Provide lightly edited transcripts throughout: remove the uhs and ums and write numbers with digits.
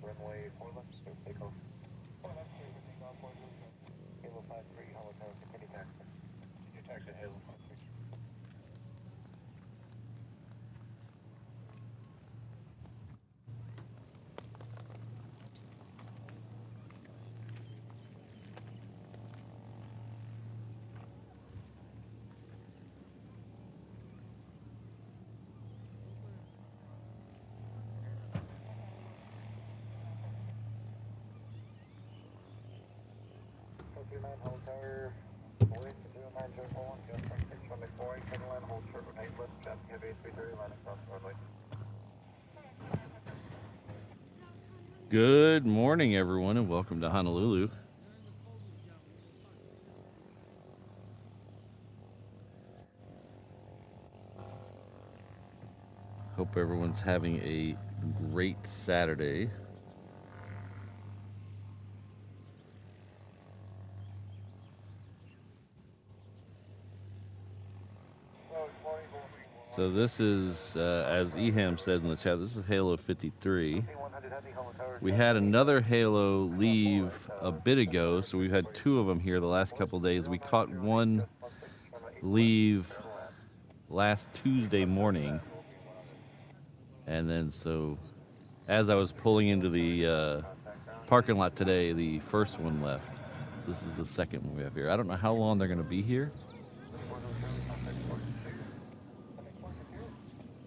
Runway 4 left, takeoff. 4 left, Halo 53, Halo Tower, continue taxi. Continue taxi at Halo 53. Hold tower, wind 0901, just 6 from the 4 HNL, hold short with 8 left, jet heavy 330, line across Runway. Good morning, everyone, and welcome to Honolulu. Hope everyone's having a great Saturday. So this is, as Eham said in the chat, this is Halo 53. We had another Halo leave a bit ago, so we've had two of them here the last couple days. We caught one leave last Tuesday morning. And then so as I was pulling into the parking lot today, the first one left. So this is the second one we have here. I don't know how long they're going to be here.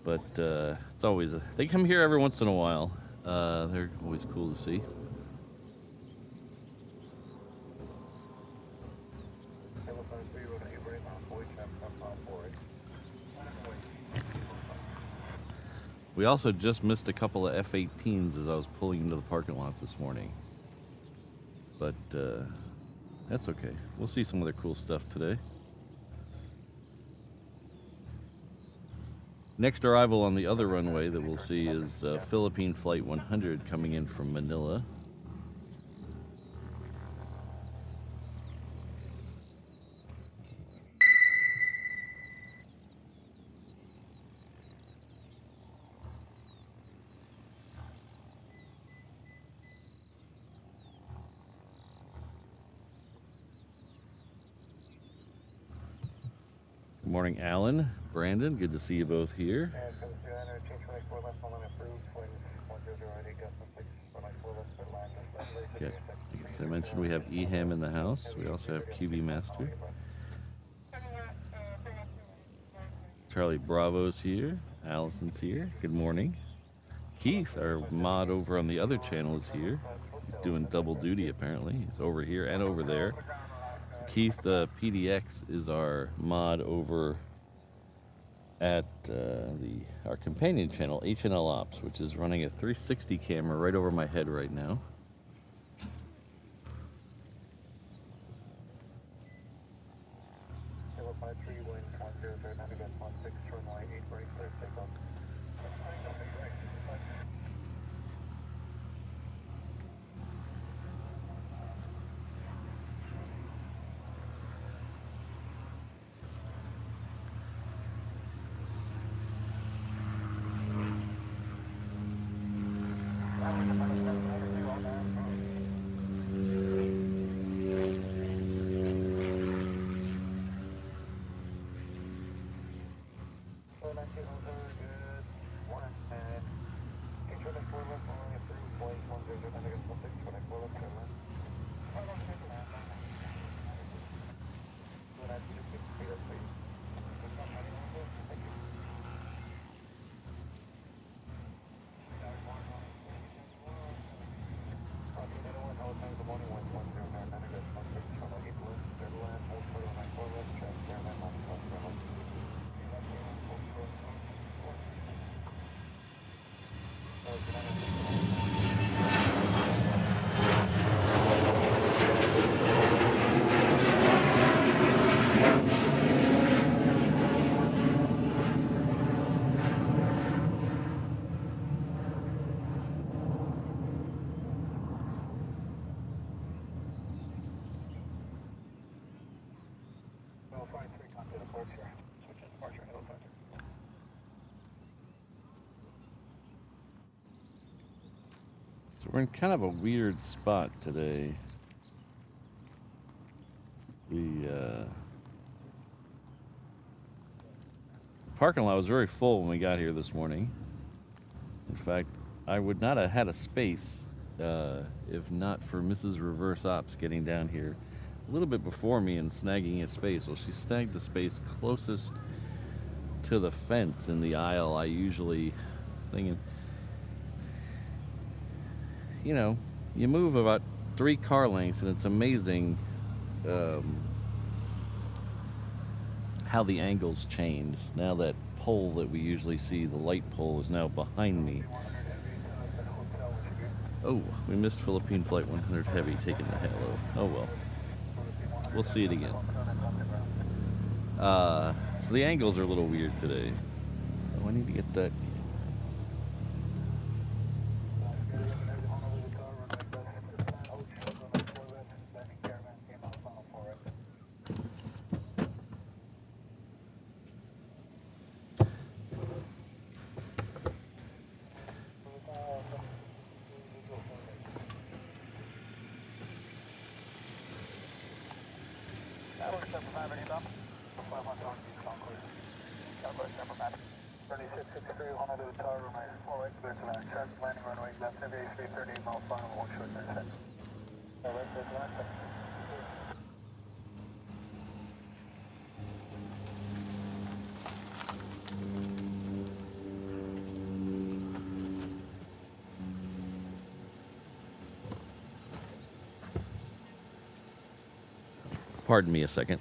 But it's always, they come here every once in a while. They're always cool to see. We also just missed a couple of F-18s as I was pulling into the parking lot this morning. But that's okay. We'll see some other cool stuff today. Next arrival on the other runway that we'll see is Philippine Flight 100 coming in from Manila. Good morning, Alan. Brandon, good to see you both here. Okay. As I mentioned, we have Eham in the house. We also have QB Master. Charlie Bravo's here. Allison's here. Good morning. Keith, our mod over on the other channel, is here. He's doing double duty apparently. He's over here and over there. So Keith, the PDX, is our mod over at our companion channel, HNL Ops, which is running a 360 camera right over my head right now. So we're in kind of a weird spot today. The parking lot was very full when we got here this morning. In fact, I would not have had a space if not for Mrs. Reverse Ops getting down here a little bit before me and snagging a space. Well, she snagged the space closest to the fence in the aisle. I usually thinking, you know, you move about 3 car lengths and it's amazing how the angles change. Now that pole that we usually see, the light pole, is now behind me. Oh, we missed Philippine Flight 100 Heavy taking the halo. Oh well. We'll see it again. So the angles are a little weird today. Oh, I need to get that. Landing runway left heavy A380 miles final, hold short 30 seconds. Pardon me a second.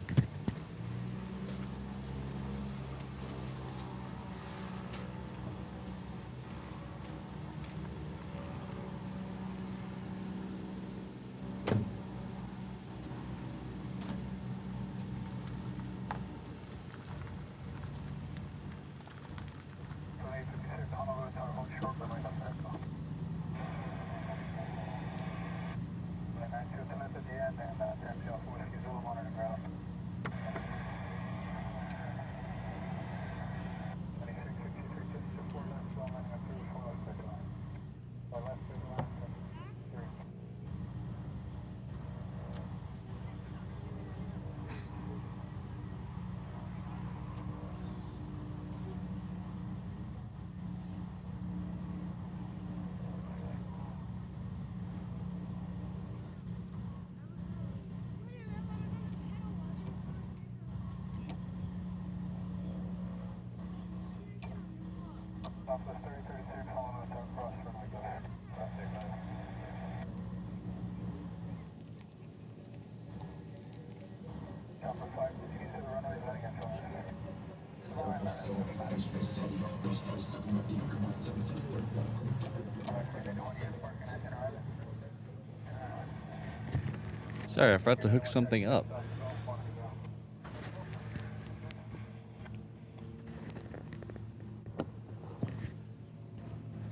Sorry, I forgot to hook something up.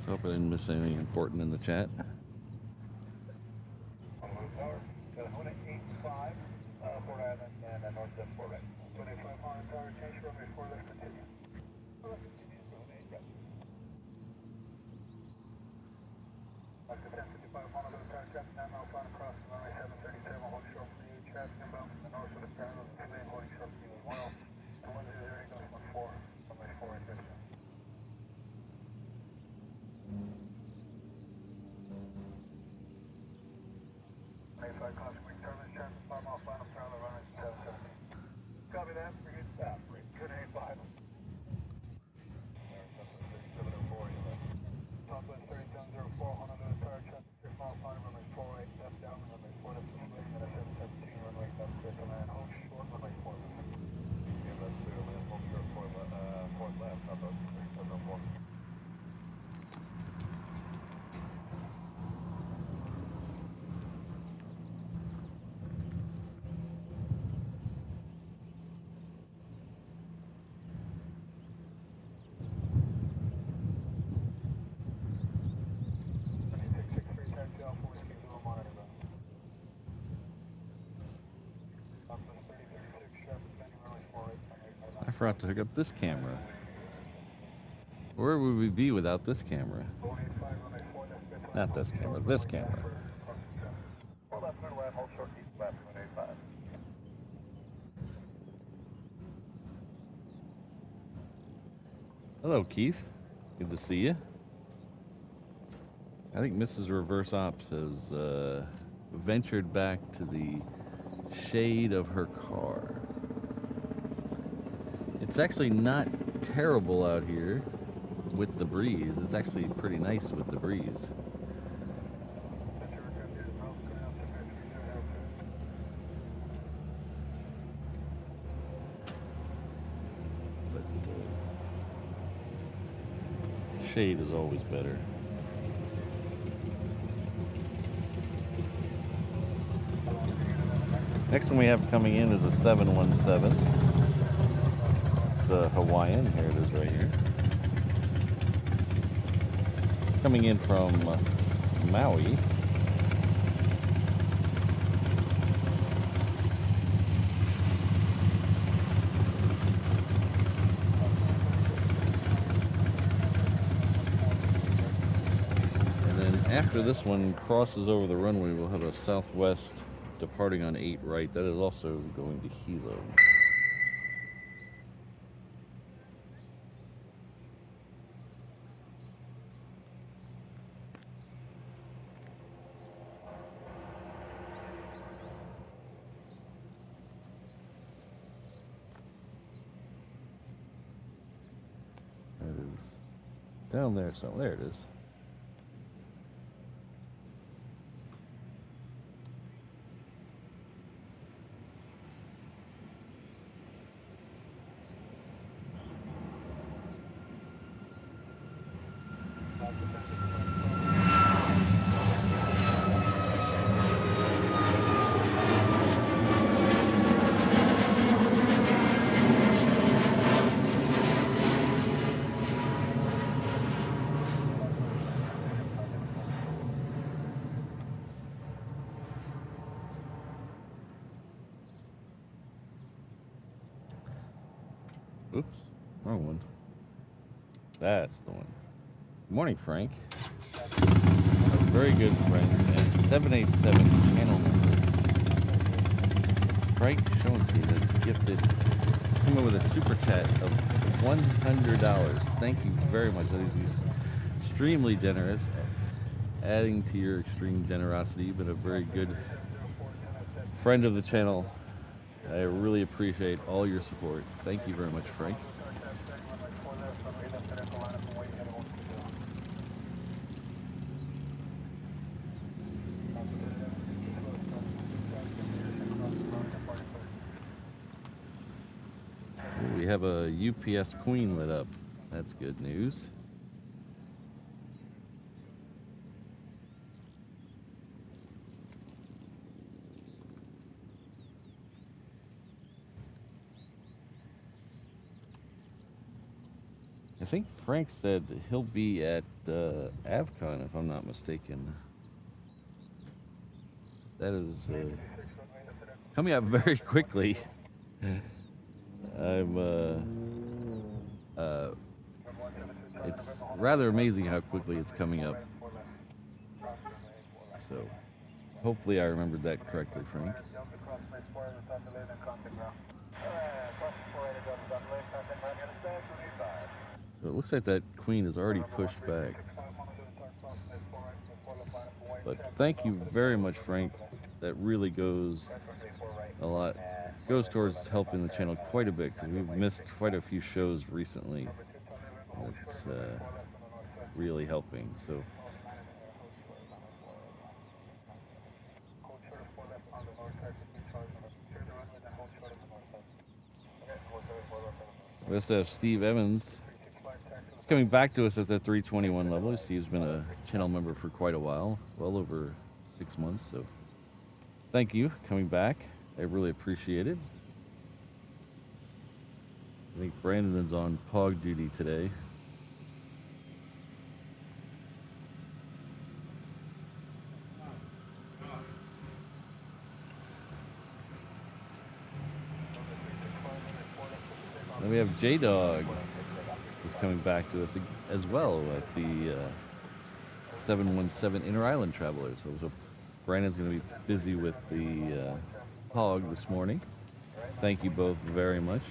Hope I didn't miss anything important in the chat. Copy that. Forget stop. Good 85. Southwest 3704, Honolulu, Target, 6 mile 5, runway 48, left down, runway 4 left, display, and a 717, runway 7 circle line, hold short, runway 4 left. Yeah, that's clear, land, hold short, 4 left, Southwest 3704. I forgot to hook up this camera. Where would we be without this camera? Not this camera, this camera. Hello, Keith. Good to see you. I think Mrs. Reverse Ops has ventured back to the shade of her car. It's actually not terrible out here with the breeze. It's actually pretty nice with the breeze. But shade is always better. Next one we have coming in is a 717. It's a Hawaiian. Here it is right here. Coming in from Maui. And then after this one crosses over the runway, we'll have a Southwest departing on 8 right. That is also going to Hilo. It is down there, so there it is. Oops, wrong one. That's the one. Good morning, Frank. A very good friend and 787 channel member. Frank Schoenseed has gifted someone with a super chat of $100. Thank you very much. That is extremely generous. Adding to your extreme generosity, you've been a very good friend of the channel. I really appreciate all your support. Thank you very much, Frank. We have a UPS Queen lit up. That's good news. I think Frank said that he'll be at AvCon, if I'm not mistaken. That is coming up very quickly. It's rather amazing how quickly it's coming up. So, hopefully I remembered that correctly, Frank. So it looks like that Queen is already pushed back. But thank you very much, Frank. that really goes towards helping the channel quite a bit, because we've missed quite a few shows recently. It's really helping. So we also have Steve Evans. He's coming back to us at the 321 level. Steve's been a channel member for quite a while, well over 6 months. So thank you coming back. I really appreciate it. I think Brandon's on POG duty today. Then we have J-Dog, who's coming back to us as well at the 717 Inter-Island Travelers. So Brandon's going to be busy with the HOG this morning. Thank you both very much.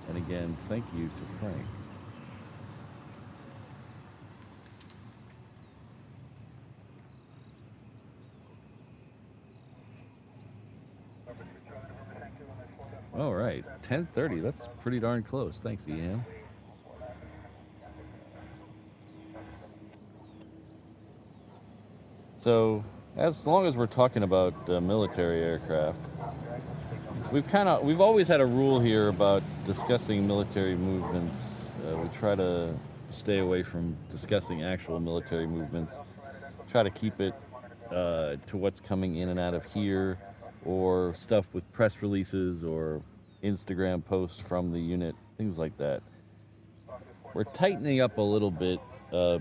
And again, thank you to Frank. All right, 10:30. That's pretty darn close. Thanks, Eham. So, as long as we're talking about military aircraft, we've always had a rule here about discussing military movements. We try to stay away from discussing actual military movements. Try to keep it to what's coming in and out of here, or stuff with press releases or Instagram posts from the unit, things like that. We're tightening up a little bit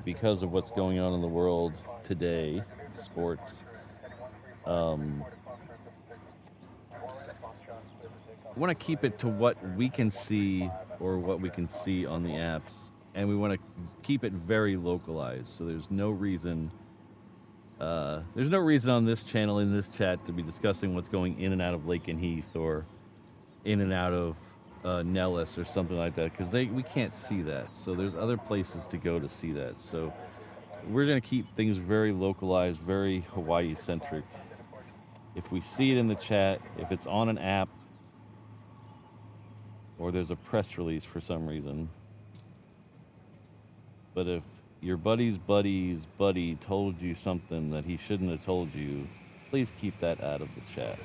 because of what's going on in the world today, sports. We want to keep it to what we can see or what we can see on the apps, and we want to keep it very localized. So there's no reason on this channel, in this chat, to be discussing what's going in and out of Lake and Heath or in and out of Nellis or something like that, because we can't see that. So there's other places to go to see that. So we're going to keep things very localized, very Hawaii-centric. If we see it in the chat, if it's on an app, or there's a press release for some reason. But if your buddy's buddy told you something that he shouldn't have told you, please keep that out of the chat.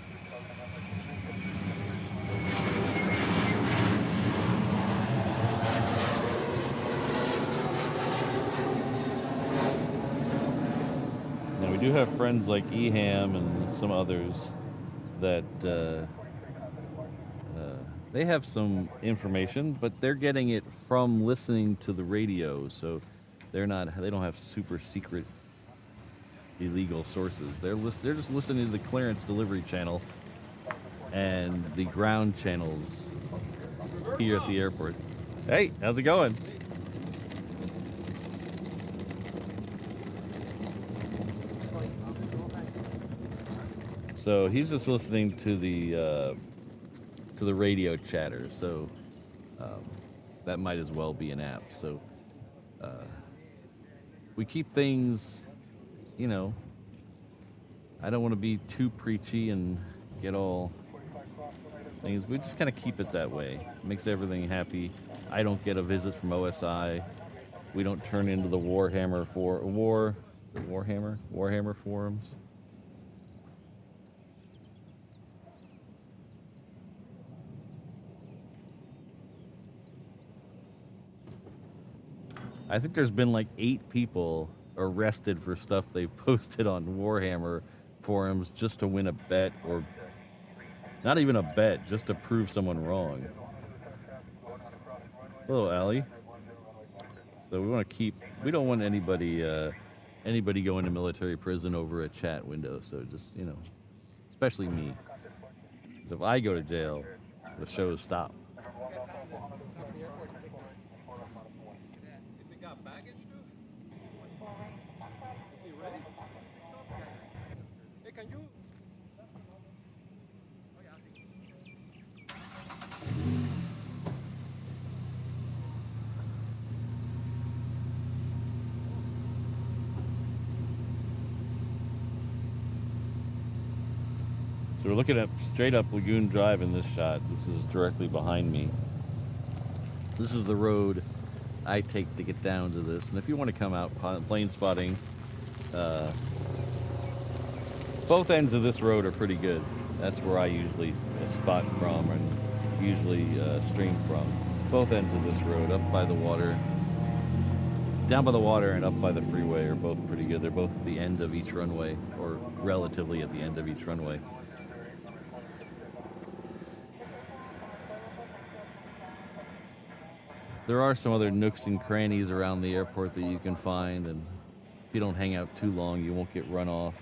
Now, we do have friends like Eham and some others that they have some information, but they're getting it from listening to the radio, so they don't have super secret illegal sources. They're just listening to the clearance delivery channel and the ground channels here at the airport. Hey, how's it going? So he's just listening to the radio chatter, so that might as well be an app. So we keep things, I don't want to be too preachy and get all things. We just kind of keep it that way. It makes everything happy. I don't get a visit from OSI. We don't turn into the Warhammer forums. I think there's been like 8 people arrested for stuff they've posted on Warhammer forums just to win a bet, or not even a bet, just to prove someone wrong. Hello, Allie. So we don't want anybody going to military prison over a chat window. So just, especially me. 'Cause if I go to jail, the show stops. So we're looking at straight up Lagoon Drive in this shot. This is directly behind me. This is the road I take to get down to this. And if you want to come out plane spotting, both ends of this road are pretty good. That's where I usually spot from and usually stream from. Both ends of this road, up by the water, down by the water and up by the freeway, are both pretty good. They're both at the end of each runway, or relatively at the end of each runway. There are some other nooks and crannies around the airport that you can find, and if you don't hang out too long, you won't get run off.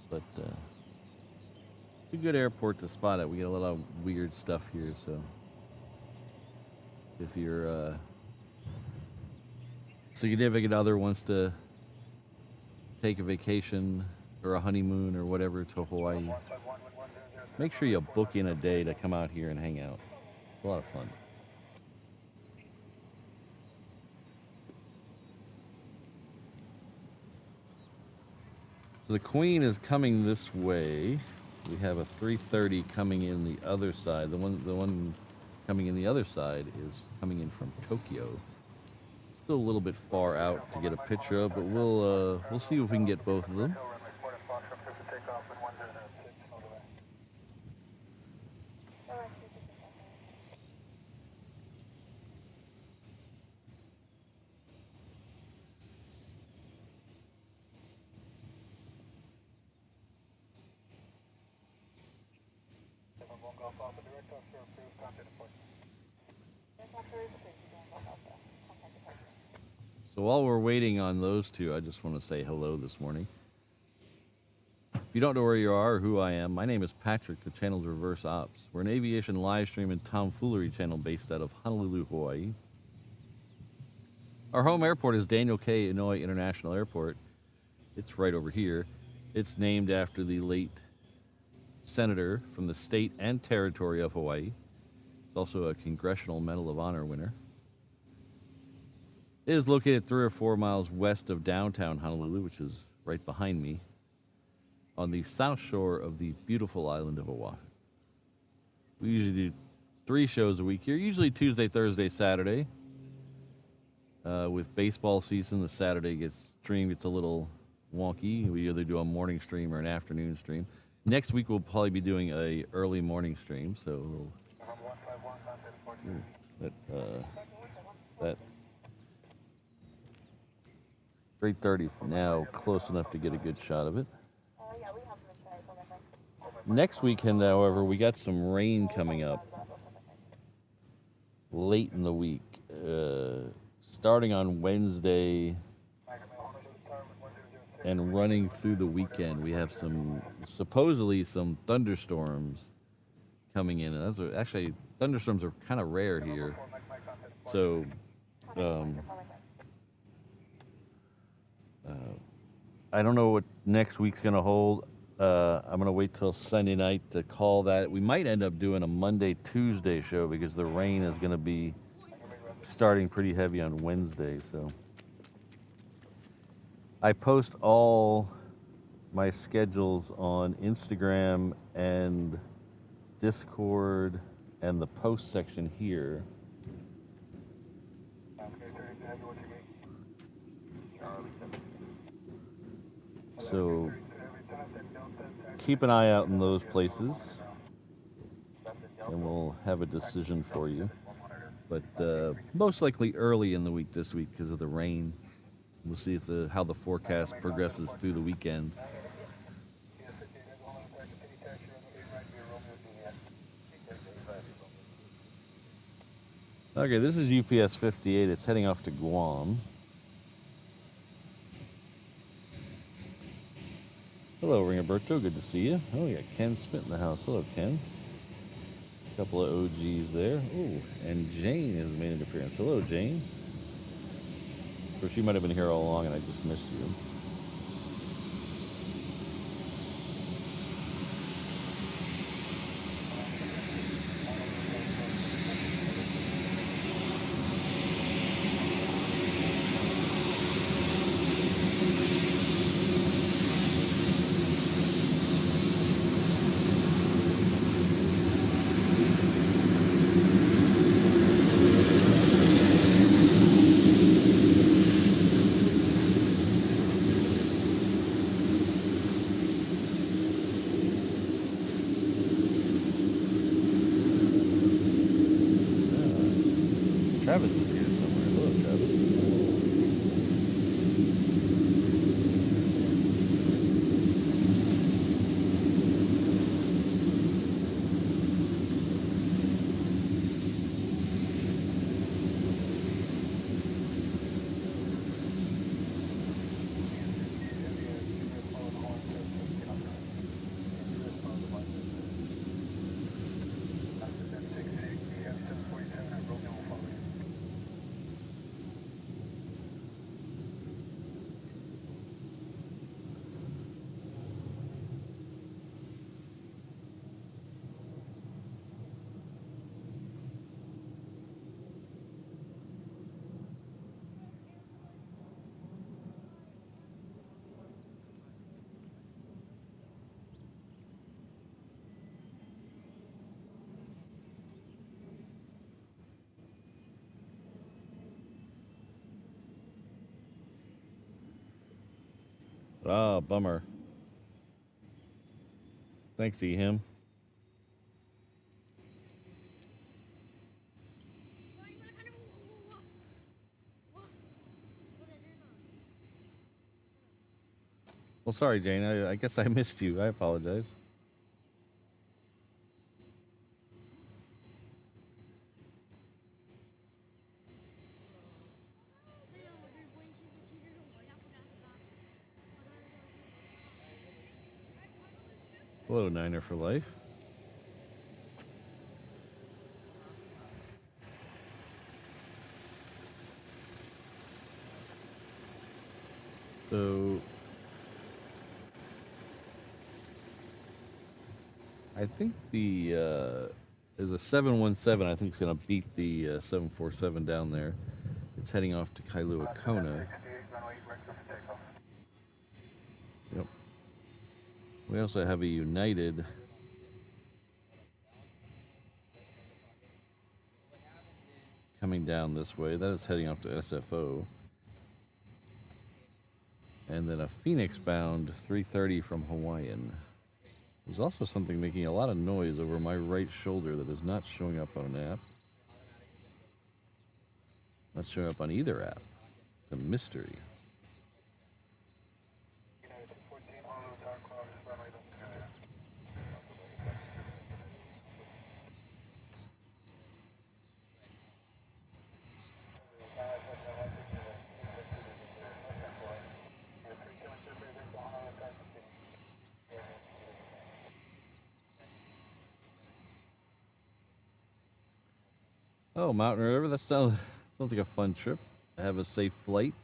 But it's a good airport to spot at. We get a lot of weird stuff here, so if your significant other wants to take a vacation or a honeymoon or whatever to Hawaii, make sure you book in a day to come out here and hang out. It's a lot of fun. So the Queen is coming this way. We have a 330 coming in the other side. The one coming in the other side is coming in from Tokyo. Still a little bit far out to get a picture of, but we'll see if we can get both of them. So while we're waiting on those two, I just want to say hello this morning. If you don't know where you are or who I am, my name is Patrick, the channel's Reverse Ops. We're an aviation live stream and tomfoolery channel based out of Honolulu, Hawaii. Our home airport is Daniel K. Inouye International Airport. It's right over here. It's named after the late senator from the state and territory of Hawaii. It's also a Congressional Medal of Honor winner. It is located 3 or 4 miles west of downtown Honolulu, which is right behind me, on the south shore of the beautiful island of Oahu. We usually do 3 shows a week here, usually Tuesday, Thursday, Saturday. With baseball season, the Saturday stream gets a little wonky. We either do a morning stream or an afternoon stream. Next week we'll probably be doing a early morning stream, so that 3:30 is now close enough to get a good shot of it. Next weekend, however, we got some rain coming up late in the week. Starting on Wednesday and running through the weekend, we have supposedly some thunderstorms coming in. And actually, thunderstorms are kind of rare here. So, I don't know what next week's going to hold. I'm going to wait till Sunday night to call that. We might end up doing a Monday, Tuesday show because the rain is going to be starting pretty heavy on Wednesday. So I post all my schedules on Instagram and Discord and the post section here. So keep an eye out in those places and we'll have a decision for you. But most likely early in the week this week because of the rain. We'll see how the forecast progresses through the weekend. Okay, this is UPS 58. It's heading off to Guam. Hello, Ringoberto. Good to see you. Oh, we got Ken Smith in the house. Hello, Ken. A couple of OGs there. Oh, and Jane has made an appearance. Hello, Jane. Of course, you might have been here all along and I just missed you. here somewhere. Hello, Travis. Ah, bummer. Thanks, Ehim. Well, sorry, Jane. I guess I missed you. I apologize. Hello, Niner for life. So, I think the there's a 717. I think it's gonna beat the 747 down there. It's heading off to Kailua Kona. Yep. We also have a United. Coming down this way. That is heading off to SFO. And then a Phoenix bound 330 from Hawaiian. There's also something making a lot of noise over my right shoulder that is not showing up on an app. Not showing up on either app. It's a mystery. Oh, Mountain River. That sounds like a fun trip. Have a safe flight.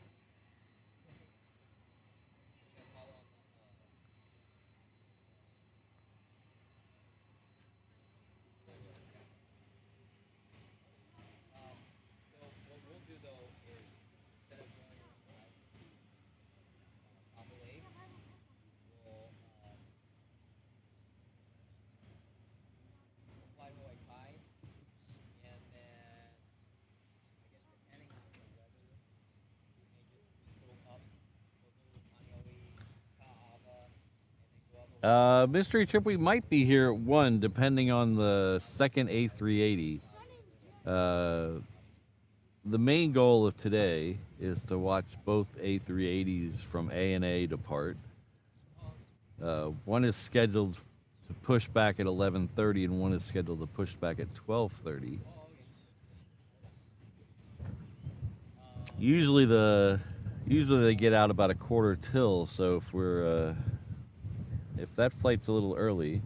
Mystery trip, we might be here at 1, depending on the second A380. The main goal of today is to watch both A380s from ANA depart. One is scheduled to push back at 11:30, and one is scheduled to push back at 12:30. Usually they get out about a quarter till, so if we're if that flight's a little early,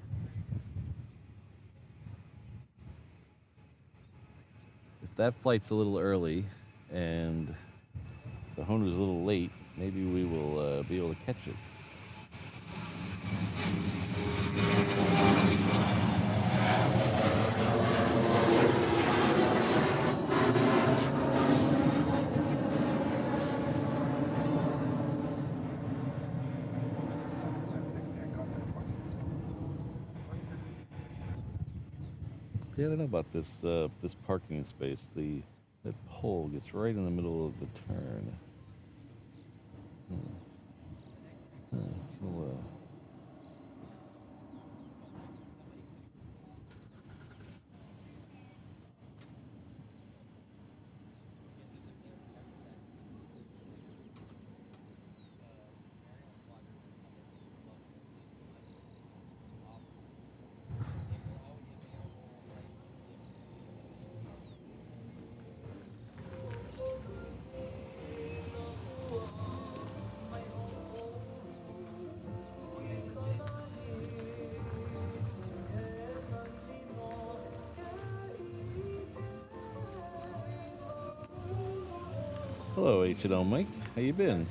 and the Honda's a little late, maybe we will be able to catch it. Yeah, I don't know about this this parking space. That pole gets right in the middle of the turn. Well, Hello, HNL Mike. How you been?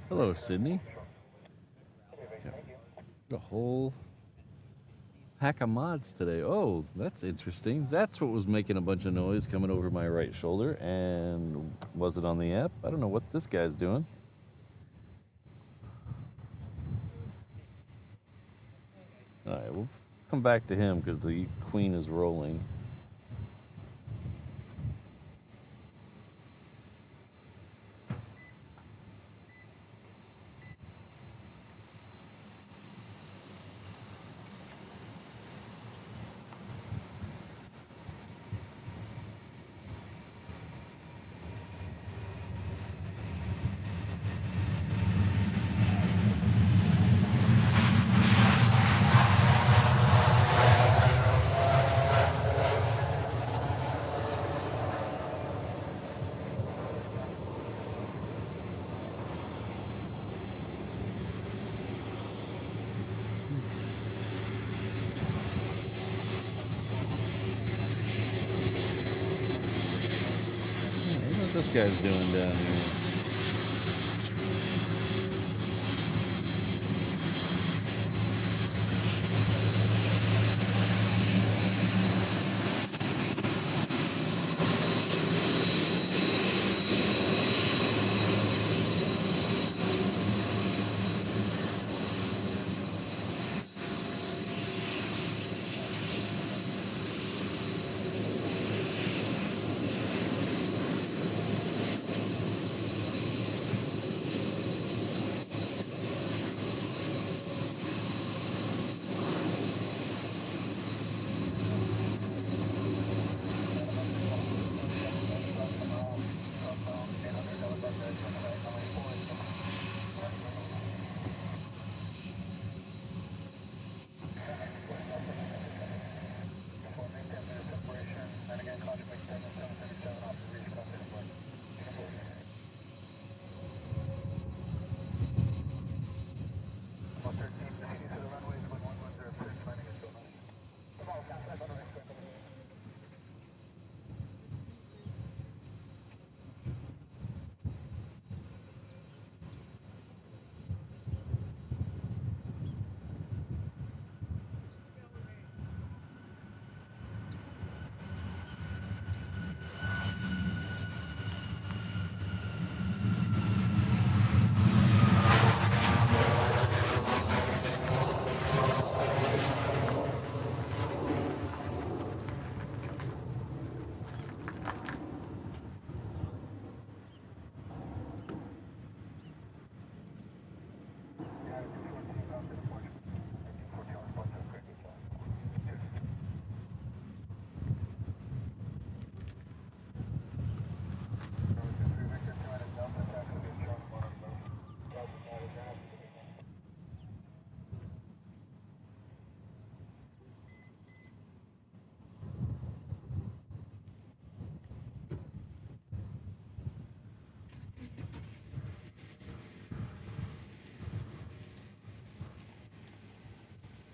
Hello, Sydney. Got a whole pack of mods today. Oh, that's interesting. That's what was making a bunch of noise coming over my right shoulder. And was it on the app? I don't know what this guy's doing. All right, we'll come back to him because the queen is rolling. What this guy's doing down here?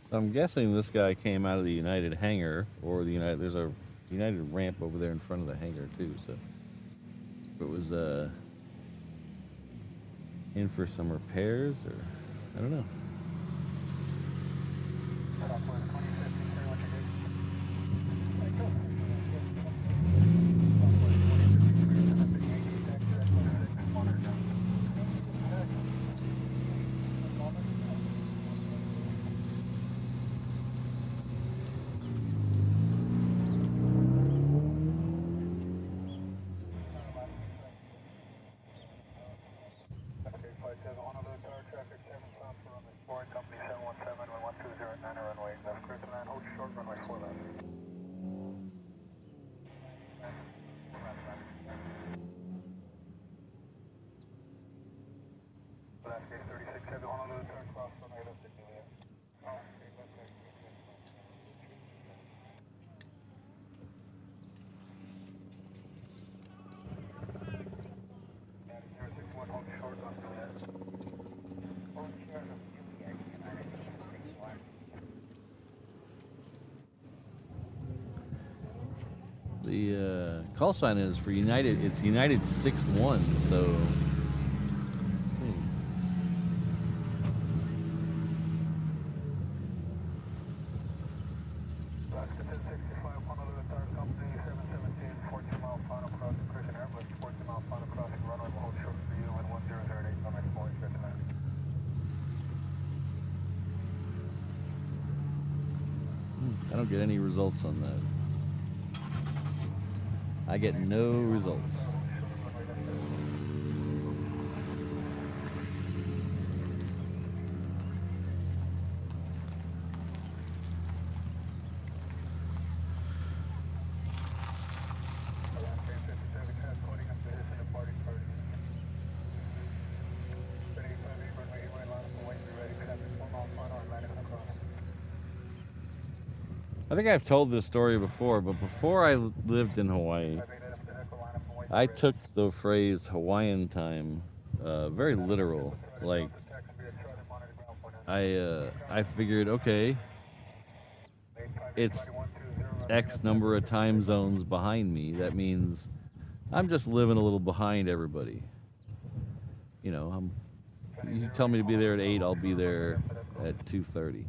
So I'm guessing this guy came out of the United hangar, or the United. There's a United ramp over there in front of the hangar too. So if it was in for some repairs, or I don't know. Honolulu, traffic 7 south for runway The call sign is for United. It's United 61. So let's see. Alaska 1065, Honolulu Tower Company, 717, 14-mile final crossing, Christian Airbus, 14-mile final crossing, runway will hold short for you at 1008, runway 459. I don't get any results on that. I get no results. I think I've told this story before, but before I lived in Hawaii, I took the phrase Hawaiian time very literal. Like, I figured, okay, it's X number of time zones behind me. That means I'm just living a little behind everybody. You know, you tell me to be there at 8, I'll be there at 2:30.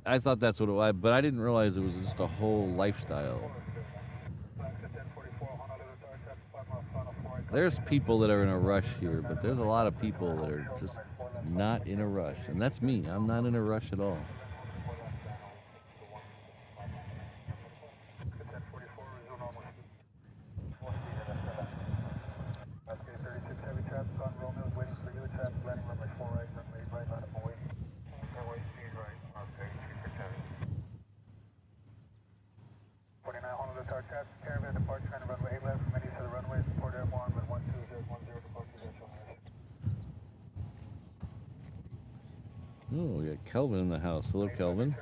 I thought that's what it was, but I didn't realize it was just a whole lifestyle. There's people that are in a rush here, but there's a lot of people that are just not in a rush. And that's me. I'm not in a rush at all. Oh, we got Kelvin in the house. Hello, Kelvin.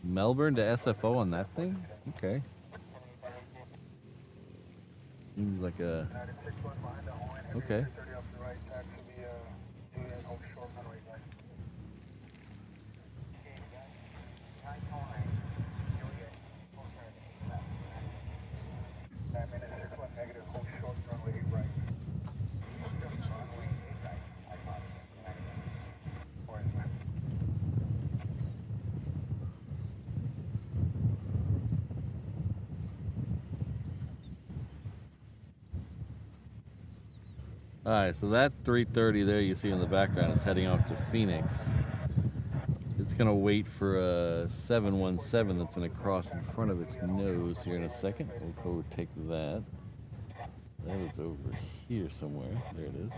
Melbourne to SFO on that thing? Okay. Seems like a... Okay. Alright, so that 330 there you see in the background is heading off to Phoenix. It's going to wait for a 717 that's going to cross in front of its nose here in a second. We'll go take that. That is over here somewhere. There it is.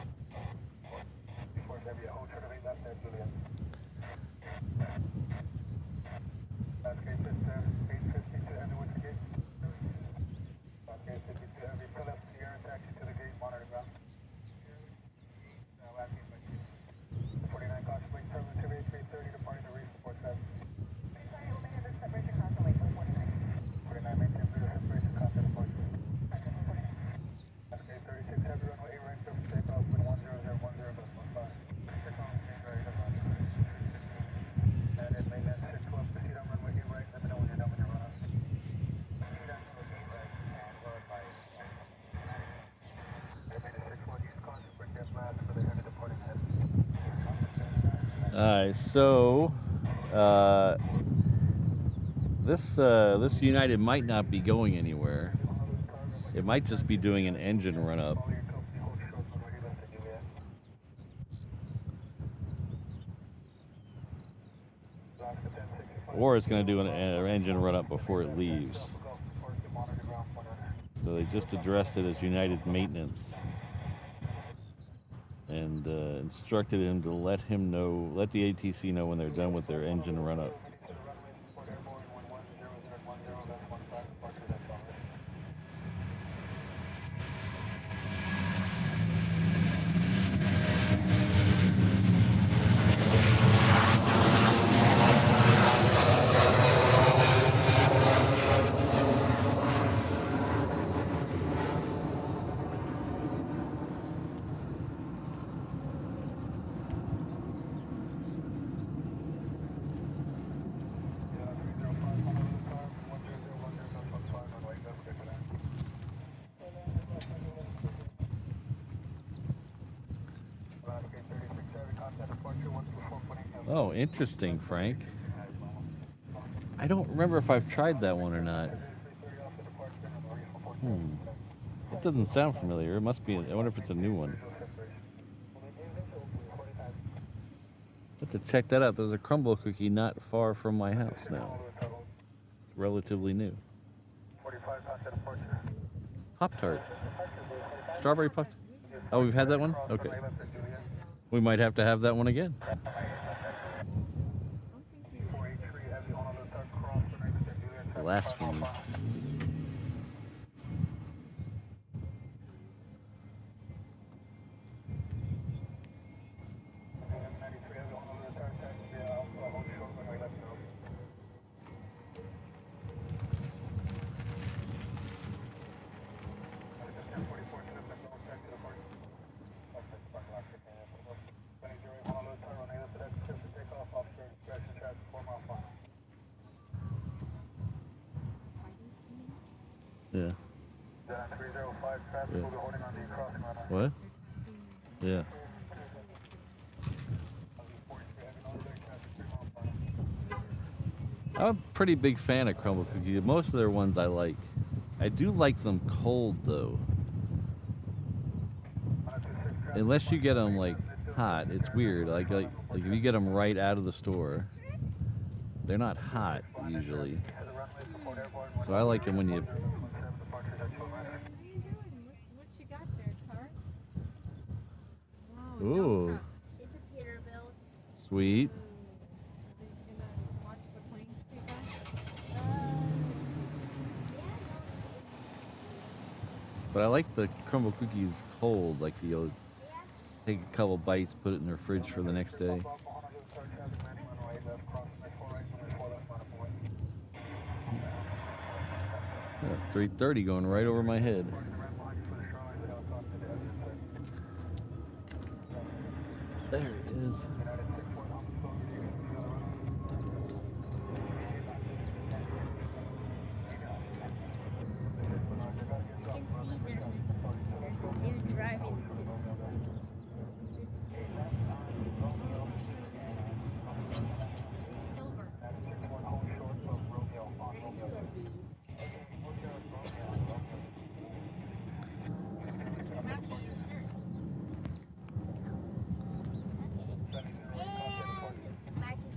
Alright, so this United might not be going anywhere. It might just be doing an engine run up. Or it's going to do an engine run up before it leaves. So they just addressed it as United maintenance. And instructed him to let the ATC know when they're done with their engine run up. Oh, interesting, Frank. I don't remember if I've tried that one or not. It doesn't sound familiar. It must be. I wonder if it's a new one. Have to check that out. There's a crumble cookie not far from my house now. It's relatively new. Pop-Tart. Strawberry Pop. Oh, we've had that one? Okay. We might have to have that one again. Blasphemy. Yeah. Yeah. What? Yeah. I'm a pretty big fan of crumble cookies. Most of their ones I like. I do like them cold though. Unless you get them like hot, it's weird. Like if you get them right out of the store, they're not hot usually. So I like them when you. Ooh. It's a Peterbilt. Sweet. But I like the crumble cookies cold, like you'll take a couple bites, put it in their fridge for the next day. Yeah, 3:30 going right over my head. There it is. You can see there's a dude driving this silver.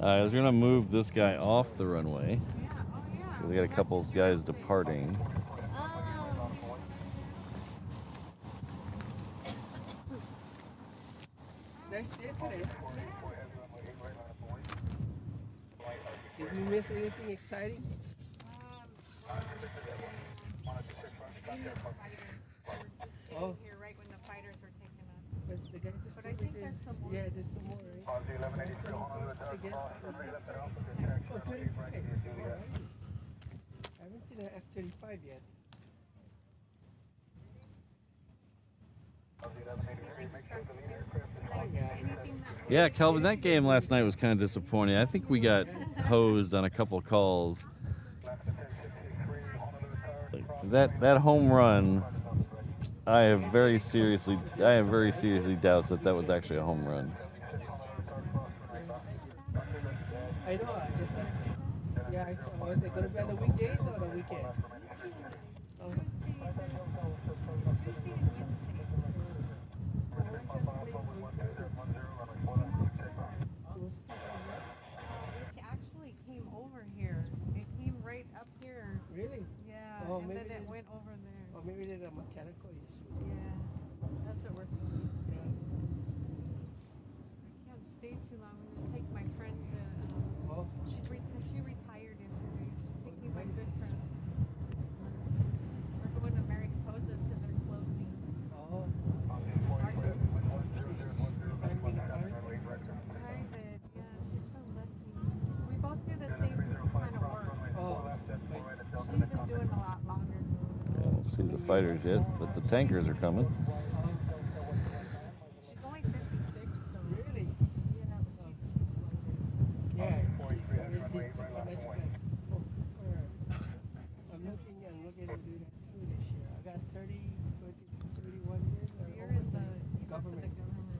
I was gonna move this guy off the runway. We got a couple of guys departing. Nice day today. Did you miss anything exciting? Oh. Here right when the fighters were taken up. But the guy just But I think there's some more. Yeah, there's some more, right? I guess. Oh, 35. All right. I haven't seen an F-35 yet. Yeah, Kelvin, that game last night was kind of disappointing. I think we got hosed on a couple of calls. That home run, I have very seriously doubts that was actually a home run. I know. Yeah, I saw. Was it going to be on the weekdays or the weekend? Oh. It actually came over here. It came right up here. Really? Yeah, Oh, and maybe then it there's- went over there. Or maybe there's a mechanical issue. Yeah, that's what we're thinking. I can't stay too long. I'm gonna take my friend to. Oh. She retired yesterday. Taking my good friend. We're going to Mariposas because they're closing. Oh. Private, yeah, she's so lucky. We both do the same kind of work. Oh. She's been doing a lot longer. Yeah, I don't see the fighters yet, but the tankers are coming. She's only 56, so. Really? Yeah, but she's Yeah. I'm looking to do that too this year. I got 31 years. You're in the government. government.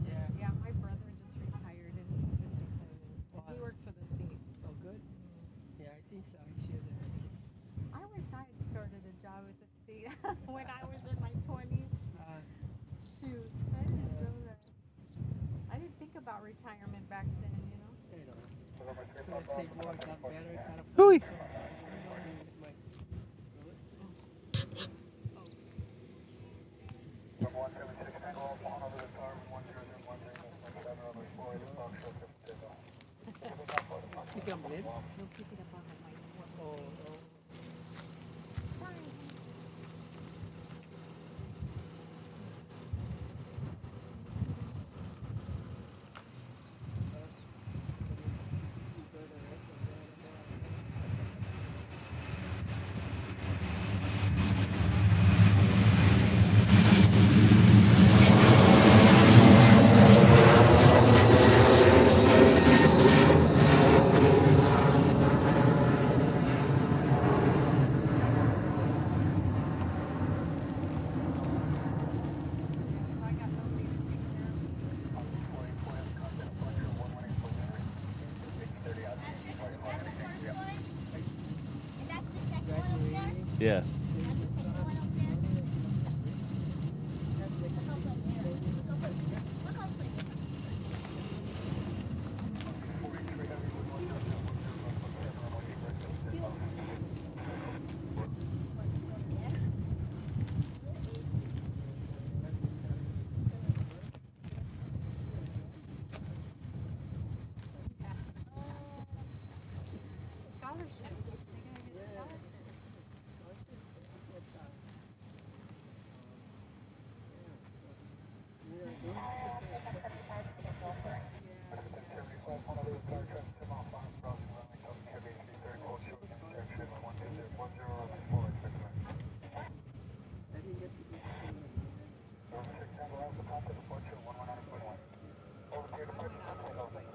Yeah. Yeah, my brother just retired and he's 57. Wow, job at the state when I was in my 20s. Uh, Shoot, I didn't know that. I didn't think about retirement back then, you know. you know, let's say more got better, kind of. Hooey. Number 176, takeoff, Honolulu Tower, 10010, runway 48, approach short for takeoff. Pick up lid. No, keep it up on my mic. Oh, Sorry. Yes. Scholarship. They gotta get scholarship. Honolulu Tower, traffic 10 miles an hour, crossing runway 7, heavy 330, hold short intersection, 120, runway 4, I didn't get to this thing. Number 6, Tango Alpha, contact departure 119.1. Over to your departure, over.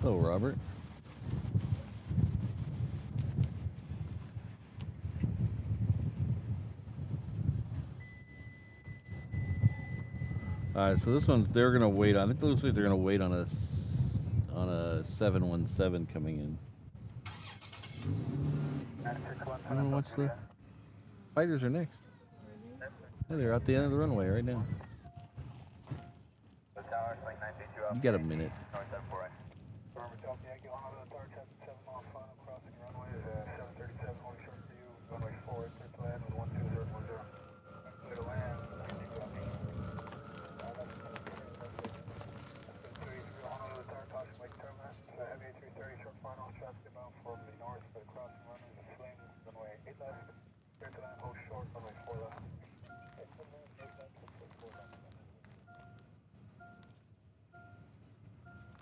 Hello, Robert. All right, so this one's they're gonna wait on. I think it looks like they're gonna wait on a 717 coming in. I don't know what's the fighters are next. Yeah, they're out the end of the runway right now. The tower You got a minute. Farmer Delta Yankee, Honolulu, tower traffic 7 mile final crossing runway, 737, holding short for you, runway 4, clear to land with 12010. Clear to land, Honolulu, tower crossing Lake Terminus, heavy A380, short final, traffic inbound from the north, for the crossing runway, the swing, runway 8 left, clear to land, hold short, runway 4 left.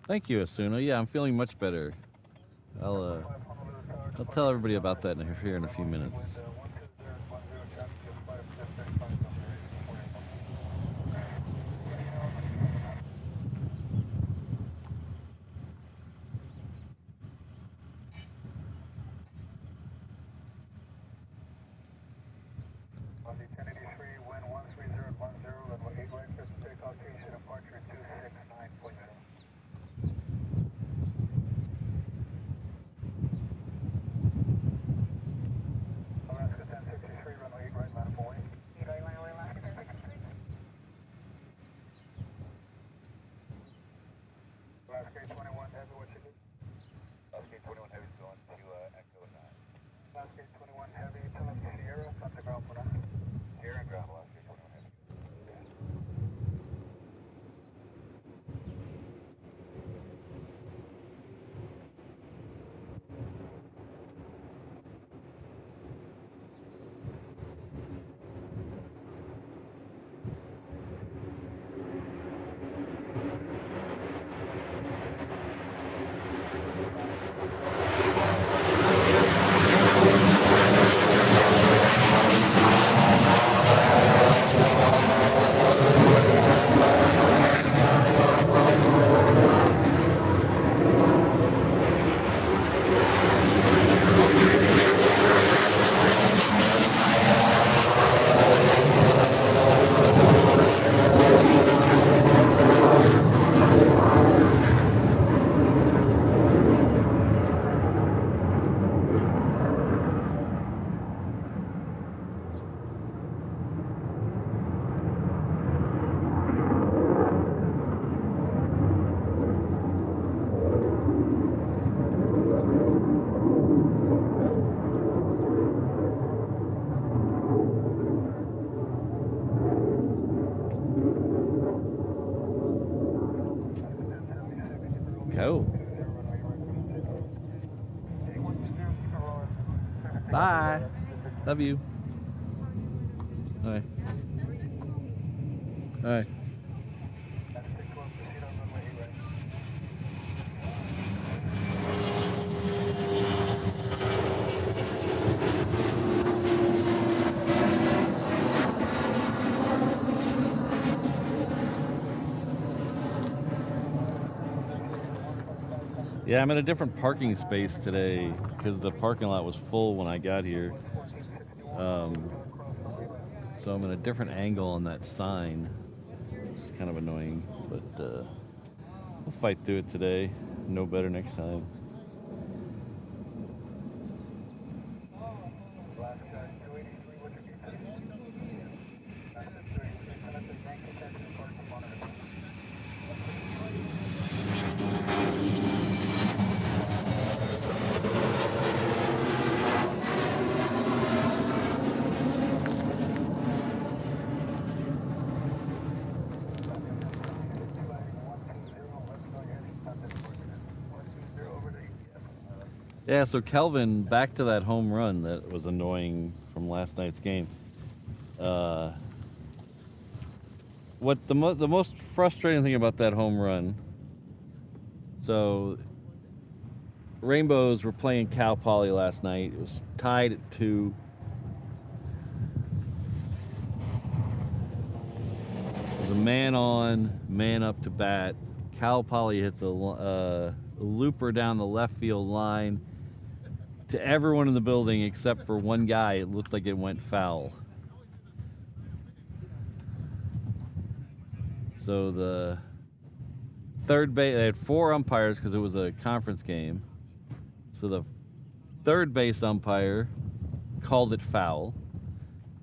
Thank you, Asuna. Yeah, I'm feeling much better. I'll tell everybody about that here in a few minutes. On the 1083, wind 13010, runway 8 right, first takeoff, station departure 269.0. Alaska 1063, runway 8 right, manifold wing. Alaska 821 heavy, what you do? Alaska 821 heavy is going to Echo 9. Alaska 821 heavy, tell us Sierra, contact ground for now. Sierra and ground, Alaska 821 heavy. Cool. Bye. Love you. Bye. Bye. Yeah, I'm in a different parking space today because the parking lot was full when I got here. So I'm in a different angle on that sign. It's kind of annoying, but we'll fight through it today. Know better next time. Yeah, so Kelvin, back to that home run that was annoying from last night's game. What the most frustrating thing about that home run? So, Rainbows were playing Cal Poly last night. It was tied at 2. It was a man on, man up to bat. Cal Poly hits a looper down the left field line. To everyone in the building except for one guy, it looked like it went foul. So the third base, they had 4 umpires because it was a conference game. So the third base umpire called it foul.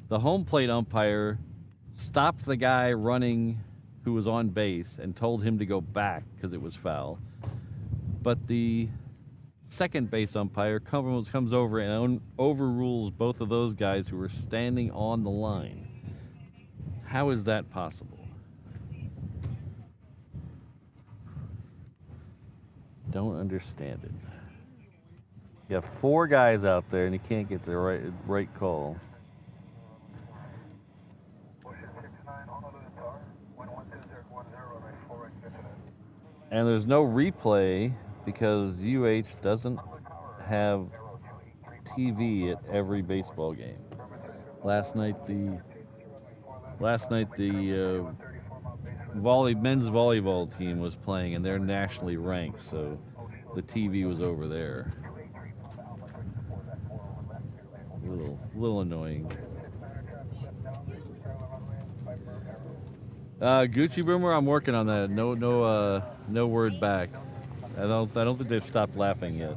The home plate umpire stopped the guy running who was on base and told him to go back because it was foul. But the second base umpire comes over and overrules both of those guys who were standing on the line. How is that possible? Don't understand it. You have 4 guys out there and you can't get the right call. And there's no replay because UH doesn't have TV at every baseball game. Last night the men's volleyball team was playing, and they're nationally ranked, so the TV was over there. A little annoying. Gucci Boomer, I'm working on that. No word back. I don't think they've stopped laughing yet.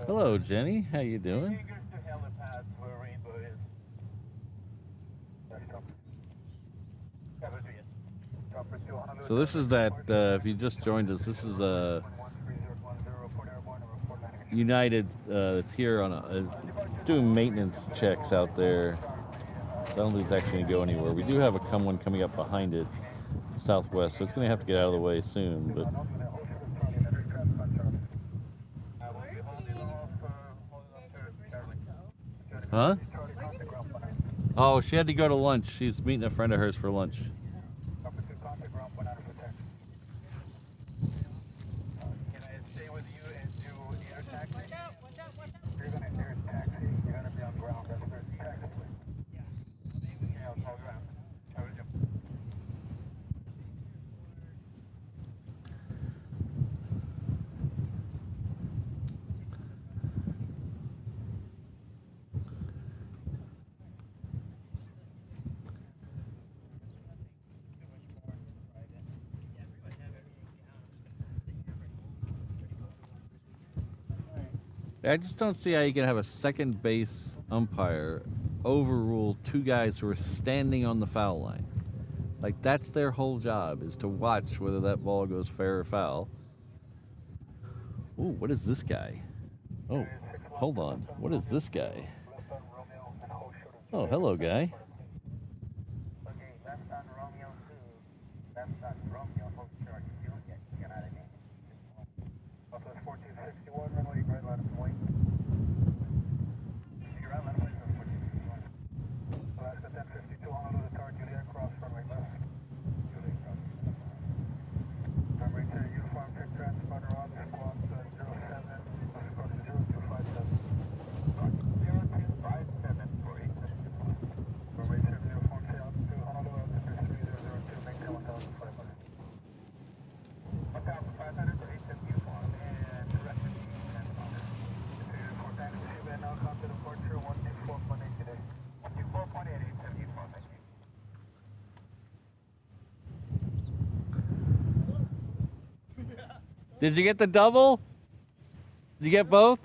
Hello, Jenny. How you doing? So this is that, if you just joined us, this is United. It's here on doing maintenance checks out there. So I don't think it's actually going to go anywhere. We do have one coming up behind it, southwest, so it's going to have to get out of the way soon. But huh? Oh, she had to go to lunch. She's meeting a friend of hers for lunch. I just don't see how you can have a second base umpire overrule 2 guys who are standing on the foul line. Like, that's their whole job, is to watch whether that ball goes fair or foul. Ooh, what is this guy? Oh, hold on. What is this guy? Oh, hello, guy. Did you get the double? Did you get both?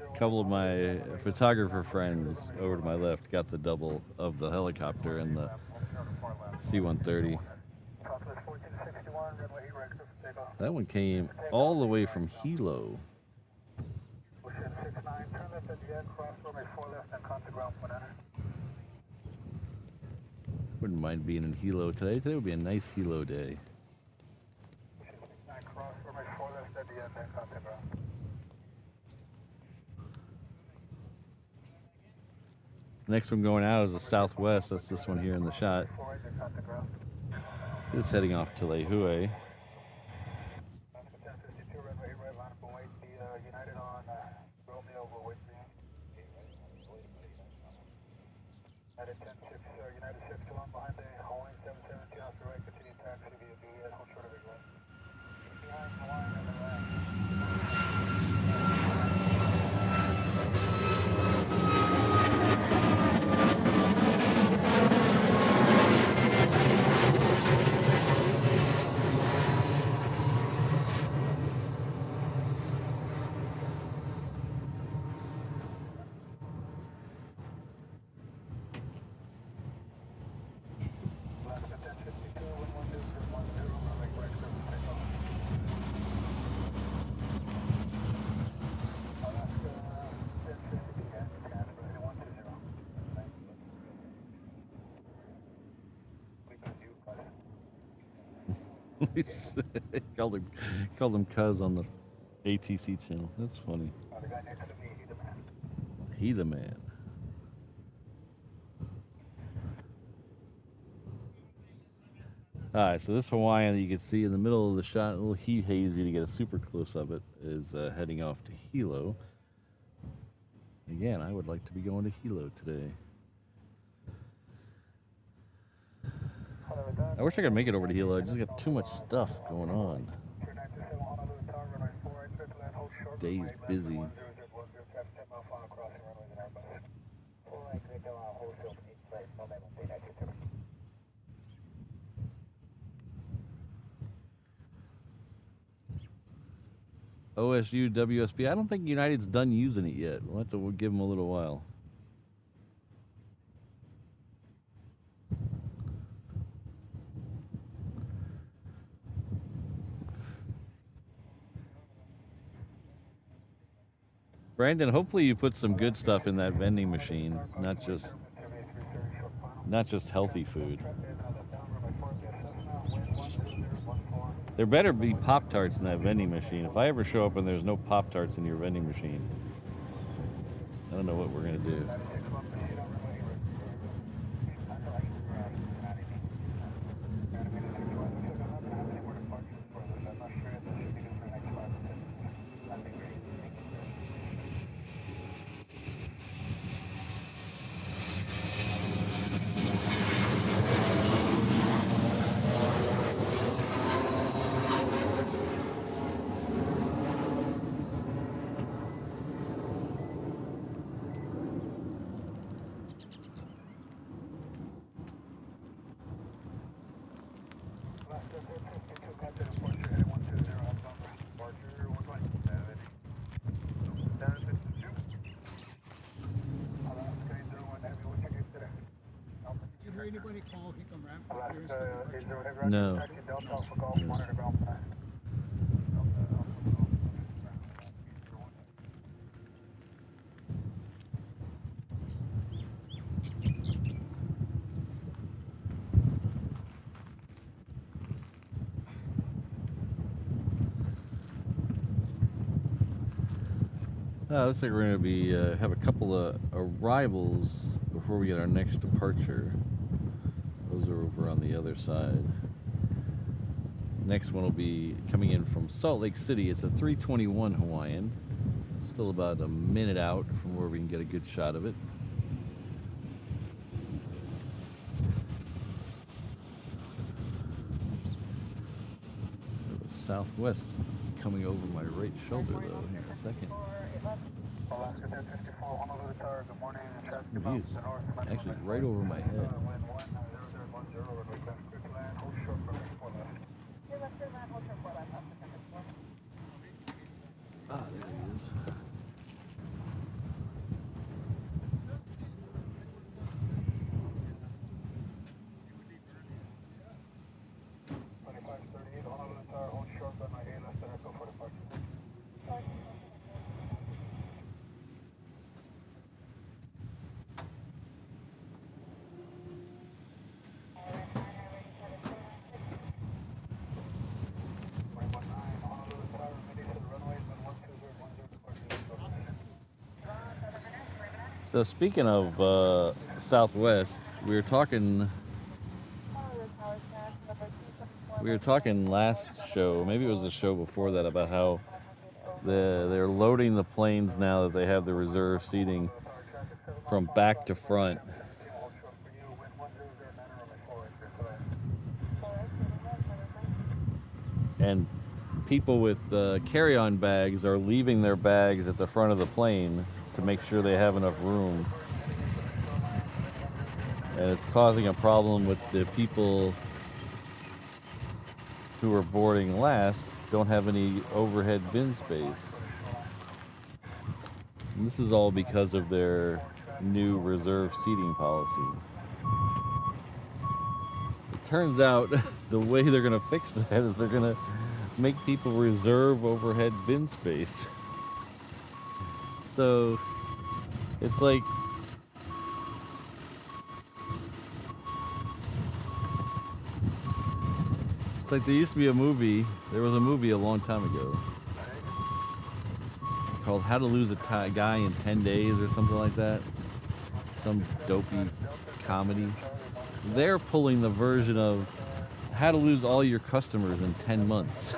A couple of my photographer friends over to my left got the double of the helicopter and the C-130. That one came all the way from Hilo. Wouldn't mind being in Hilo today. Today would be a nice Hilo day. Next one going out is the southwest. That's this one here in the shot. It's heading off to Inouye. At 10:50. called him Cuz on the ATC channel. That's funny. The guy next to me, he's the man. He the man. Alright, so this Hawaiian that you can see in the middle of the shot, a little heat hazy to get a super close of it, is heading off to Hilo. Again, I would like to be going to Hilo today. I wish I could make it over to Hilo. I just got too much stuff going on. Day's busy. OSU, WSB. I don't think United's done using it yet. We'll have to give them a little while. Brandon, hopefully you put some good stuff in that vending machine, not just healthy food. There better be Pop-Tarts in that vending machine. If I ever show up and there's no Pop-Tarts in your vending machine, I don't know what we're gonna do. Anybody call Hickam Ramp during the No. Looks like we're going to be have a couple of arrivals before we get our next departure. Those are over on the other side. Next one will be coming in from Salt Lake City. It's a 321 Hawaiian. Still about a minute out from where we can get a good shot of it. Southwest coming over my right shoulder though here in a second. It is actually right over my head. Ah, there he is. So speaking of Southwest, we were talking last show, maybe it was the show before that, about how they're loading the planes now that they have the reserve seating from back to front. And people with carry-on bags are leaving their bags at the front of the plane to make sure they have enough room. And it's causing a problem with the people who are boarding last, don't have any overhead bin space. And this is all because of their new reserve seating policy. It turns out the way they're gonna fix that is they're gonna make people reserve overhead bin space. So it's like It's like there used to be a movie. There was a movie a long time ago called How to Lose a Guy in 10 Days or something like that. Some dopey comedy. They're pulling the version of How to Lose All Your Customers in 10 Months.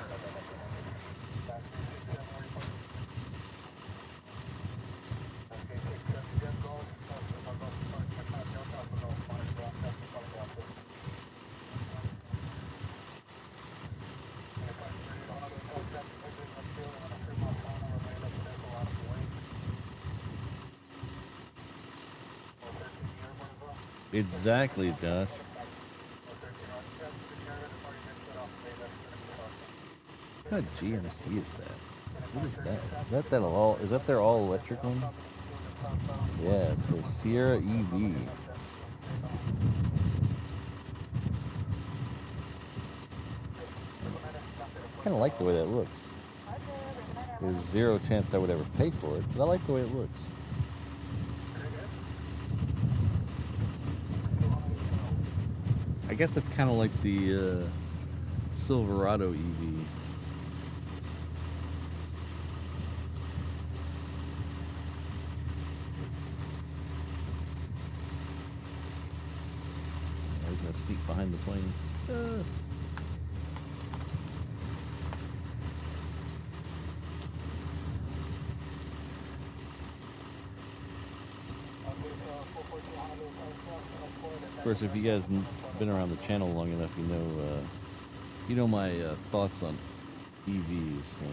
Exactly, Josh. What kind of GMC is that? What is that? Is that their all electric one? Yeah, it's the Sierra EV. I kind of like the way that looks. There's zero chance I would ever pay for it, but I like the way it looks. I guess it's kind of like the Silverado EV. He's gonna sneak behind the plane. Of course, if you guys been around the channel long enough, you know my thoughts on EVs. So.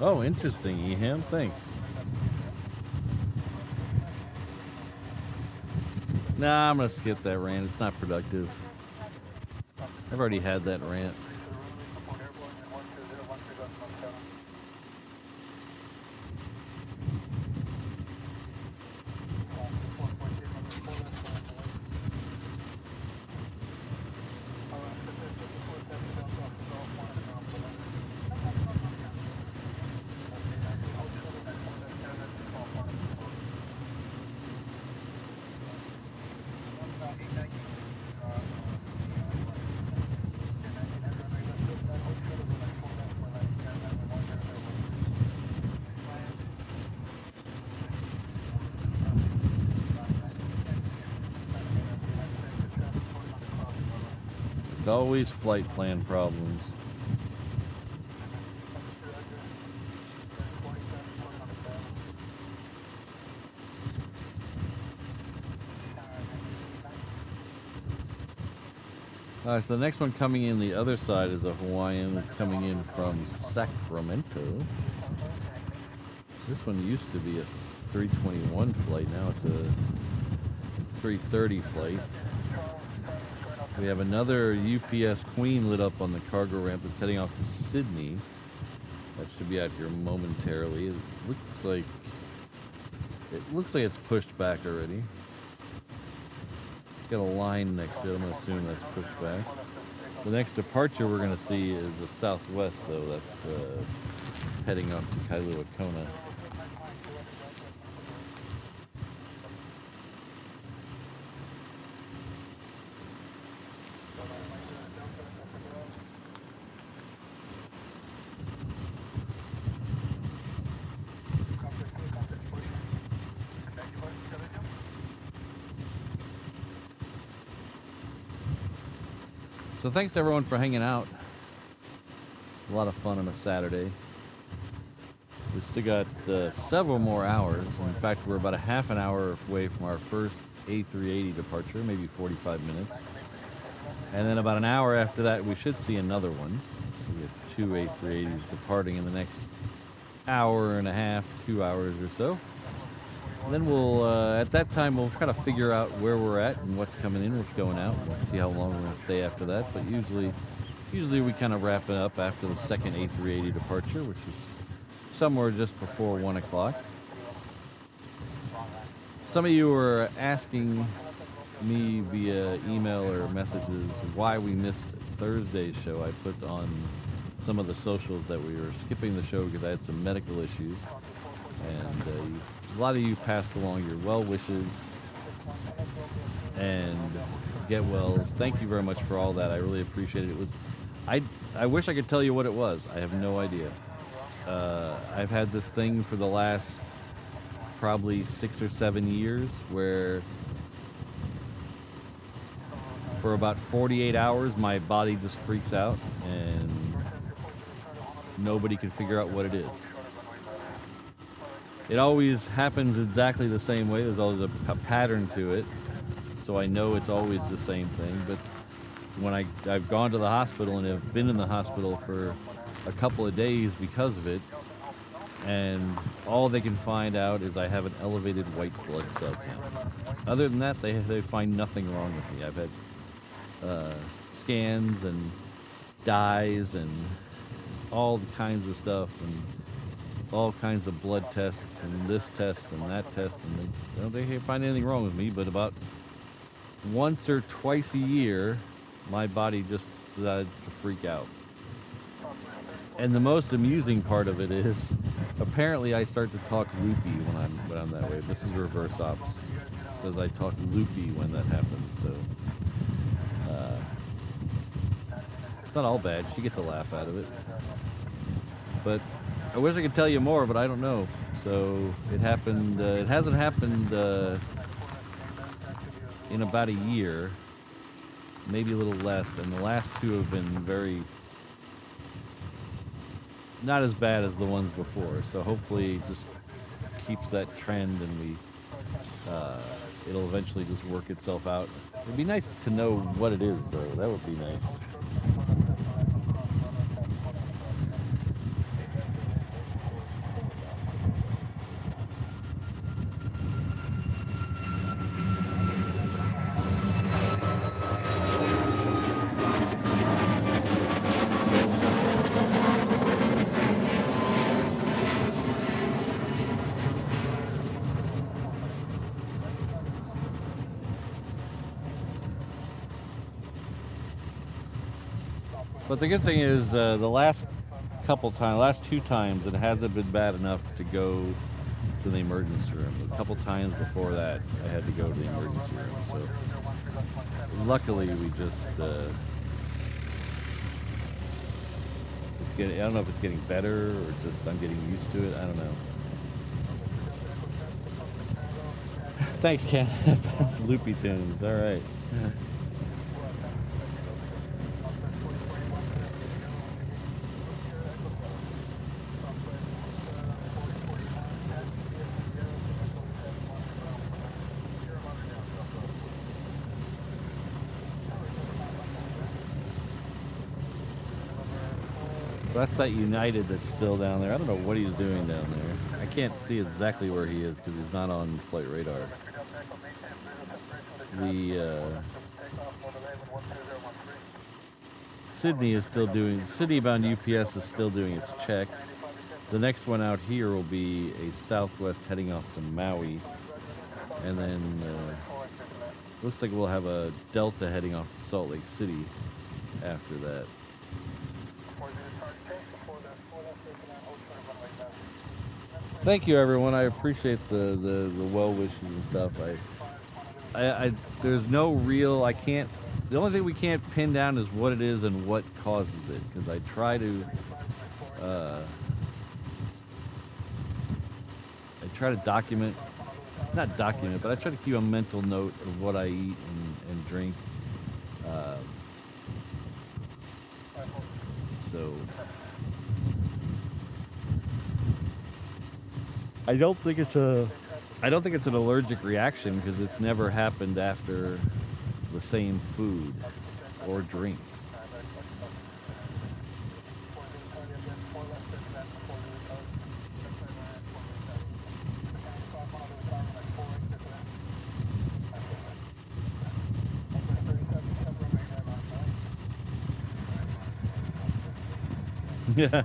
Oh, interesting, Eham. Thanks. Nah, I'm gonna skip that rant. It's not productive. I've already had that rant. It's always flight plan problems. Alright, so the next one coming in the other side is a Hawaiian that's coming in from Sacramento. This one used to be a 321 flight, now it's a 330 flight. We have another UPS Queen lit up on the cargo ramp that's heading off to Sydney. That should be out here momentarily. It looks like it's pushed back already. Got a line next to it. I'm gonna assume that's pushed back. The next departure we're gonna see is the Southwest, though. That's heading off to Kailua Kona. So thanks everyone for hanging out. A lot of fun on a Saturday. We still got several more hours. In fact, we're about a half an hour away from our first A380 departure, maybe 45 minutes. And then about an hour after that, we should see another one. So we have two A380s departing in the next hour and a half, 2 hours or so. And then we'll, at that time, we'll kind of figure out where we're at and what's coming in, what's going out. We'll see how long we're going to stay after that. But usually we kind of wrap it up after the second A380 departure, which is somewhere just before 1 o'clock. Some of you were asking me via email or messages why we missed Thursday's show. I put on some of the socials that we were skipping the show because I had some medical issues. And a lot of you passed along your well wishes and get wells. Thank you very much for all that. I really appreciate it. It was, I wish I could tell you what it was. I have no idea. I've had this thing for the last probably 6 or 7 years where for about 48 hours my body just freaks out and nobody can figure out what it is. It always happens exactly the same way. There's always a pattern to it, so I know it's always the same thing. But when I've gone to the hospital and have been in the hospital for a couple of days because of it, and all they can find out is I have an elevated white blood cell count. Other than that, they find nothing wrong with me. I've had scans and dyes and all kinds of stuff and all kinds of blood tests and this test and that test, and they can't find anything wrong with me. But about once or twice a year, my body just decides to freak out. And the most amusing part of it is, apparently I start to talk loopy when I'm that way. This is reverse ops. It says I talk loopy when that happens, so it's not all bad. She gets a laugh out of it. But I wish I could tell you more, but I don't know. So it happened. It hasn't happened in about a year, maybe a little less, and the last two have been very not as bad as the ones before. So hopefully it just keeps that trend, and we it'll eventually just work itself out. It'd be nice to know what it is, though. That would be nice. But the good thing is, the last two times, it hasn't been bad enough to go to the emergency room. A couple times before that, I had to go to the emergency room. So luckily, we just it's getting. I don't know if it's getting better or just I'm getting used to it. I don't know. Thanks, Ken. That's Loopy Tunes. All right. That's that United that's still down there. I don't know what he's doing down there. I can't see exactly where he is because he's not on flight radar. Sydney-bound UPS is still doing its checks. The next one out here will be a Southwest heading off to Maui. And then looks like we'll have a Delta heading off to Salt Lake City after that. Thank you, everyone. I appreciate the well wishes and stuff. There's no real. The only thing we can't pin down is what it is and what causes it. Because I try to document, not document, but I try to keep a mental note of what I eat and drink. So. I don't think it's an allergic reaction because it's never happened after the same food or drink. Yeah.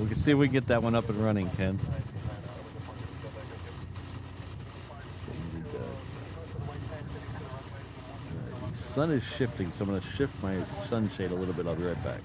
We can see if we can get that one up and running, Ken. The sun is shifting, so I'm going to shift my sunshade a little bit. I'll be right back.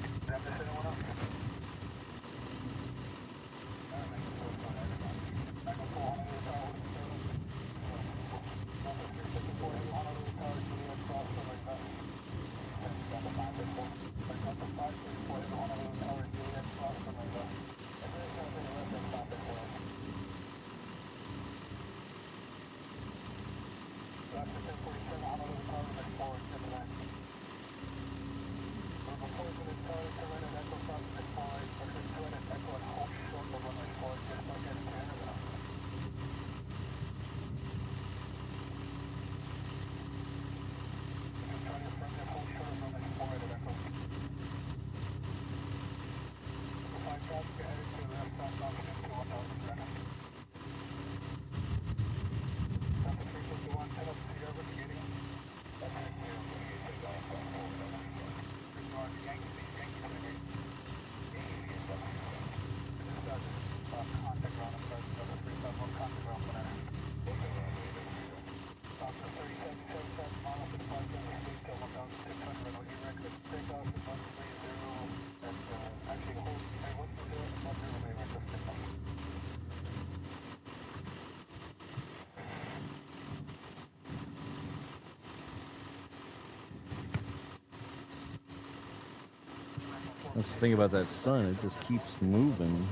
That's the thing about that sun, it just keeps moving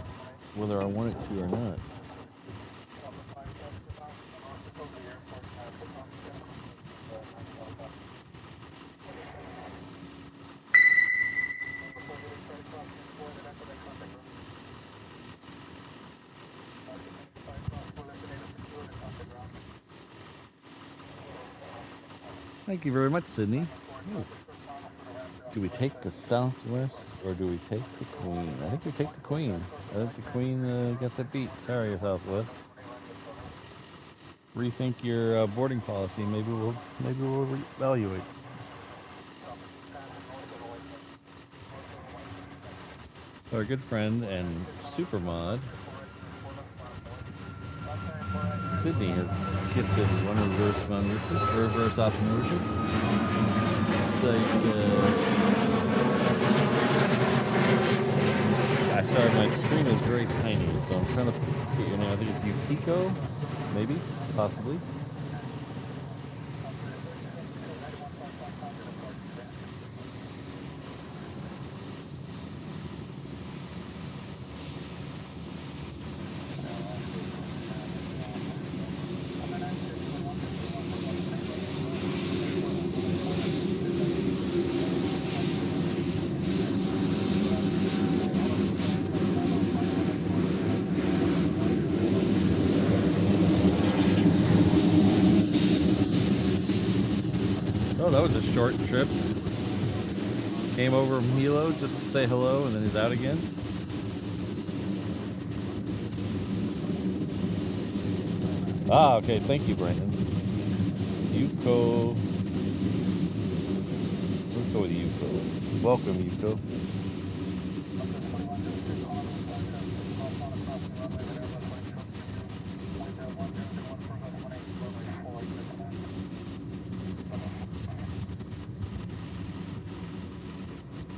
whether I want it to or not. Thank you very much, Sydney. Ooh. Do we take the Southwest or do we take the Queen? I think we take the Queen. I think the Queen gets a beat. Sorry, Southwest. Rethink your boarding policy. Maybe we'll reevaluate. Our good friend and super mod Sydney has gifted one reverse entrepreneurship. It's like I started, my screen is very tiny, so I'm trying to get your name. I think it's Yukiko, maybe, possibly. That was a short trip. Came over from Hilo just to say hello and then he's out again. Ah, okay, thank you, Brandon. Yuko. We'll go with Yuko. Welcome, Yuko.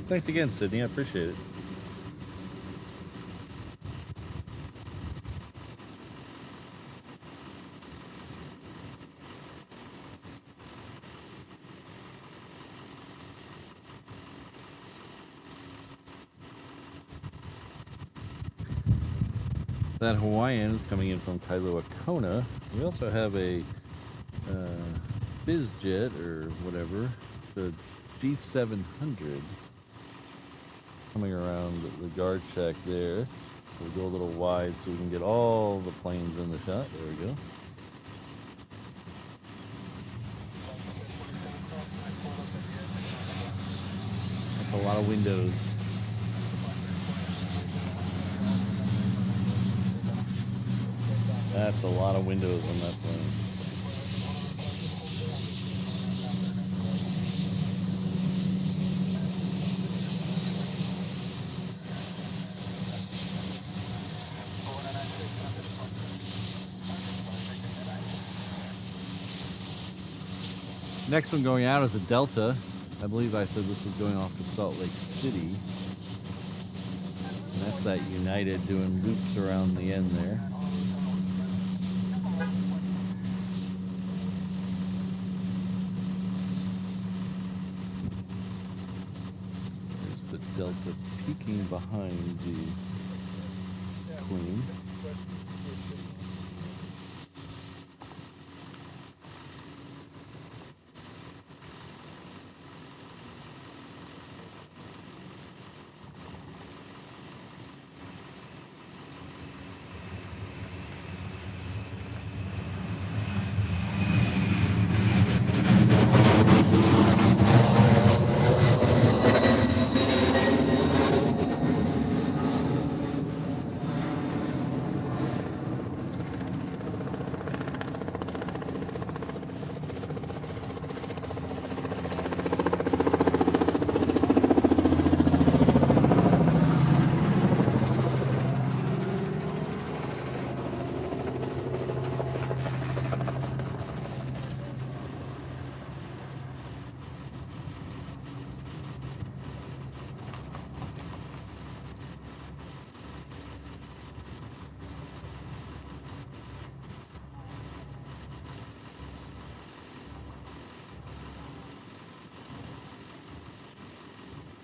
Thanks again, Sydney. I appreciate it. That Hawaiian is coming in from Kailua Kona. We also have a BizJet or whatever, the G700. Coming around the guard shack there. So we go a little wide so we can get all the planes in the shot. There we go. That's a lot of windows. That's a lot of windows on that plane. Next one going out is a Delta. I believe I said this was going off to Salt Lake City. And that's that United doing loops around the end there. There's the Delta peeking behind the Queen.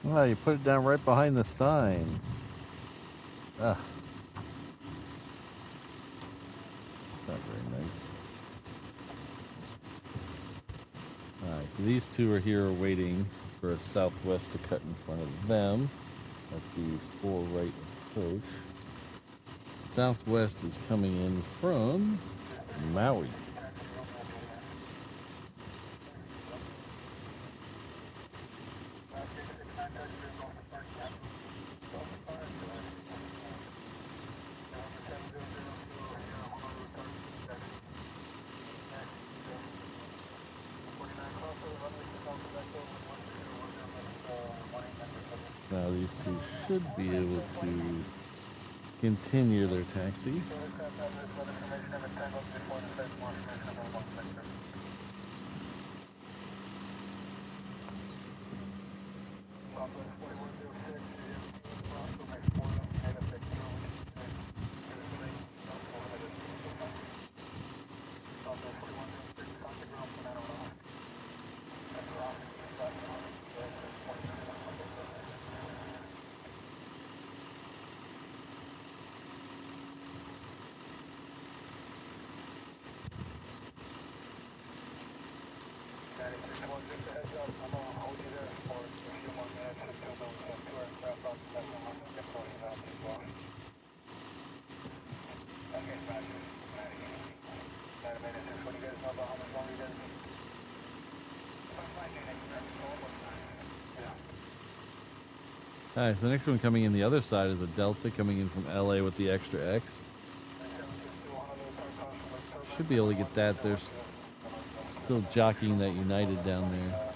Wow, you put it down right behind the sign. Ah. It's not very nice. Alright, so these two are here waiting for a Southwest to cut in front of them at the 4 right approach. Southwest is coming in from Maui. Now these two should be able to continue their taxi. Alright, so the next one coming in the other side is a Delta coming in from LA with the extra X. Should be able to get that. They're still jockeying that United down there.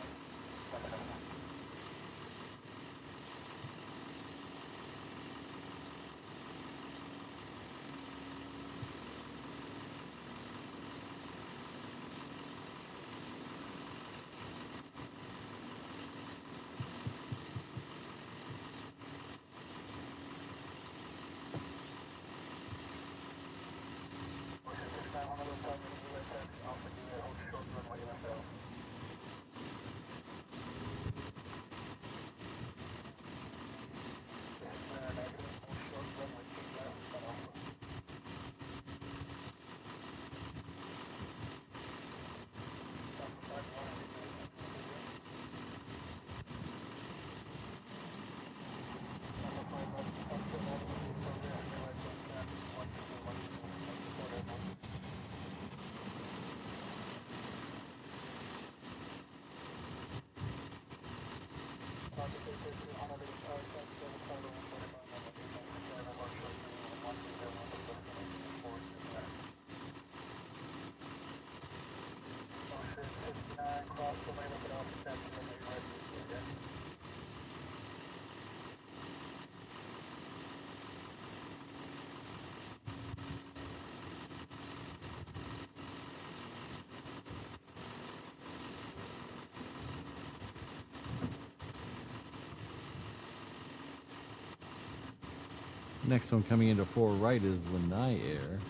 Next one coming into 4 right is Lanai Air.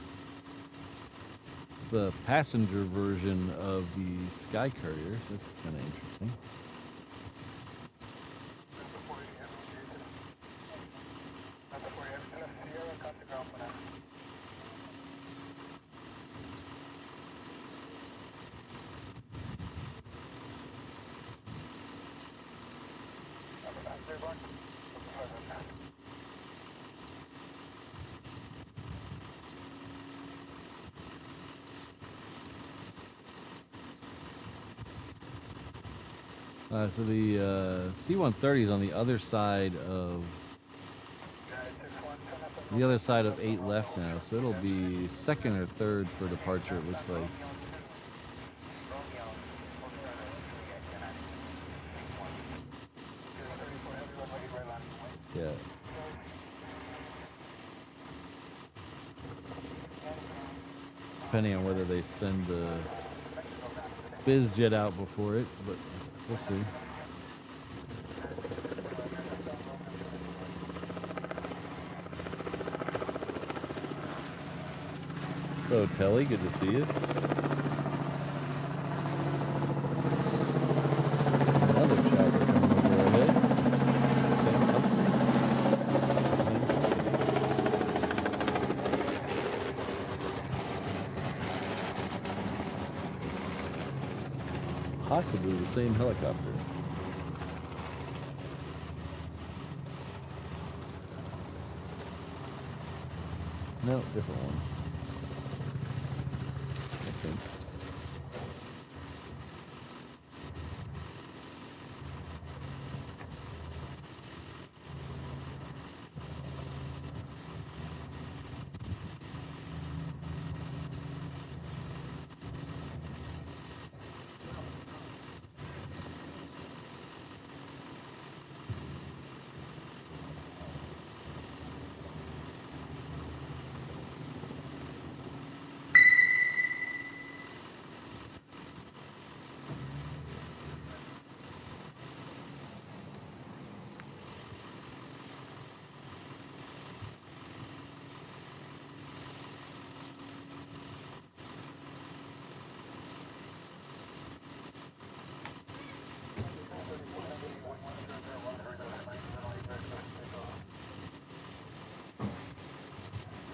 The passenger version of the Sky Courier, so that's kind of interesting. So the C-130 is on the other side of 8 left now, so it'll be second or third for departure, it looks like. Yeah. Depending on whether they send the biz jet out before it, but we'll see. Hello, Telly. Good to see you. Another chopper coming over ahead. Same company. Possibly the same helicopter. No, different one. I think.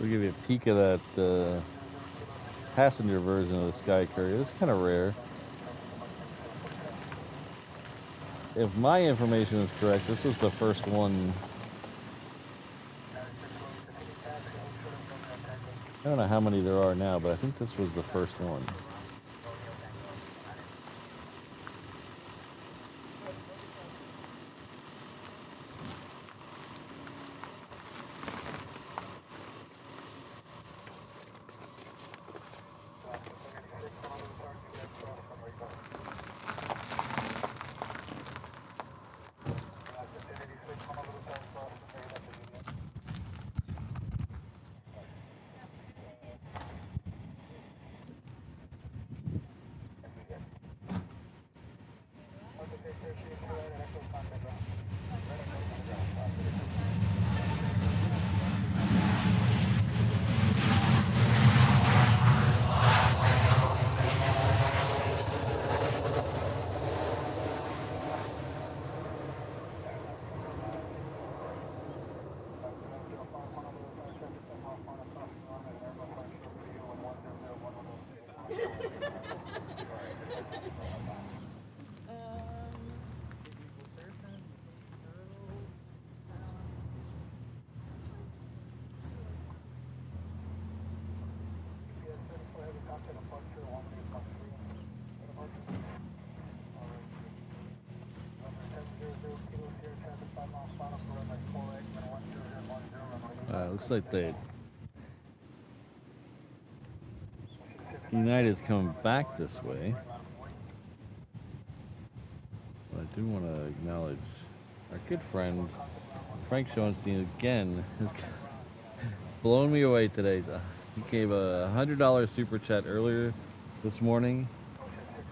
We'll give you a peek of that passenger version of the Sky Courier. It's kind of rare. If my information is correct, this was the first one. I don't know how many there are now, but I think this was the first one. Looks like the United's coming back this way. But I do want to acknowledge our good friend Frank Schoenstein again has blown me away today. He gave a $100 super chat earlier this morning,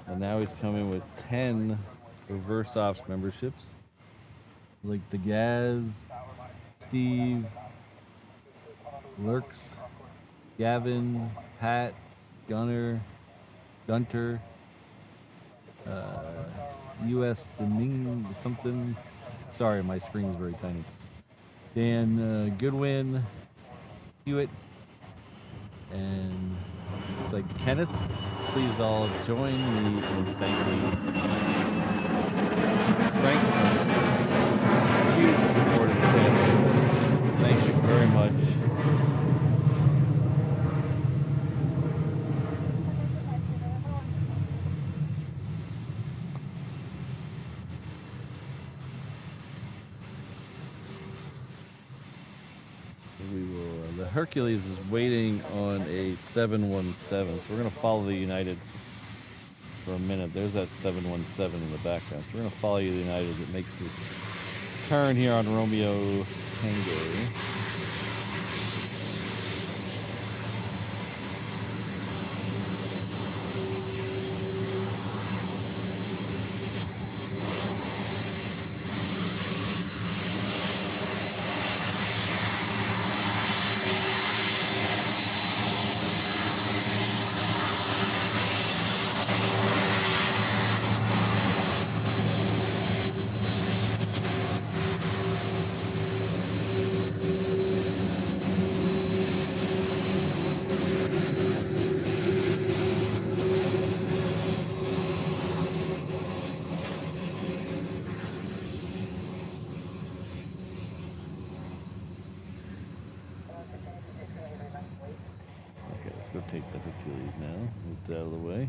and now he's coming with 10 reverse ops memberships. Like the Gaz, Steve, Lurks, Gavin, Pat, Gunter, U.S. Deming something. Sorry, my screen is very tiny. Dan, Goodwin, Hewitt, and looks like Kenneth. Please all join me in thanking Frank for his huge support of the channel. Thank you very much. We will. The Hercules is waiting on a 717, so we're going to follow the United for a minute. There's that 717 in the background. So we're going to follow the United as it makes this turn here on Romeo Tango. Let's go take the Hercules now. It's out of the way.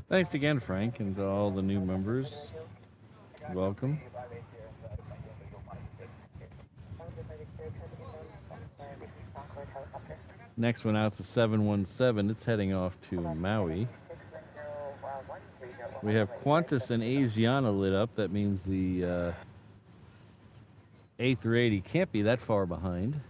Thanks again, Frank, and to all the new members. Welcome. Next one out's a 717. It's heading off to Maui. We have Qantas and Asiana lit up. That means the A380 can't be that far behind.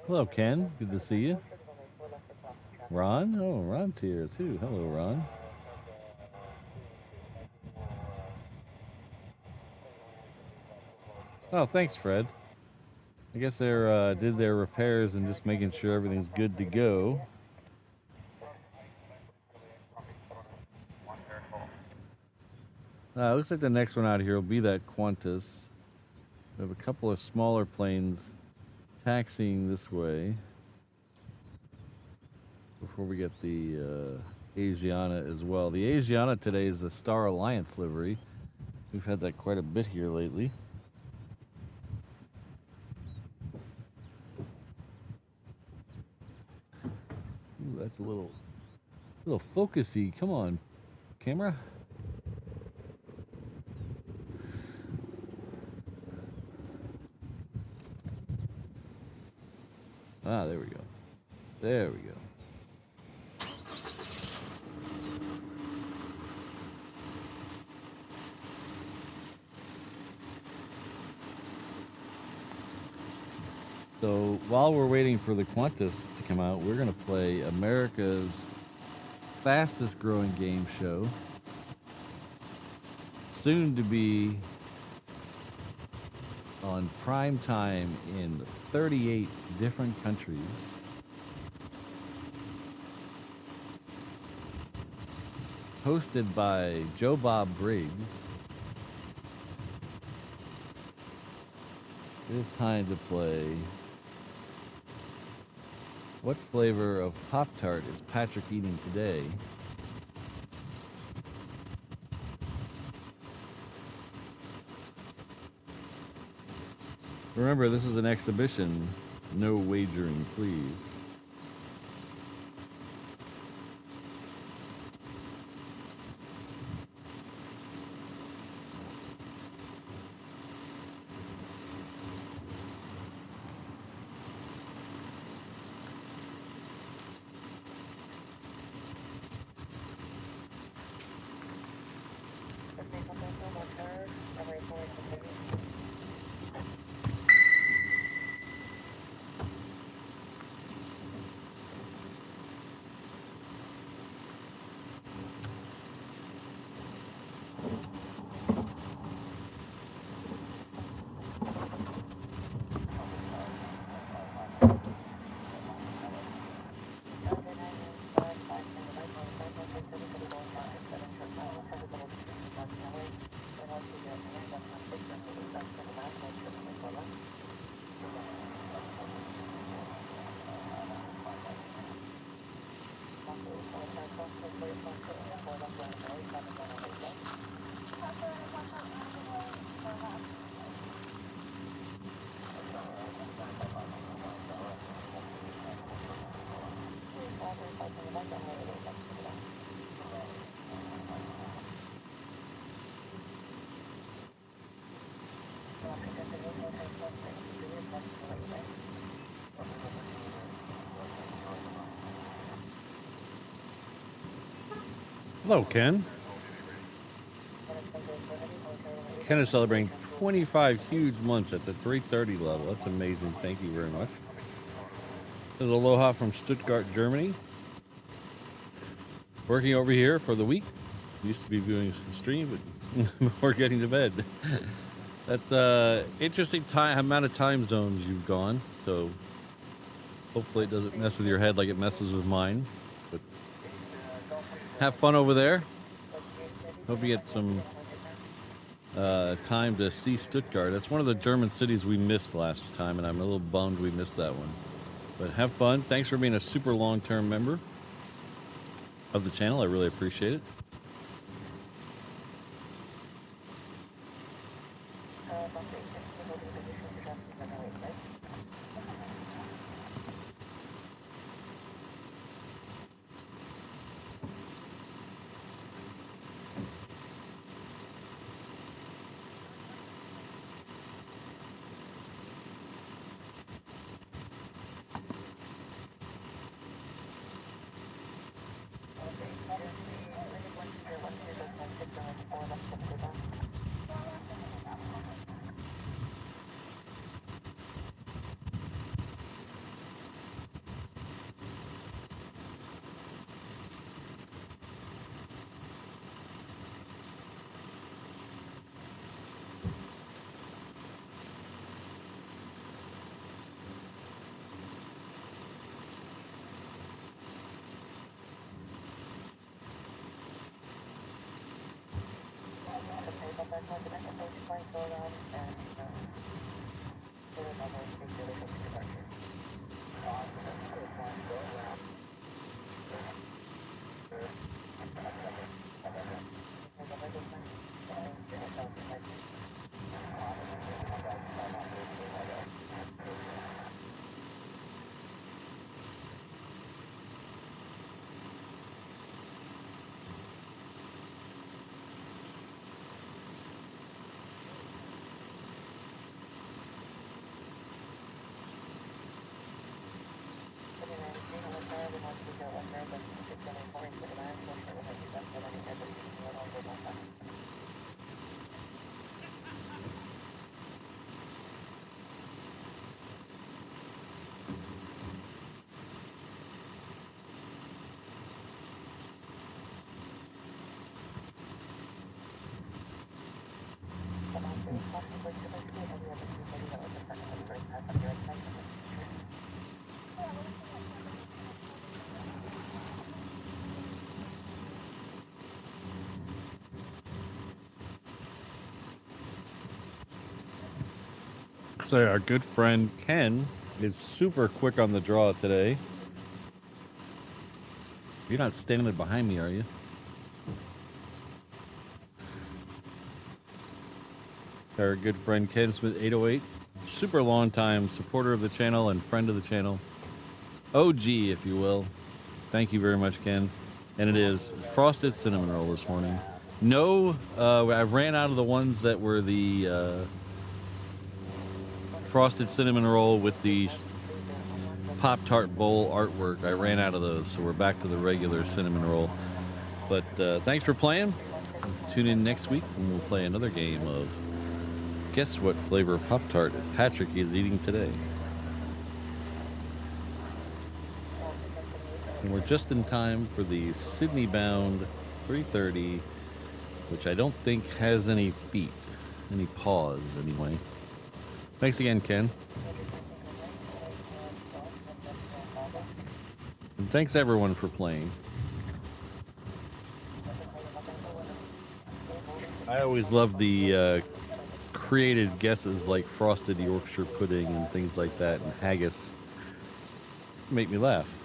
Hello, Ken. Good to see you. Ron? Oh, Ron's here too. Hello, Ron. Oh, thanks, Fred. I guess they did their repairs and just making sure everything's good to go. Looks like the next one out here will be that Qantas. We have a couple of smaller planes taxiing this way before we get the Asiana as well. The Asiana today is the Star Alliance livery. We've had that quite a bit here lately. Ooh, that's a little focusy. Come on, camera. Ah, there we go. There we go. So while we're waiting for the Qantas to come out, we're going to play America's fastest growing game show. Soon to be on prime time in 38 different countries. Hosted by Joe Bob Briggs. It is time to play. What flavor of Pop-Tart is Patrick eating today? Remember, this is an exhibition. No wagering, please. Hello, Ken. Ken is celebrating 25 huge months at the 330 level. That's amazing. Thank you very much. This is Aloha from Stuttgart, Germany. Working over here for the week. Used to be viewing the stream, but before getting to bed. That's interesting amount of time zones you've gone. So hopefully it doesn't mess with your head like it messes with mine. But have fun over there. Hope you get some time to see Stuttgart. That's one of the German cities we missed last time, and I'm a little bummed we missed that one. But have fun. Thanks for being a super long-term member of the channel. I really appreciate it. So our good friend Ken is super quick on the draw today. You're not standing behind me, are you? Our good friend Ken Smith 808, super long time supporter of the channel and friend of the channel. OG, if you will. Thank you very much, Ken. And it is frosted cinnamon roll this morning. No, I ran out of the ones that were the frosted cinnamon roll with the Pop-Tart bowl artwork. I ran out of those, so we're back to the regular cinnamon roll. But thanks for playing. Tune in next week and we'll play another game of guess what flavor Pop-Tart Patrick is eating today. And we're just in time for the Sydney-bound 330, which I don't think has any feet, any paws anyway. Thanks again, Ken. And thanks everyone for playing. I always love the created guesses like frosted Yorkshire pudding and things like that, and haggis. Make me laugh.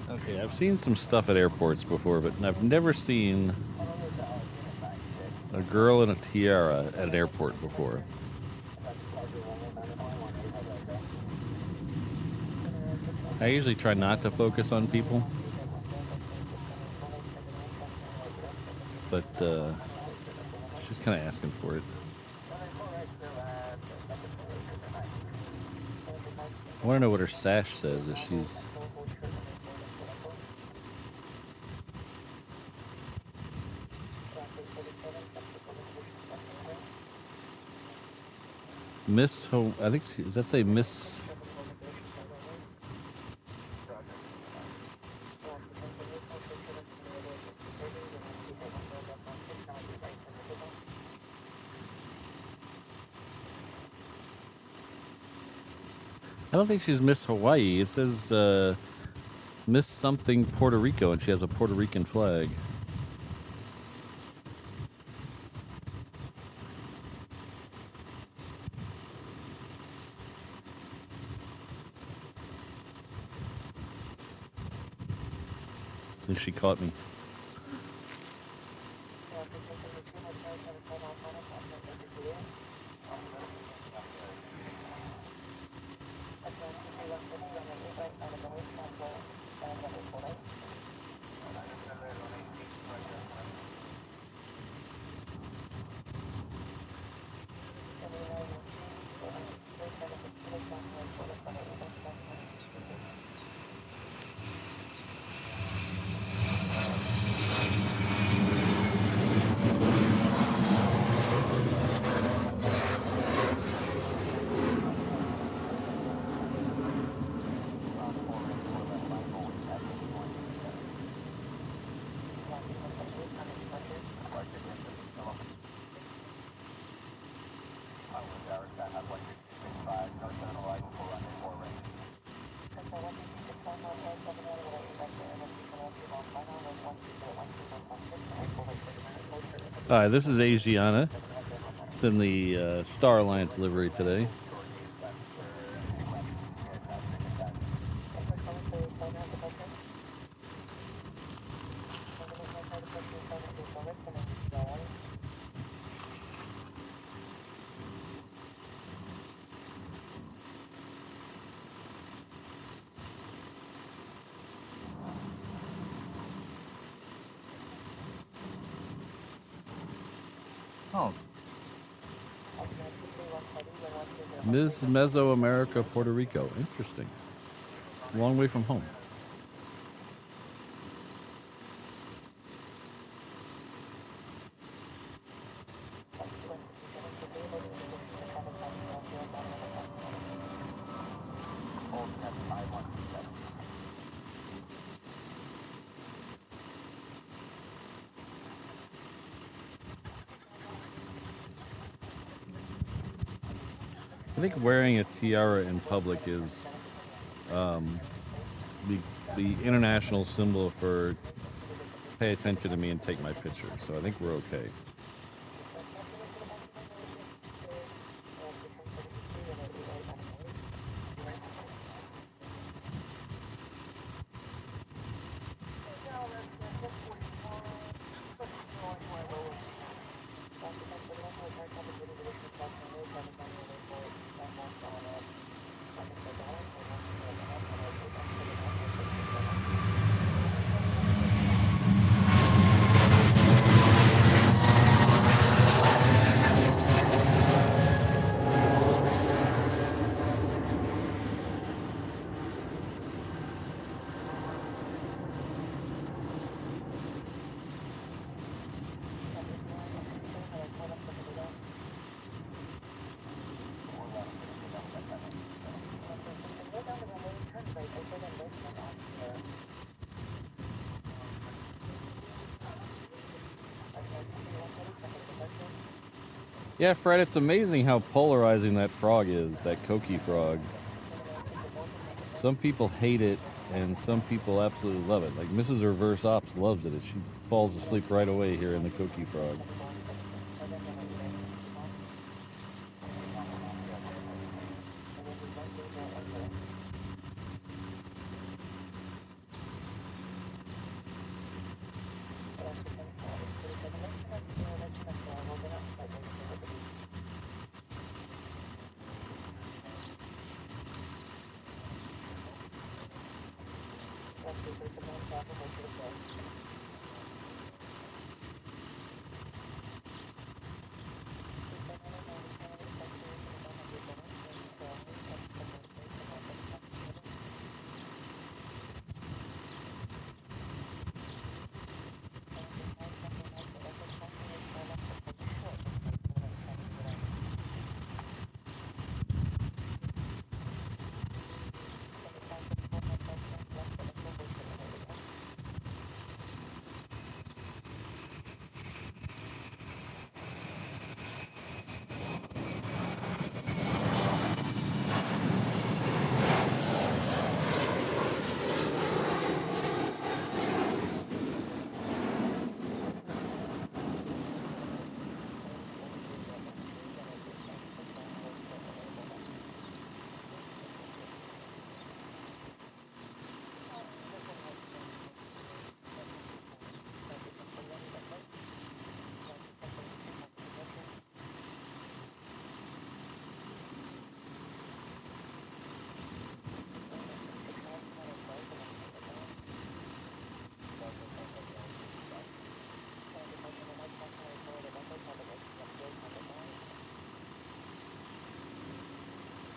Okay, I've seen some stuff at airports before, but I've never seen a girl in a tiara at an airport before. I usually try not to focus on people, but she's kind of asking for it. I want to know what her sash says, if she's... Miss, I think, does that say Miss? I don't think she's Miss Hawaii. It says Miss something Puerto Rico, and she has a Puerto Rican flag. I think she caught me. Hi, this is Asiana. It's in the Star Alliance livery today. Oh, Ms. Mesoamerica, Puerto Rico. Interesting. Long way from home. I think wearing a tiara in public is the international symbol for pay attention to me and take my picture. So I think we're okay. Yeah, Fred, it's amazing how polarizing that frog is, that Koki frog. Some people hate it, and some people absolutely love it. Like Mrs. Reverse Ops loves it. She falls asleep right away here in the Koki frog.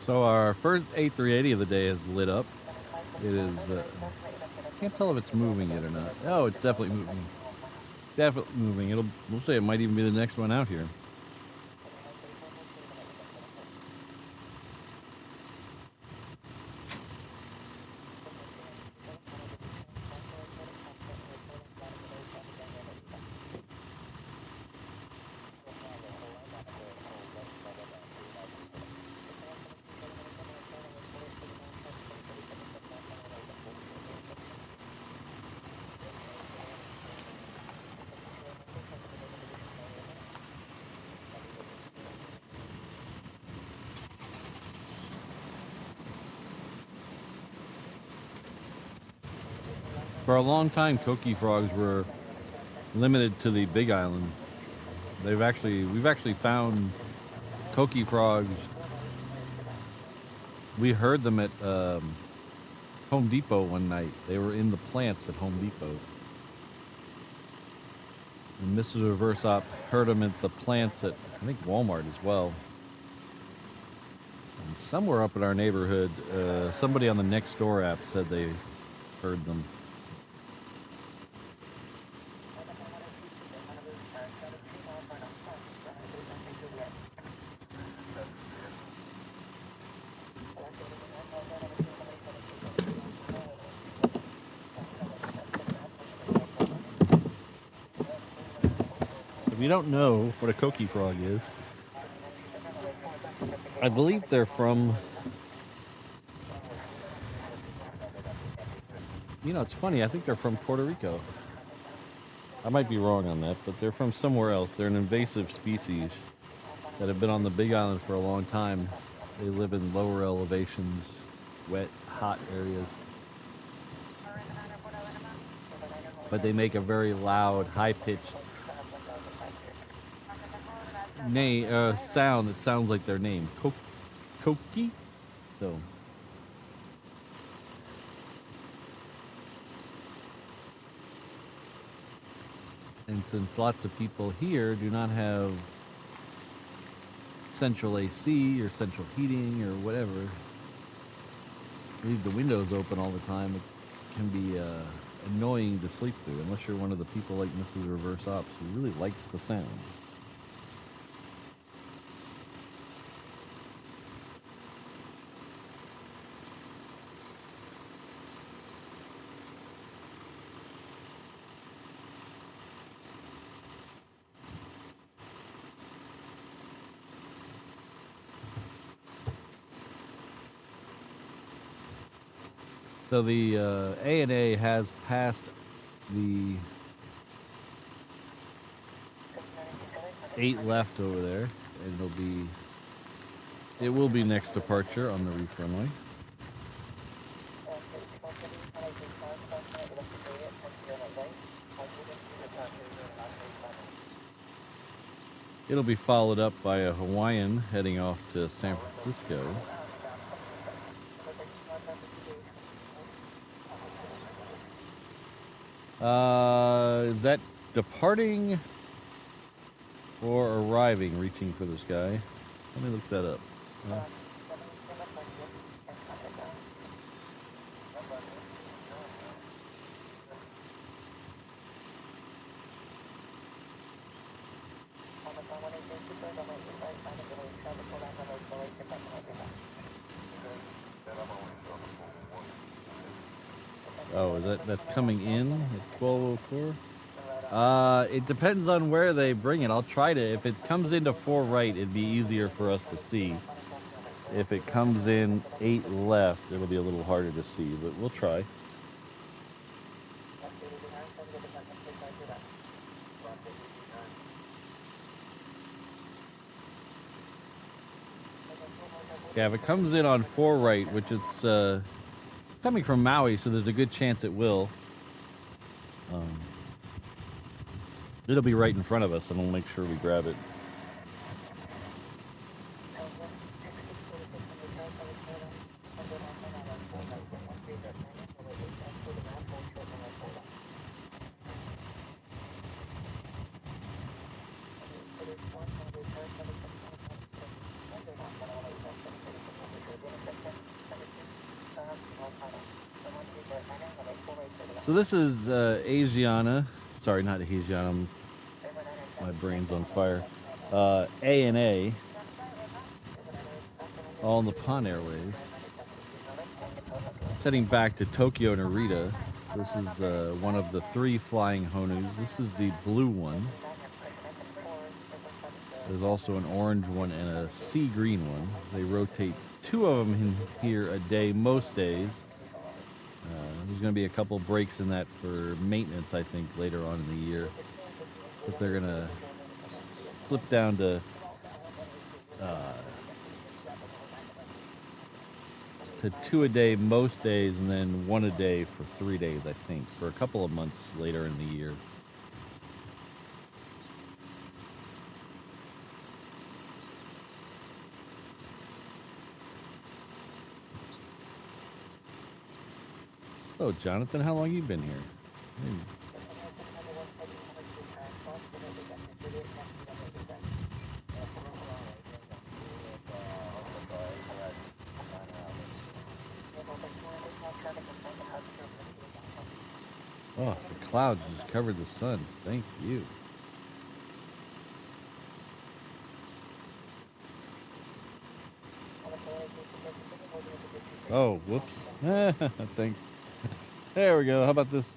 So our first A380 of the day is lit up. It is, can't tell if it's moving yet or not. Oh, it's definitely moving. Definitely moving. We'll say it might even be the next one out here. For a long time, koki frogs were limited to the Big Island. We've actually found koki frogs. We heard them at Home Depot one night. They were in the plants at Home Depot. And Mrs. Reverse Op heard them at the plants at, I think, Walmart as well. And somewhere up in our neighborhood, somebody on the Nextdoor app said they heard them. If you don't know what a koki frog is, I believe they're from, you know, it's funny, I think they're from Puerto Rico. I might be wrong on that, but they're from somewhere else. They're an invasive species that have been on the Big Island for a long time. They live in lower elevations, wet, hot areas. But they make a very loud, high-pitched sound that sounds like their name, koki. So, and since lots of people here do not have central AC or central heating or whatever, leave the windows open all the time, it can be annoying to sleep through, unless you're one of the people like Mrs. Reverse Ops who really likes the sound. So the ANA has passed the 8 left over there, and it will be next departure on the Reef runway. It'll be followed up by a Hawaiian heading off to San Francisco. Is that departing or arriving, reaching for the sky? Let me look that up. Oh, that's coming in at 12:04? It depends on where they bring it. I'll try to. If it comes into 4 right, it'd be easier for us to see. If it comes in 8 left, it'll be a little harder to see, but we'll try. Yeah, if it comes in on 4 right, which it's coming from Maui, so there's a good chance it will. It'll be right in front of us, and we'll make sure we grab it. So this is Asiana. Sorry, not Asiana. My brain's on fire. ANA. All Nippon Airways. It's heading back to Tokyo Narita. This is one of the 3 flying Honus. This is the blue one. There's also an orange one and a sea green one. They rotate 2 of them in here a day most days. There's going to be a couple breaks in that for maintenance, I think, later on in the year. But they're going to slip down to to 2 a day most days, and then 1 a day for 3 days, I think, for a couple of months later in the year. Oh, Jonathan, how long you been here? Oh, the clouds just covered the sun. Thank you. Oh, whoops. Thanks. There we go. How about this?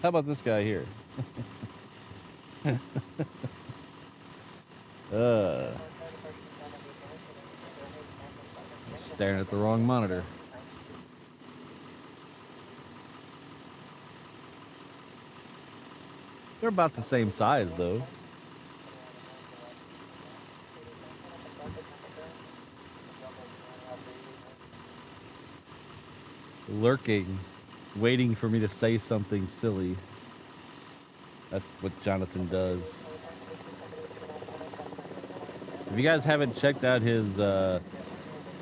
How about this guy here? Staring at the wrong monitor. They're about the same size, though. Lurking, waiting for me to say something silly. That's what Jonathan does. If you guys haven't checked out his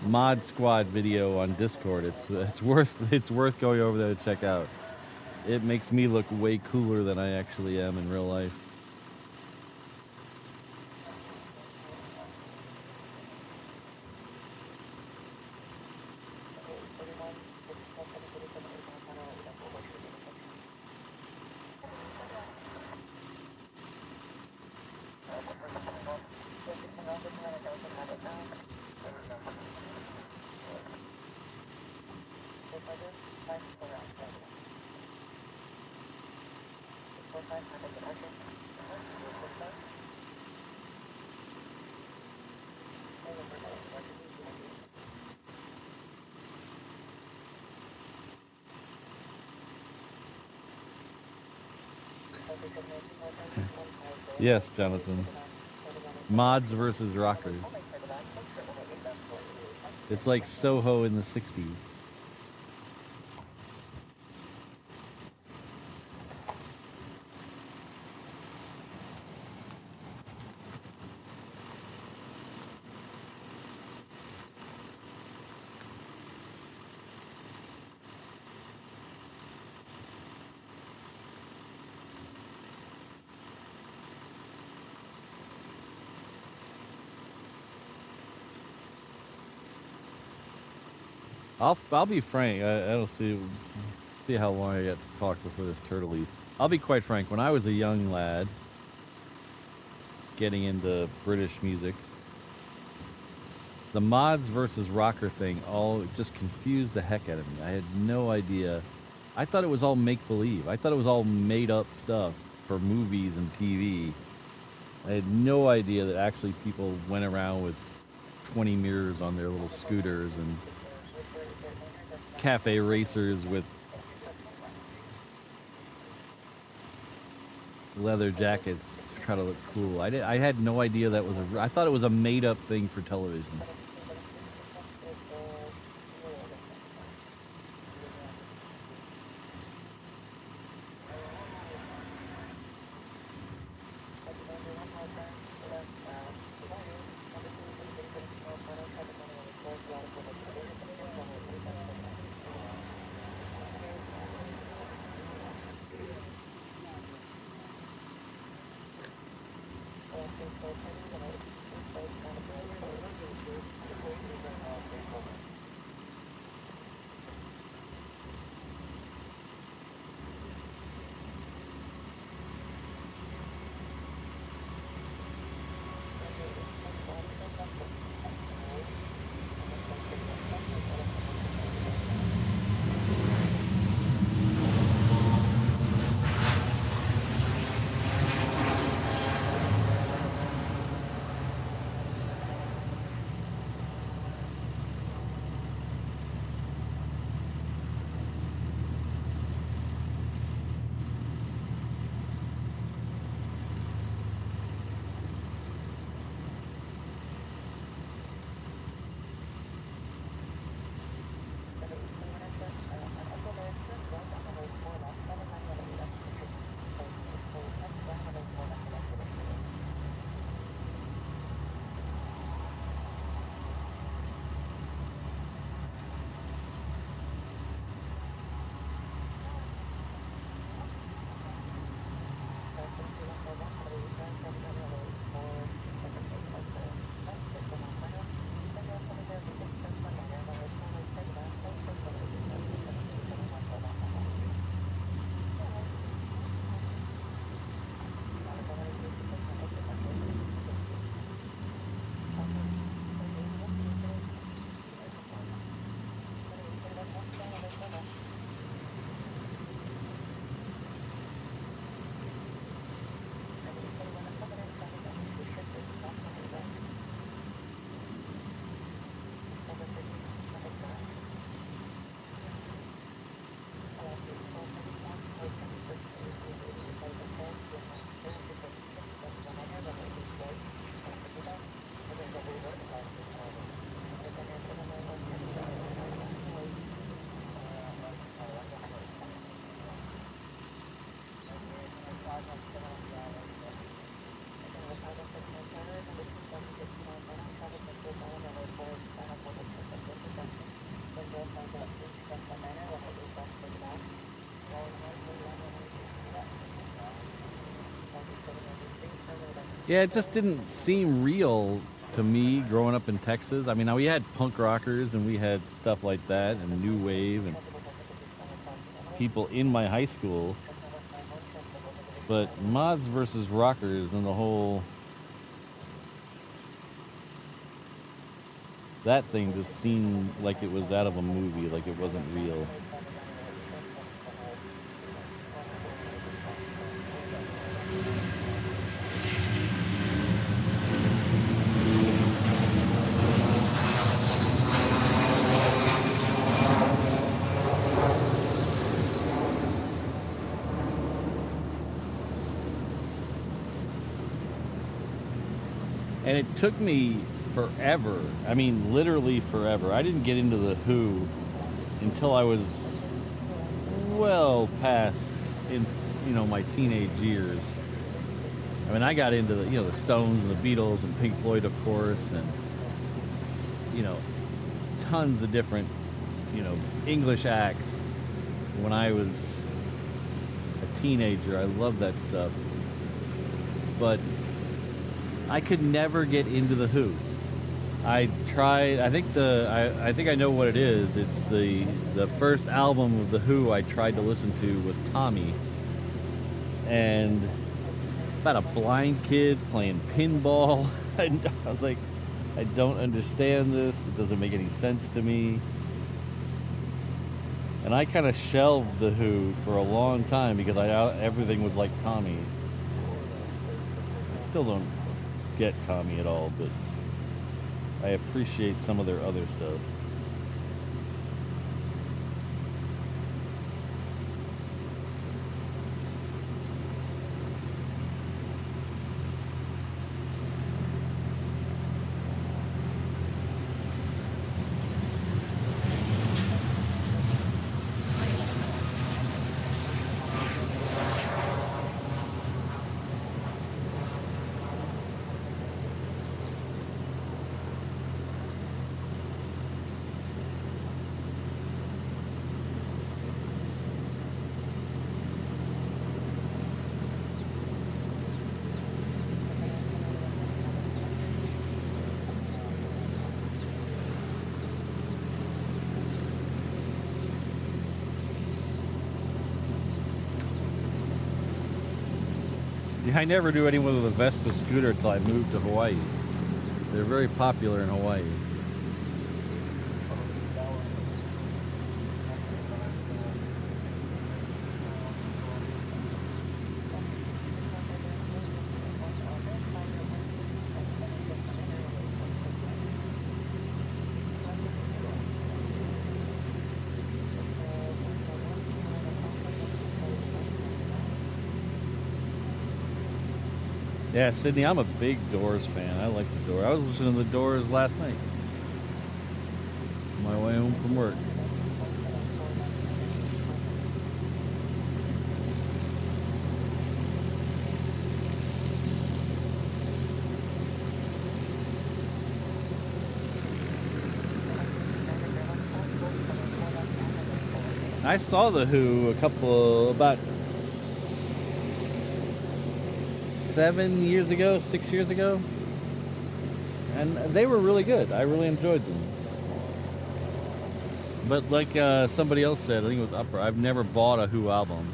Mod Squad video on Discord, it's worth going over there to check out. It makes me look way cooler than I actually am in real life. Yes, Jonathan. Mods versus rockers. It's like Soho in the 60s. I'll be frank. I don't see how long I got to talk before this turtle leaves. I'll be quite frank. When I was a young lad, getting into British music, the mods versus rocker thing all just confused the heck out of me. I had no idea. I thought it was all make-believe. I thought it was all made-up stuff for movies and TV. I had no idea that actually people went around with 20 mirrors on their little scooters and cafe racers with leather jackets to try to look cool. I had no idea that was I thought it was a made-up thing for television. Yeah, it just didn't seem real to me growing up in Texas. I mean, we had punk rockers and we had stuff like that and new wave and people in my high school. But mods versus rockers and the whole... that thing just seemed like it was out of a movie, like it wasn't real. And it took me forever. I mean, literally forever. I didn't get into the Who until I was well past in, you know, my teenage years. I mean, I got into the, you know, the Stones and the Beatles and Pink Floyd, of course, and, you know, tons of different, you know, English acts when I was a teenager. I loved that stuff. But I could never get into the Who. I tried. I think I think I know what it is. It's the first album of the Who I tried to listen to was Tommy, and about a blind kid playing pinball. And I was like, I don't understand this. It doesn't make any sense to me. And I kind of shelved the Who for a long time because everything was like Tommy. I still don't get Tommy at all, but I appreciate some of their other stuff. I never knew anyone with a Vespa scooter until I moved to Hawaii. They're very popular in Hawaii. Yeah, Sydney, I'm a big Doors fan. I like the Doors. I was listening to the Doors last night on my way home from work. I saw the Who about 7 years ago, 6 years ago, and they were really good. I really enjoyed them. But like somebody else said, I think it was Upper, I've never bought a Who album,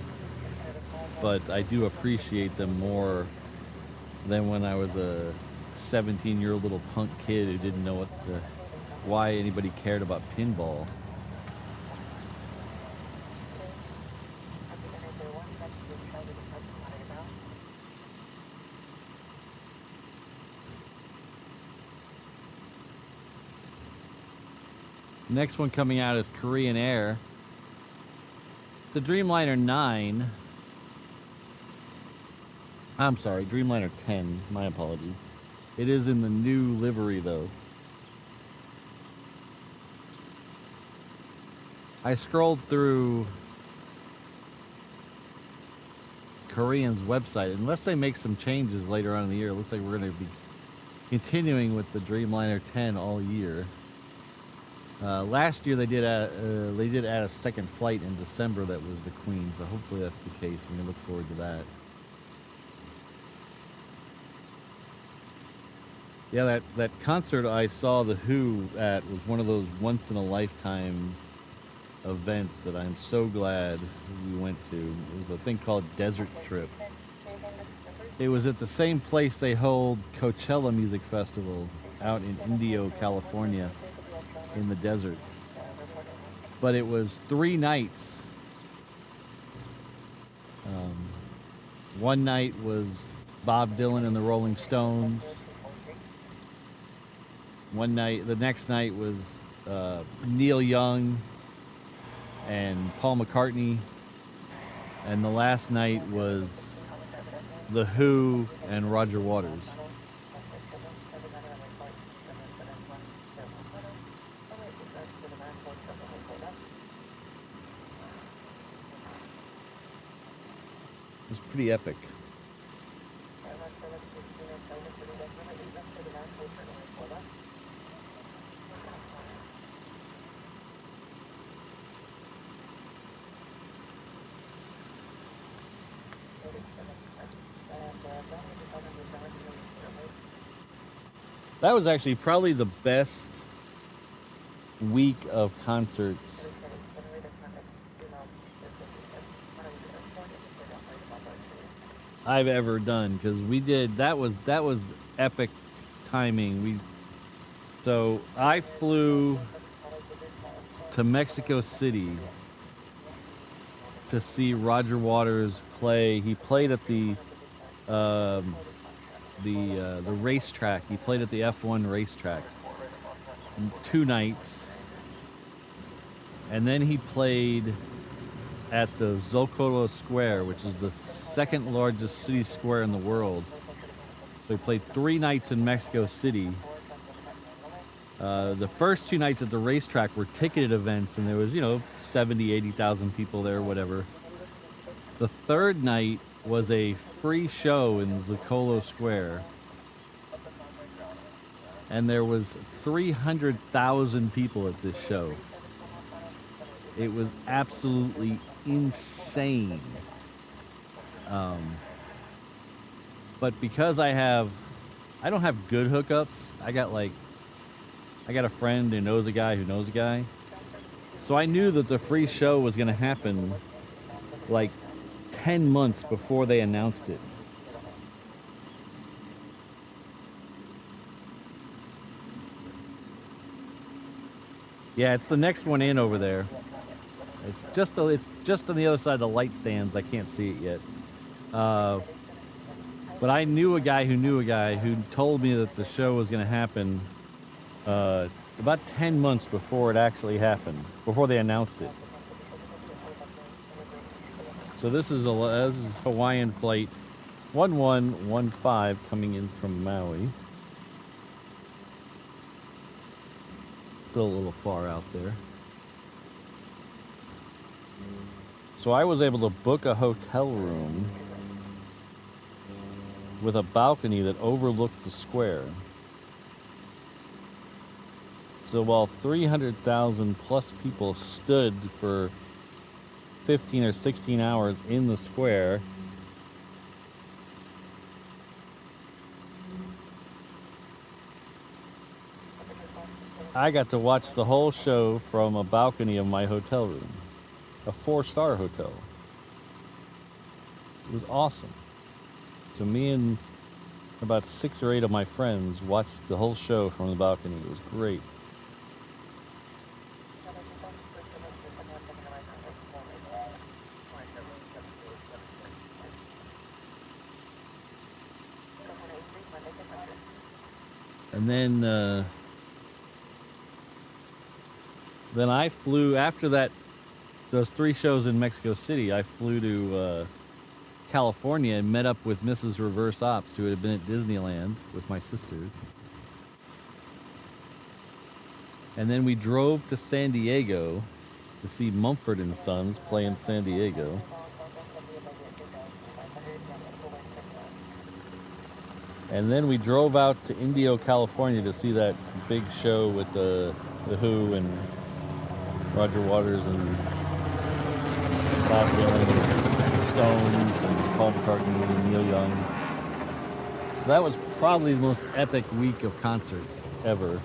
but I do appreciate them more than when I was a 17-year-old little punk kid who didn't know why anybody cared about pinball. Next one coming out is Korean Air. It's a Dreamliner 9. I'm sorry, Dreamliner 10. My apologies. It is in the new livery, though. I scrolled through Korean's website. Unless they make some changes later on in the year, it looks like we're going to be continuing with the Dreamliner 10 all year. Last year they did add a second flight in December that was the Queen, so hopefully that's the case. We can look forward to that. Yeah, that concert I saw The Who at was one of those once-in-a-lifetime events that I'm so glad we went to. It was a thing called Desert Trip. It was at the same place they hold Coachella Music Festival out in Indio, California, in the desert. But it was 3 nights. One night was Bob Dylan and the Rolling Stones. The next night was Neil Young and Paul McCartney. And the last night was The Who and Roger Waters. It was pretty epic. That was actually probably the best week of concerts I've ever done, because that was epic timing. So I flew to Mexico City to see Roger Waters play. He played at the racetrack. He played at the F1 racetrack 2 nights. And then he played at the Zocalo Square, which is the second largest city square in the world. So he played 3 nights in Mexico City. The first 2 nights at the racetrack were ticketed events, and there was, 70, 80,000 people there, whatever. The third night was a free show in Zocalo Square, and there was 300,000 people at this show. It was absolutely insane. But because I don't have good hookups. I got a friend who knows a guy who knows a guy. So I knew that the free show was going to happen like 10 months before they announced it. Yeah, it's the next one in over there. It's just on the other side of the light stands. I can't see it yet. But I knew a guy who knew a guy who told me that the show was going to happen about 10 months before it actually happened, before they announced it. So this is Hawaiian flight 1115 coming in from Maui. Still a little far out there. So I was able to book a hotel room with a balcony that overlooked the square. So while 300,000 plus people stood for 15 or 16 hours in the square, I got to watch the whole show from a balcony of my hotel room, a 4-star hotel. It was awesome. So me and about 6 or 8 of my friends watched the whole show from the balcony. It was great. And then I flew after those 3 shows in Mexico City. I flew to California and met up with Mrs. Reverse Ops, who had been at Disneyland with my sisters. And then we drove to San Diego to see Mumford and Sons play in San Diego. And then we drove out to Indio, California to see that big show with the The Who and Roger Waters and Bob Dylan and the Stones and Paul McCartney and Neil Young. So that was probably the most epic week of concerts ever.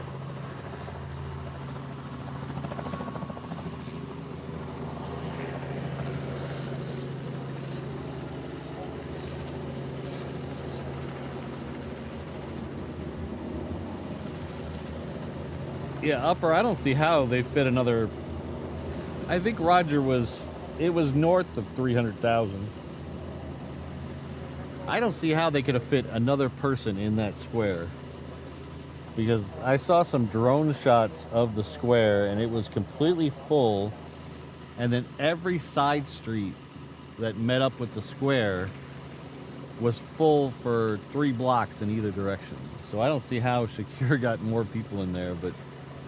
Yeah, upper, I don't see how they fit another. I think Roger it was north of 300,000. I don't see how they could have fit another person in that square. Because I saw some drone shots of the square and it was completely full. And then every side street that met up with the square was full for 3 blocks in either direction. So I don't see how Shakira got more people in there, but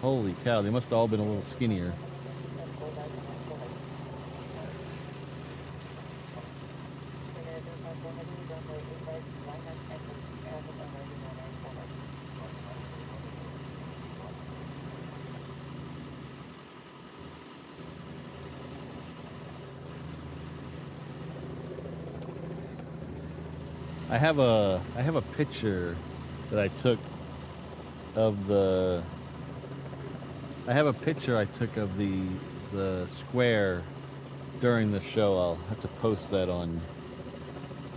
holy cow, they must have all been a little skinnier. I have a picture that I took of the the square during the show. I'll have to post that on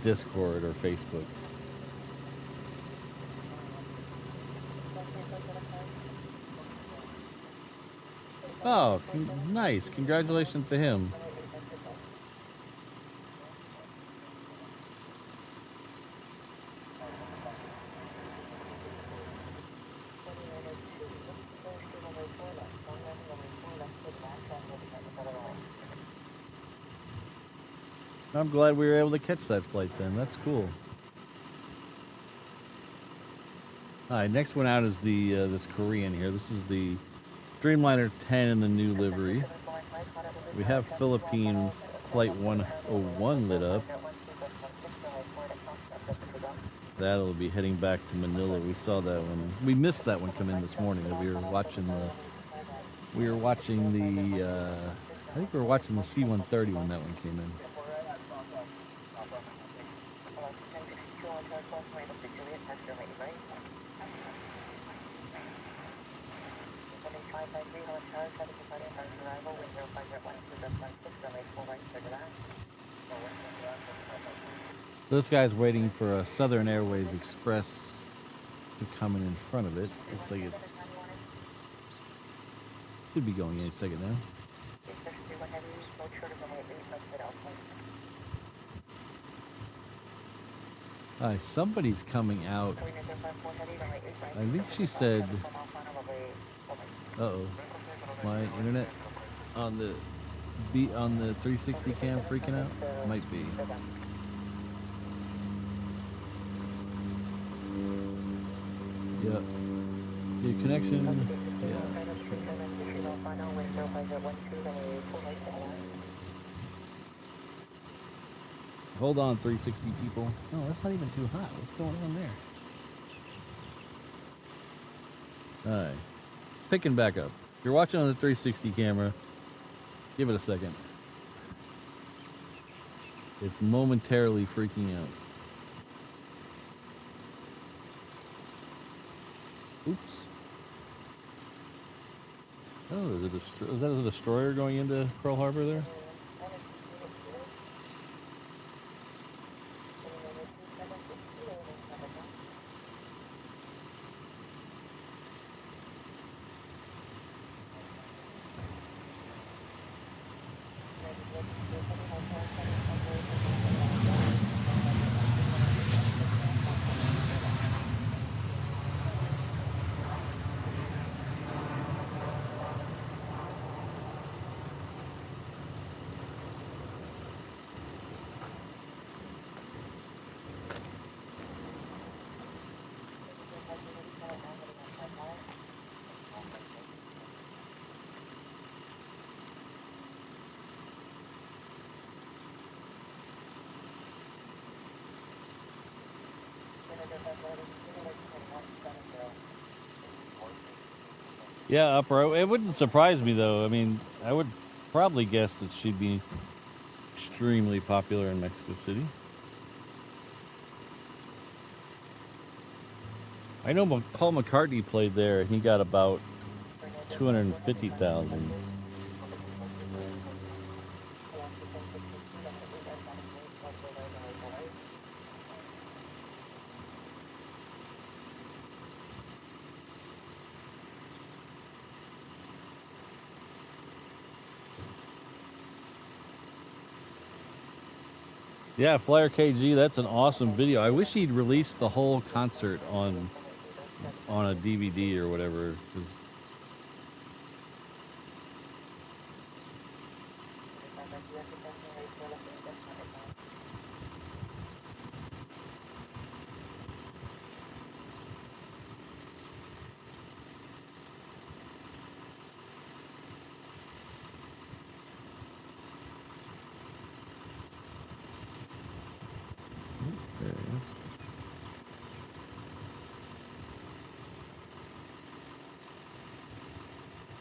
Discord or Facebook. Oh, nice. Congratulations to him. I'm glad we were able to catch that flight then. That's cool. Alright, next one out is the this Korean here. This is the Dreamliner 10 in the new livery. We have Philippine Flight 101 lit up. That'll be heading back to Manila. We saw that one. We missed that one come in this morning. We were watching the I think we were watching the C-130 when that one came in. So this guy's waiting for a Southern Airways Express to come in front of it. Looks like it should be going any second now. Somebody's coming out. I think she said, uh-oh, is my internet on the 360 cam freaking out? Might be. Yep. Your connection? Yeah. Hold on, 360 people. No, that's not even too hot. What's going on there? Alright. Picking back up. If you're watching on the 360 camera, give it a second. It's momentarily freaking out. Oops. Oh, is that a destroyer going into Pearl Harbor there? Yeah, upper. It wouldn't surprise me though. I mean, I would probably guess that she'd be extremely popular in Mexico City. I know Paul McCartney played there, and he got about 250,000. Yeah, Flyer KG, that's an awesome video. I wish he'd released the whole concert on a DVD or whatever. 'Cause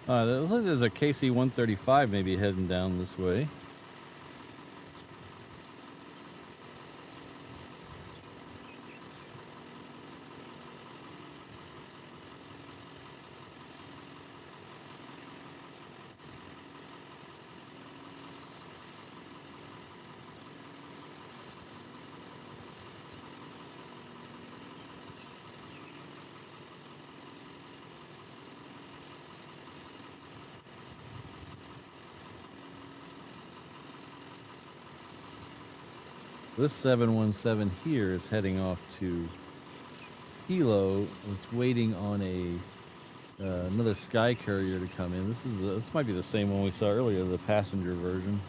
it looks like there's a KC-135 maybe heading down this way. This 717 here is heading off to Hilo. It's waiting on another sky carrier to come in. This might be the same one we saw earlier, the passenger version.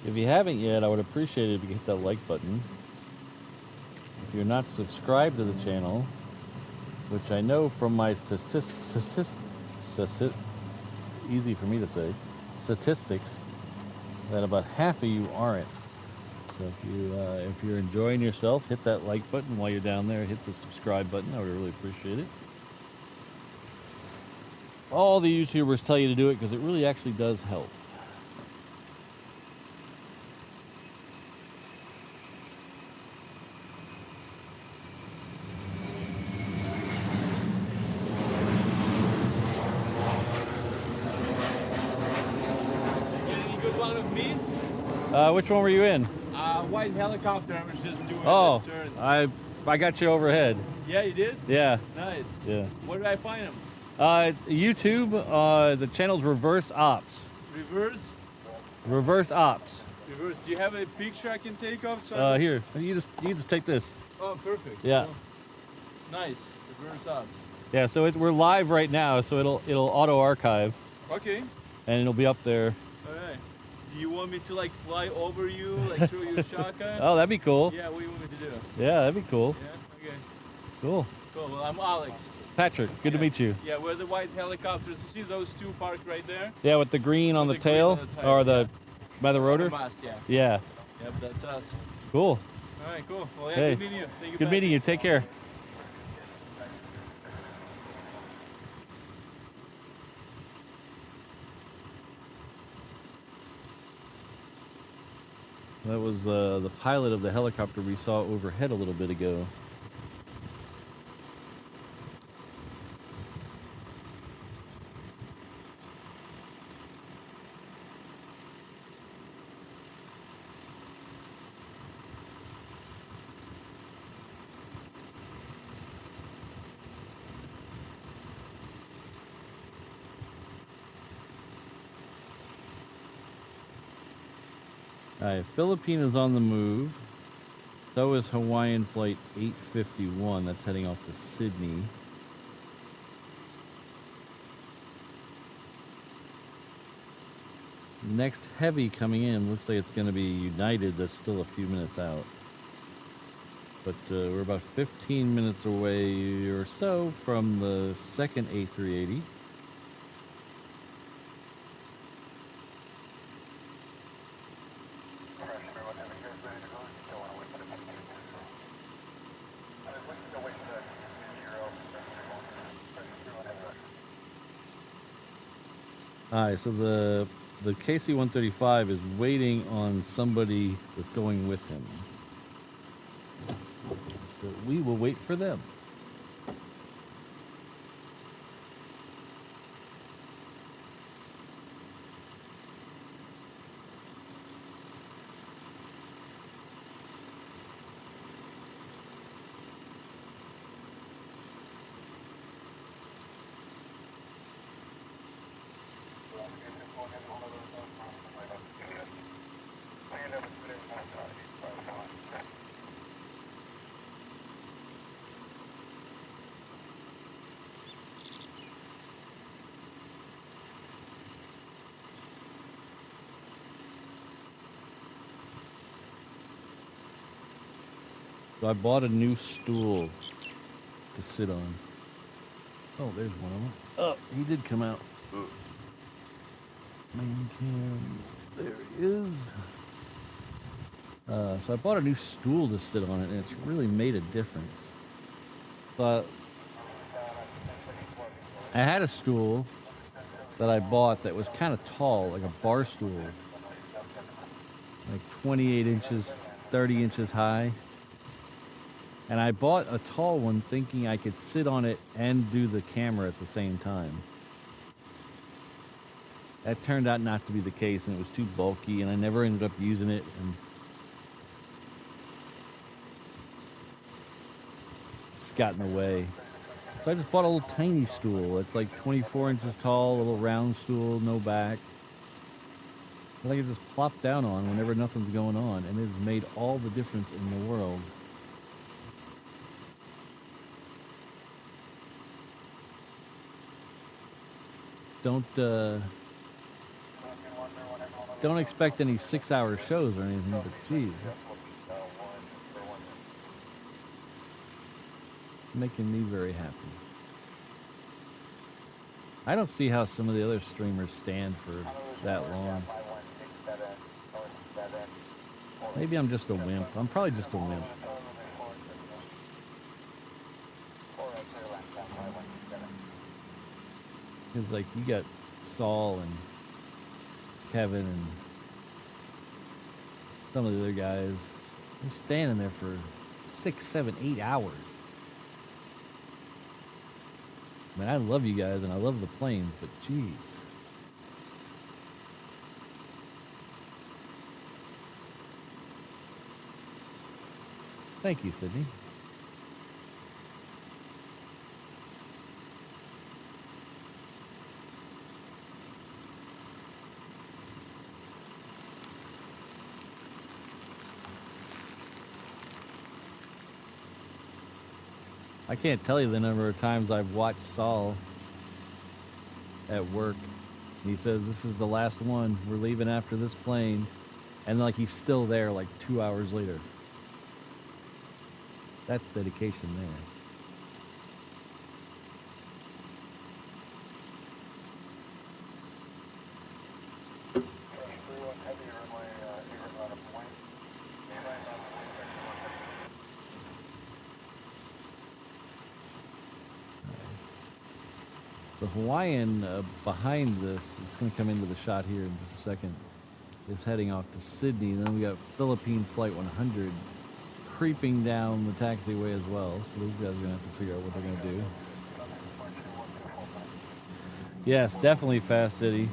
If you haven't yet, I would appreciate it if you hit that like button. If you're not subscribed to the channel, which I know from my easy for me to say, statistics, that about half of you aren't. So if you're enjoying yourself, hit that like button while you're down there. Hit the subscribe button. I would really appreciate it. All the YouTubers tell you to do it because it really actually does help. Which one were you in? White helicopter. I was just doing a turn. I got you overhead. Yeah, you did? Yeah. Nice. Yeah. Where did I find him? YouTube. The channel's Reverse Ops. Reverse? Reverse Ops. Reverse. Do you have a picture I can take of? So Here. You just take this. Oh, perfect. Yeah. Oh, nice. Reverse Ops. Yeah. So we're live right now. So it'll auto archive. Okay. And it'll be up there. All right. Do you want me to like fly over you, like throw you a shotgun? Oh, that'd be cool. Yeah, what do you want me to do? Yeah, that'd be cool. Yeah, okay. Cool. Cool, well, I'm Alex. Patrick, good to meet you. Yeah, we're the white helicopters. You see those two parked right there? Yeah, with the green on the With the green tail, on the tail, or yeah. by the rotor. The mast, yeah. Yeah. Yep, that's us. Cool. All right, cool. Well, yeah, Hey, good meeting you. Thank you. Good meeting you. Take care. That was the pilot of the helicopter we saw overhead a little bit ago. All right, Philippine is on the move. So is Hawaiian Flight 851. That's heading off to Sydney. next heavy coming in looks like it's going to be United. That's still a few minutes out. But we're about 15 minutes away or so from the second A380. Alright, so the KC-135 is waiting on somebody that's going with him. So we will wait for them. So I bought a new stool to sit on. Oh, there's one of them. Oh, he did come out. Main cam. There he is. So I bought a new stool to sit on it, and it's really made a difference. So I had a stool that I bought that was kind of tall, like a bar stool. Like 28 inches, 30 inches high. And I bought a tall one thinking I could sit on it and do the camera at the same time. That turned out not to be the case, and it was too bulky, and I never ended up using it. And just got in the way. So I just bought a little tiny stool. It's like 24 inches tall, a little round stool, no back. That I could just plop down on whenever nothing's going on, and it has made all the difference in the world. Don't expect any 6-hour shows or anything, but geez, that's making me very happy. I don't see how some of the other streamers stand for that long. Maybe I'm just a wimp. I'm probably just a wimp. Because, like, you got Saul and Kevin and some of the other guys. They're standing there for 6, 7, 8 hours. I mean, I love you guys and I love the planes, but geez. Thank you, Sydney. I can't tell you the number of times I've watched Saul at work. He says, this is the last one. We're leaving after this plane. And like he's still there like 2 hours later. That's dedication there. The Hawaiian behind this is going to come into the shot here in just a second. Is heading off to Sydney. Then we got Philippine Flight 100 creeping down the taxiway as well. So these guys are going to have to figure out what they're going to do. Yes, definitely Fast Eddie.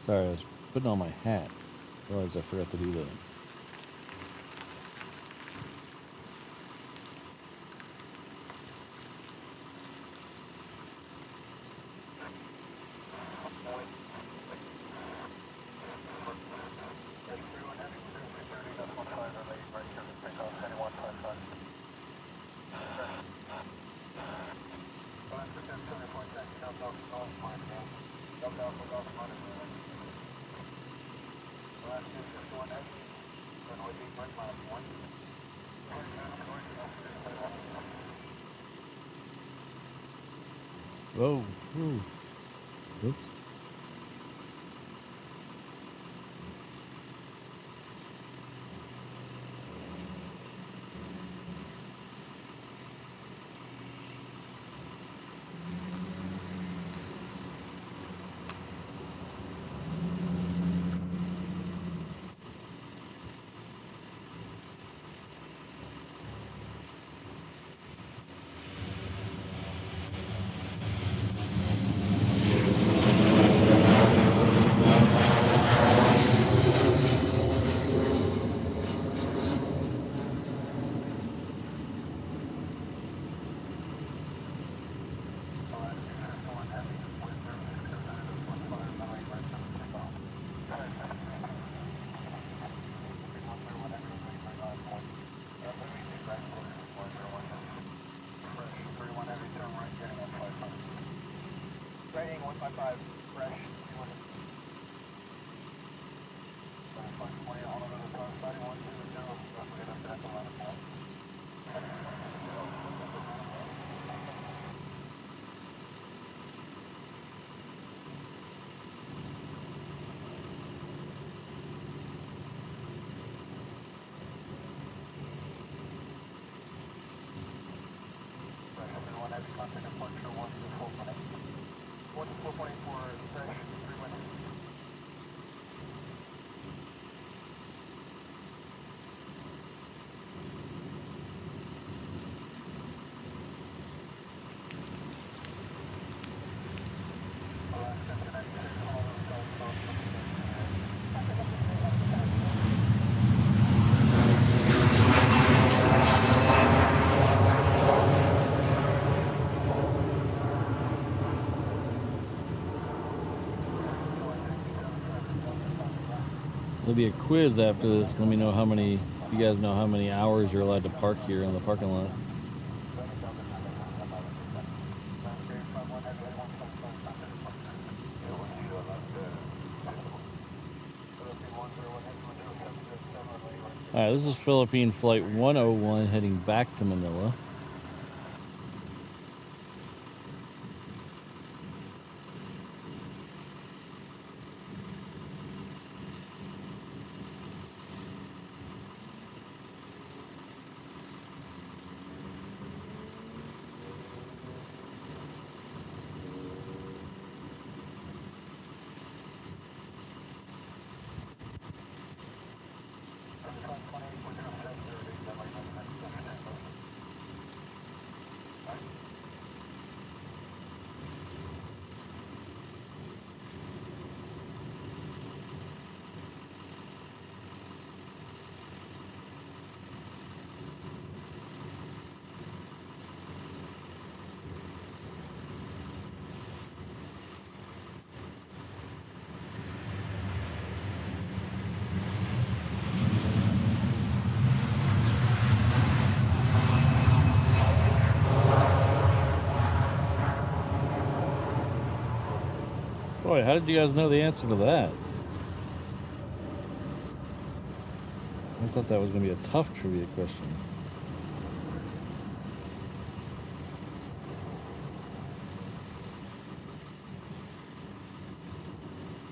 Sorry, I was putting on my hat. Realized I forgot to do that. Whoa, whoa. Oops. Rating 155, fresh. 20, Honolulu, starting 120, roughly left at the line of point. Fresh, everyone, heavy contact departure 124.8. 4.84 fresh, 318. There'll be a quiz after this. Let me know if you guys know how many hours you're allowed to park here in the parking lot. All right, this is Philippine Flight 101 heading back to Manila. Boy, how did you guys know the answer to that? I thought that was going to be a tough trivia question.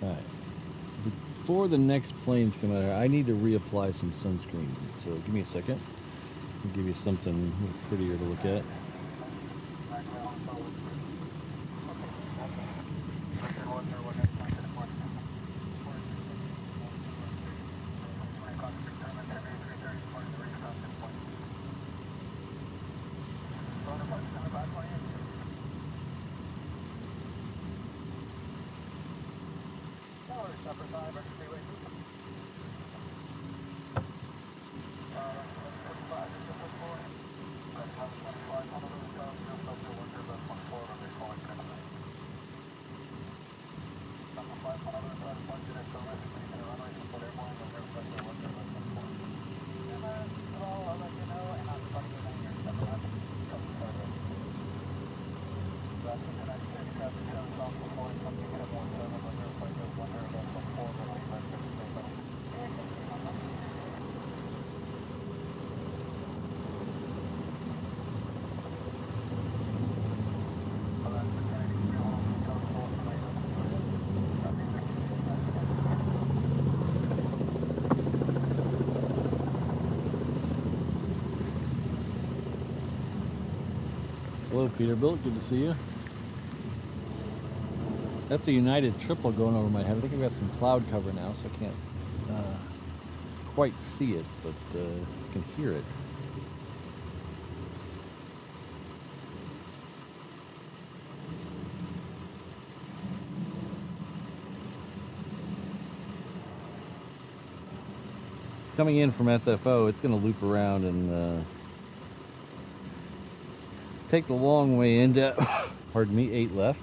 All right. Before the next planes come out here, I need to reapply some sunscreen. So give me a second. I'll give you something a little prettier to look at. Hello, Peterbilt. Good to see you. That's a United triple going over my head. I think I've got some cloud cover now, so I can't quite see it, but I can hear it. It's coming in from SFO. It's going to loop around and take the long way into, pardon me, 8 left.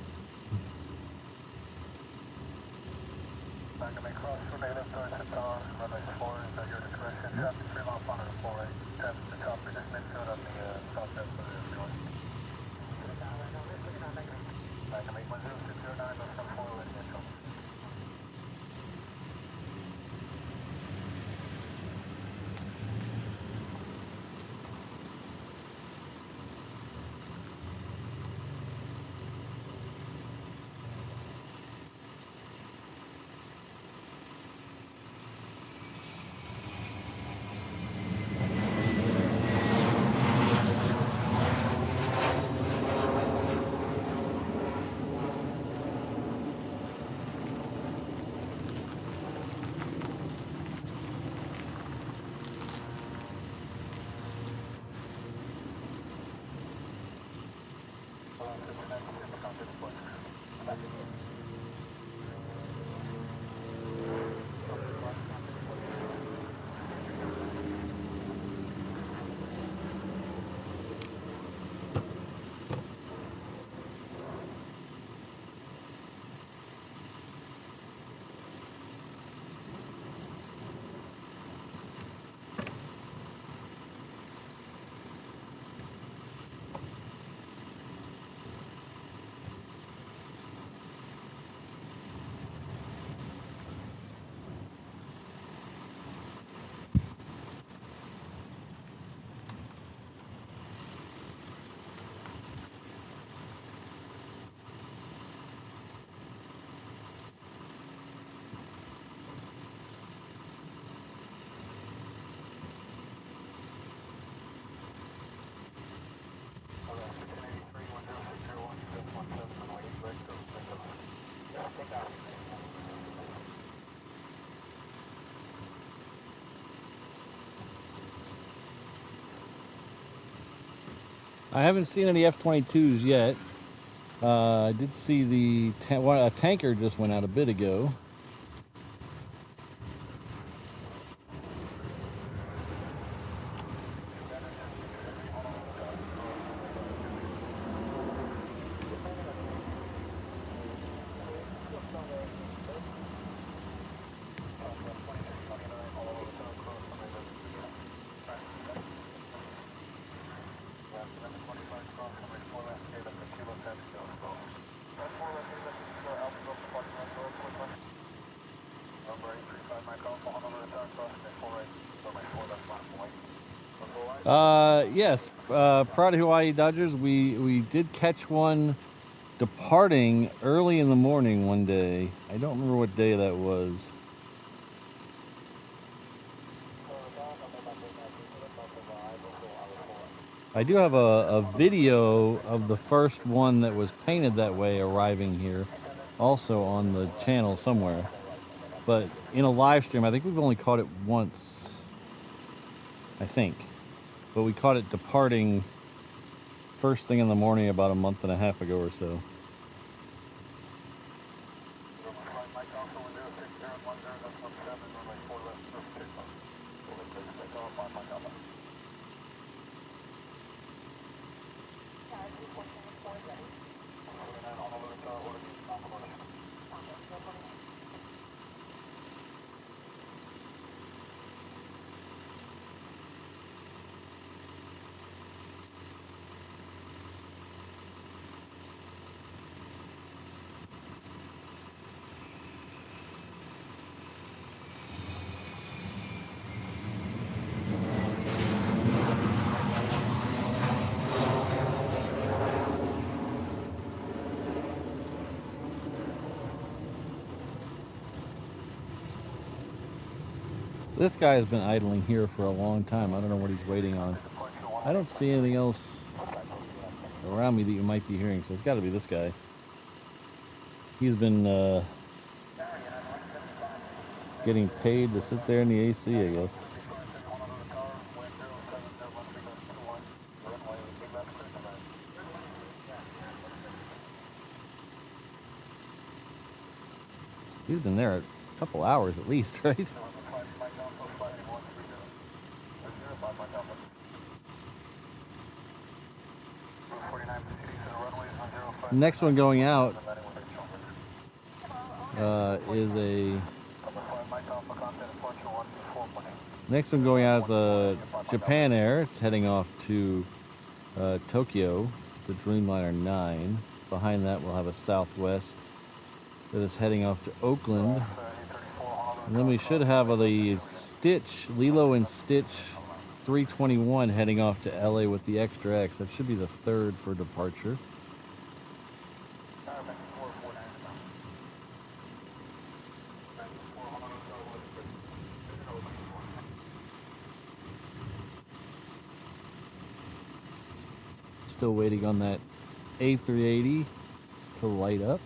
I haven't seen any F-22s yet. I did see a tanker just went out a bit ago. Yes, prior to Hawaii Dodgers, we did catch one departing early in the morning one day. I don't remember what day that was. I do have a video of the first one that was painted that way arriving here, also on the channel somewhere. But in a live stream, I think we've only caught it once, I think. But we caught it departing first thing in the morning about a month and a half ago or so. This guy has been idling here for a long time. I don't know what he's waiting on. I don't see anything else around me that you might be hearing, so it's got to be this guy. He's been getting paid to sit there in the AC, I guess. He's been there a couple hours at least, right? Next one going out is a Japan Air. It's heading off to Tokyo. It's a Dreamliner 9. Behind that we'll have a Southwest that is heading off to Oakland. And then we should have the Lilo and Stitch 321 heading off to LA with the Extra X. That should be the third for departure. Still waiting on that A380 to light up.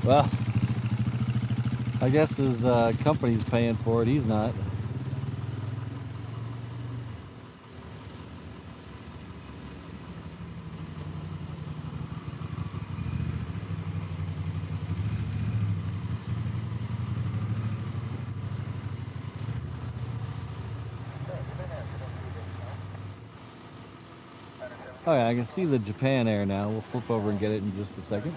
Well, I guess his company's paying for it. He's not. Oh yeah, I can see the Japan Air now. We'll flip over and get it in just a second.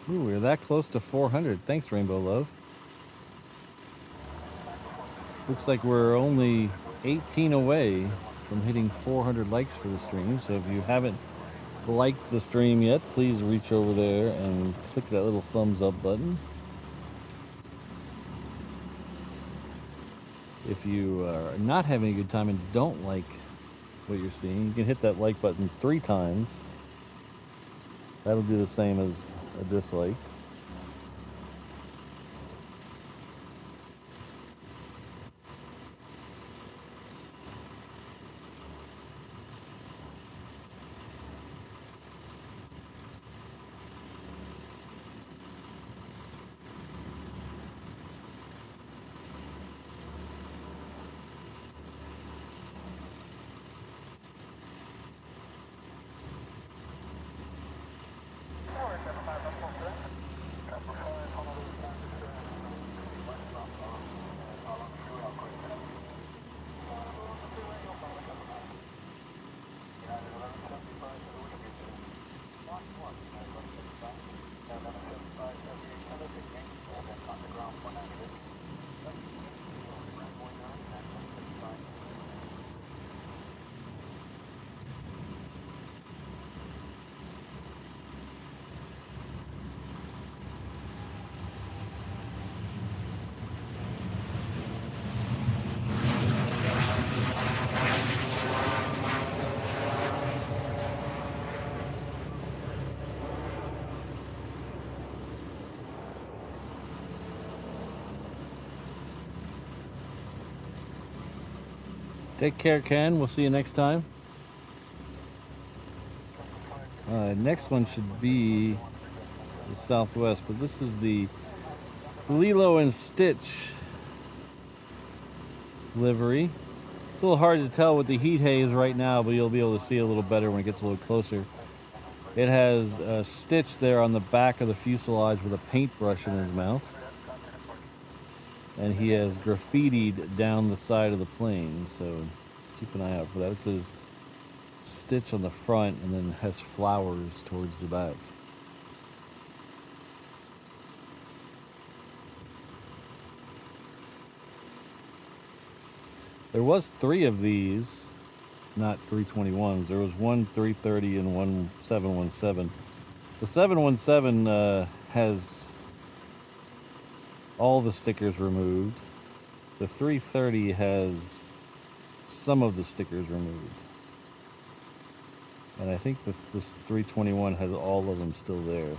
Ooh, we're that close to 400. Thanks, Rainbow Love. Looks like we're only 18 away from hitting 400 likes for the stream. So if you haven't liked the stream yet, please reach over there and click that little thumbs up button. If you are not having a good time and don't like what you're seeing, you can hit that like button 3 times. That'll do the same as a dislike. Take care, Ken. We'll see you next time. Next one should be the Southwest, but this is the Lilo and Stitch livery. It's a little hard to tell with the heat haze right now, but you'll be able to see a little better when it gets a little closer. It has a Stitch there on the back of the fuselage with a paintbrush in his mouth. And he has graffitied down the side of the plane, so keep an eye out for that. It says Stitch on the front and then has flowers towards the back. There was 3 of these, not 321s. There was one 330 and one 717. The 717 has all the stickers removed. The 330 has some of the stickers removed. And I think this 321 has all of them still there.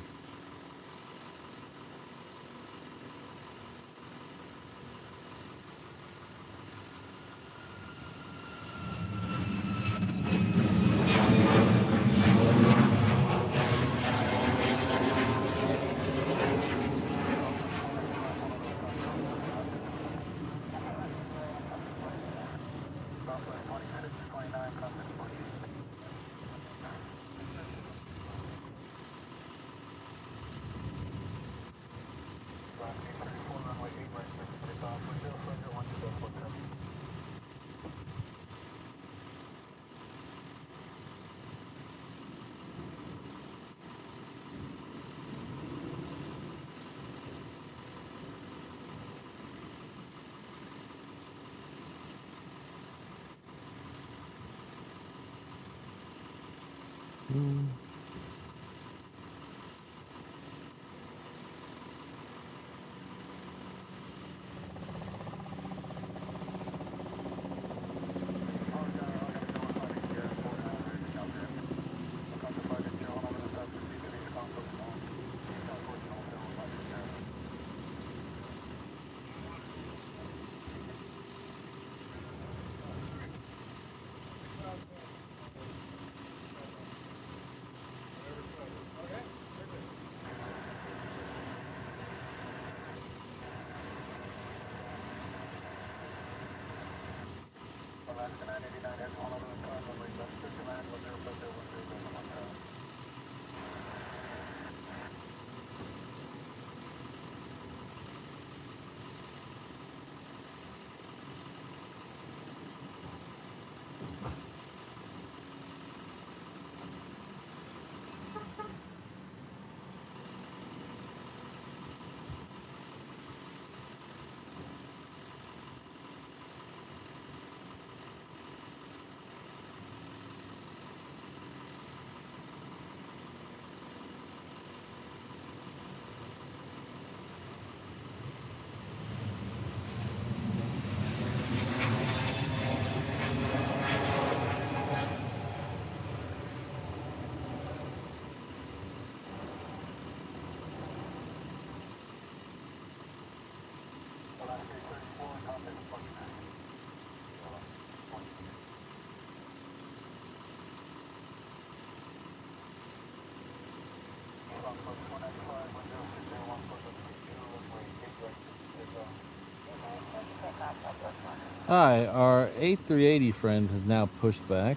Hi, our A380 friend has now pushed back.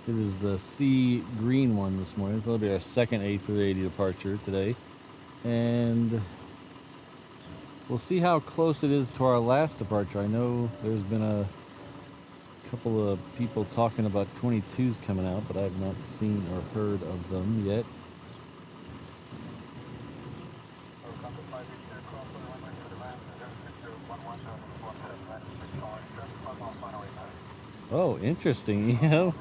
It is the sea green one this morning, so that'll be our second A380 departure today. And we'll see how close it is to our last departure. I know there's been a couple of people talking about 22s coming out, but I have not seen or heard of them yet. Oh, interesting, you know.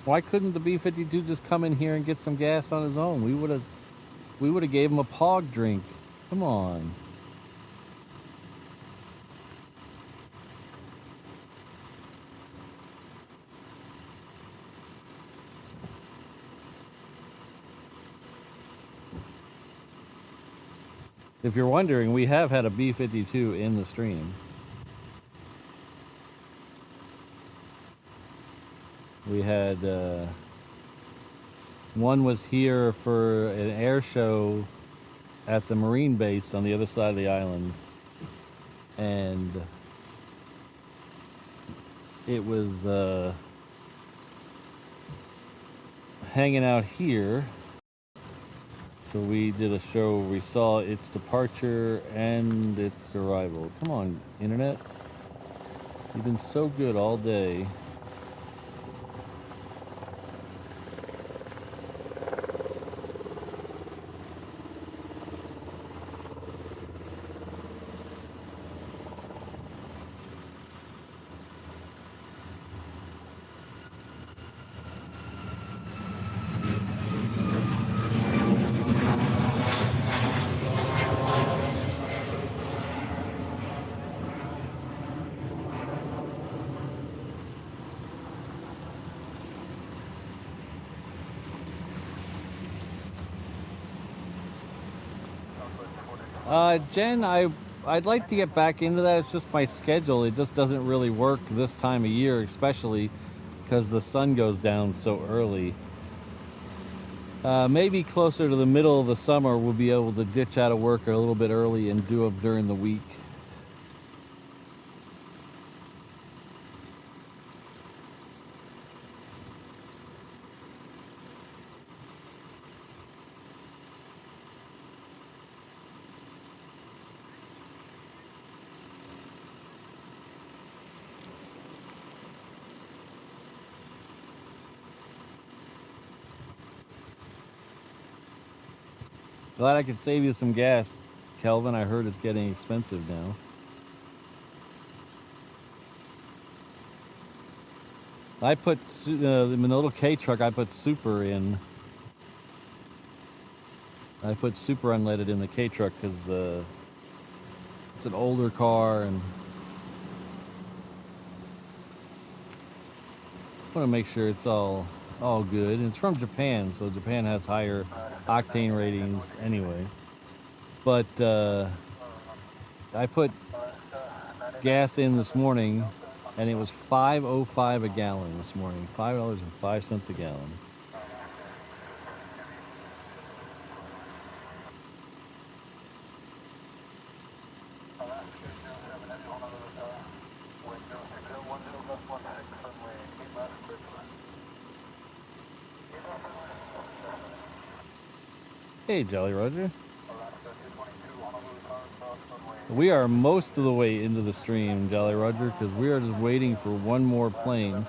Why couldn't the B-52 just come in here and get some gas on his own? We would have gave him a pog drink. Come on. If you're wondering, we have had a B-52 in the stream. We had one was here for an air show at the Marine base on the other side of the island, and it was hanging out here. So we did a show where we saw its departure and its arrival. Come on, internet. You've been so good all day. Jen, I'd like to get back into that. It's just my schedule. It just doesn't really work this time of year, especially because the sun goes down so early. Maybe closer to the middle of the summer, we'll be able to ditch out of work a little bit early and do them during the week. Glad I could save you some gas, Kelvin. I heard it's getting expensive now. I put in the little K truck. I put super in. I put super unleaded in the K truck because it's an older car, and I want to make sure it's all good. And it's from Japan, so Japan has higher octane ratings anyway. But I put gas in this morning, and it was $5.05 a gallon this morning. $5.05 a gallon. Hey, Jolly Roger. We are most of the way into the stream, Jolly Roger, because we are just waiting for one more plane.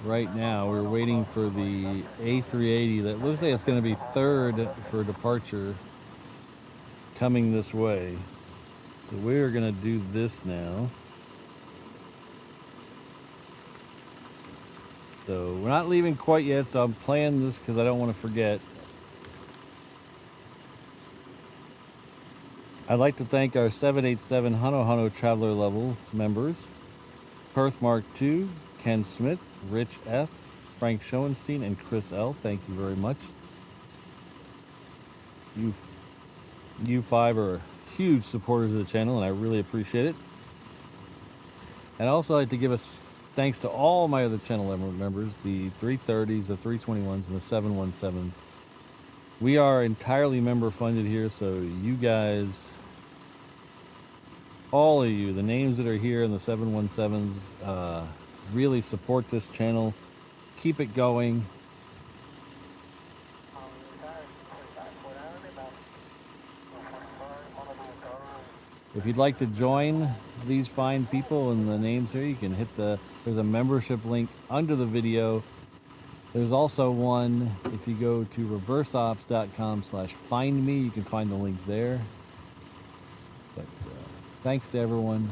Right now, we're waiting for the A380 that looks like it's going to be third for departure coming this way. So we're going to do this now. So we're not leaving quite yet, so I'm playing this because I don't want to forget. I'd like to thank our 787 Honolulu Traveler Level members, Perth Mark II, Ken Smith, Rich F, Frank Schoenstein, and Chris L. Thank you very much. You five are huge supporters of the channel, and I really appreciate it. And I'd also like to give us thanks to all my other channel members, the 330s, the 321s, and the 717s. We are entirely member funded here, so you guys, all of you, the names that are here in the 717s, really support this channel. Keep it going. If you'd like to join these fine people and the names here, you can hit there's a membership link under the video. There's also one, if you go to reverseops.com/findme, you can find the link there. But thanks to everyone.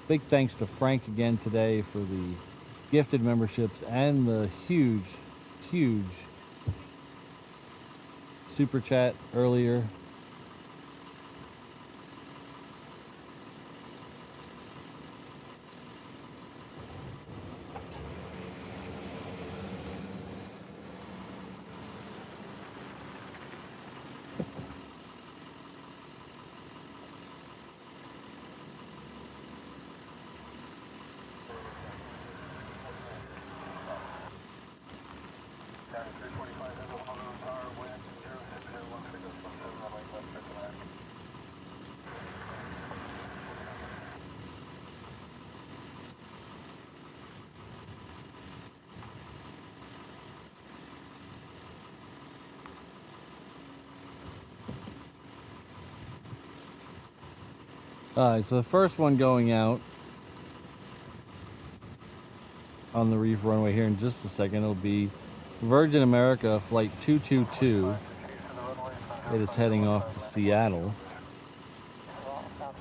Big thanks to Frank again today for the gifted memberships and the huge, huge super chat earlier. So the first one going out on the Reef runway here in just a second. It'll be Virgin America Flight 222. It is heading off to Seattle.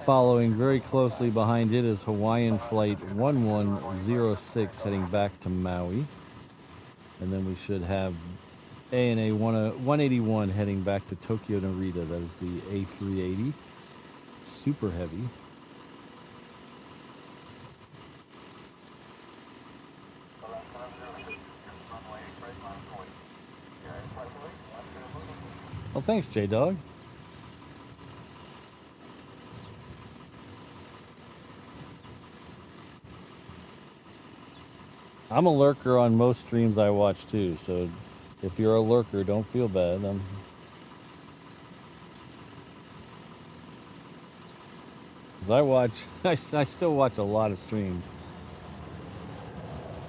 Following very closely behind it is Hawaiian Flight 1106 heading back to Maui. And then we should have ANA 181 heading back to Tokyo Narita. That is the A380. Super heavy. Well, thanks, J-Dog. I'm a lurker on most streams I watch too, so if you're a lurker, don't feel bad. I still watch a lot of streams.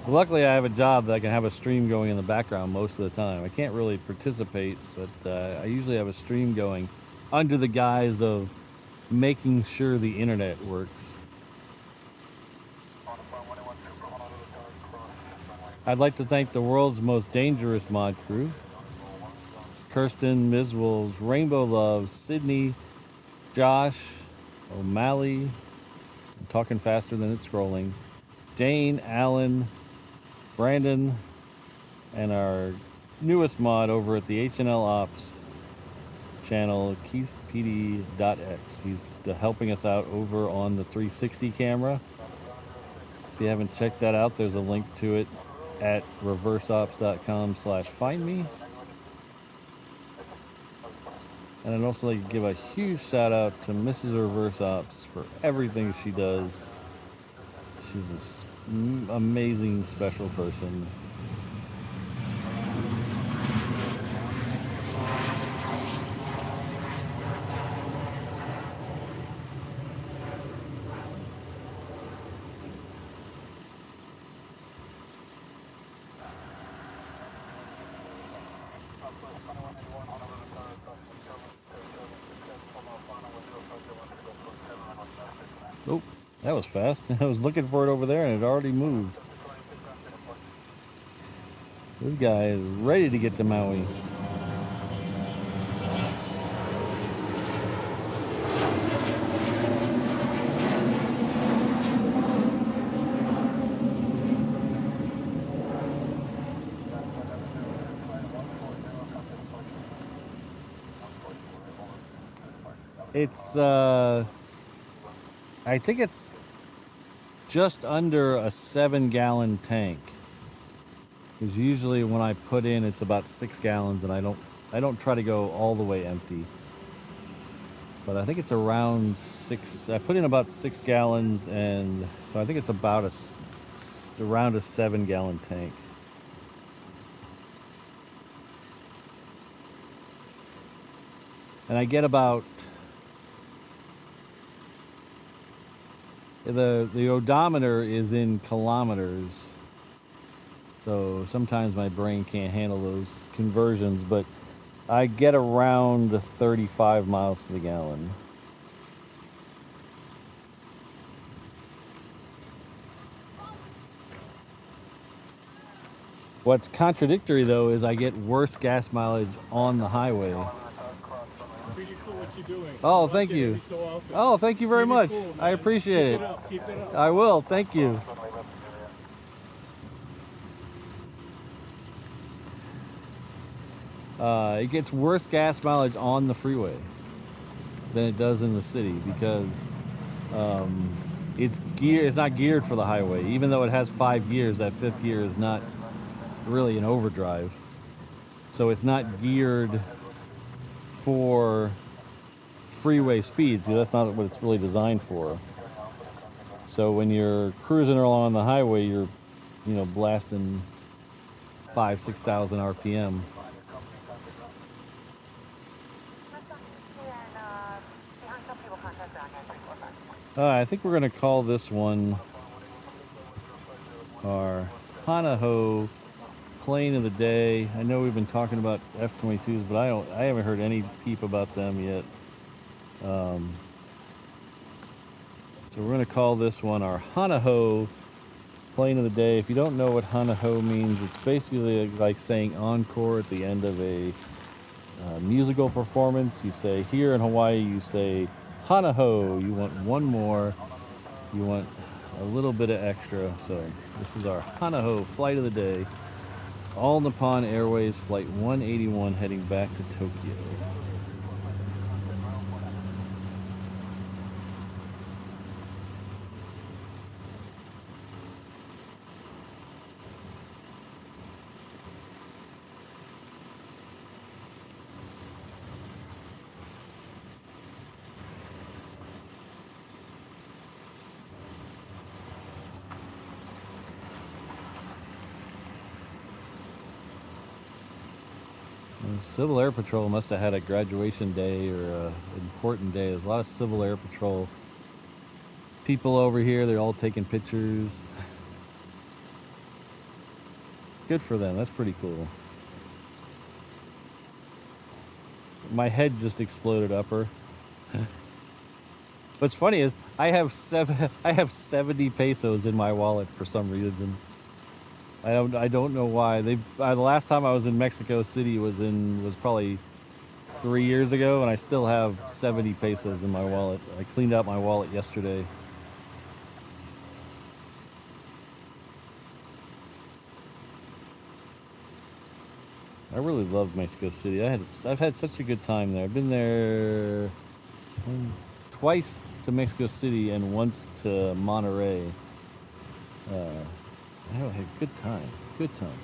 Luckily, I have a job that I can have a stream going in the background most of the time. I can't really participate, but I usually have a stream going under the guise of making sure the internet works. I'd like to thank the world's most dangerous mod crew. Kirsten, Ms. Wolves, Rainbow Love, Sydney, Josh, O'Malley, I'm talking faster than it's scrolling, Dane, Allen, Brandon, and our newest mod over at the HNL Ops channel, KeithPD.x. He's helping us out over on the 360 camera. If you haven't checked that out, there's a link to it at reverseops.com/findme. And I'd also like to give a huge shout out to Mrs. Reverse Ops for everything she does. She's an amazing, special person. Oh, that was fast. I was looking for it over there and it already moved. This guy is ready to get to Maui. It's I think it's just under a 7-gallon tank. Because usually when I put in, it's about 6 gallons, and I don't try to go all the way empty. But I think it's around 6. I put in about 6 gallons, and so I think it's about around a 7-gallon tank. And I get about the odometer is in kilometers, so sometimes my brain can't handle those conversions, but I get around 35 miles to the gallon. What's contradictory though is I get worse gas mileage on the highway. Pretty cool what you're doing. Oh, thank you. So often. Oh, thank you very much. Cool, I appreciate it. Keep it up. I will. Thank you. It gets worse gas mileage on the freeway than it does in the city because it's not geared for the highway. Even though it has 5 gears, that 5th gear is not really an overdrive. So it's not geared for freeway speeds. That's not what it's really designed for. So when you're cruising along the highway, you're, blasting 5,000-6,000 RPM. I think we're going to call this one our Hanaho plane of the day. I know we've been talking about F-22s, but I haven't heard any peep about them yet. So we're going to call this one our Hanaho plane of the day. If you don't know what Hanaho means, it's basically like saying encore at the end of a musical performance. You say, here in Hawaii, you say Hanaho. You want one more. You want a little bit of extra. So this is our Hanaho flight of the day. All Nippon Airways Flight 181 heading back to Tokyo. Civil Air Patrol must have had a graduation day or an important day. There's a lot of Civil Air Patrol people over here. They're all taking pictures. Good for them. That's pretty cool. My head just exploded upper. What's funny is I have 70 pesos in my wallet for some reason. I don't know why. The last time I was in Mexico City was probably 3 years ago, and I still have 70 pesos in my wallet. I cleaned out my wallet yesterday. I really love Mexico City. I've had such a good time there. I've been there twice to Mexico City and once to Monterey. I had a good time. Good time.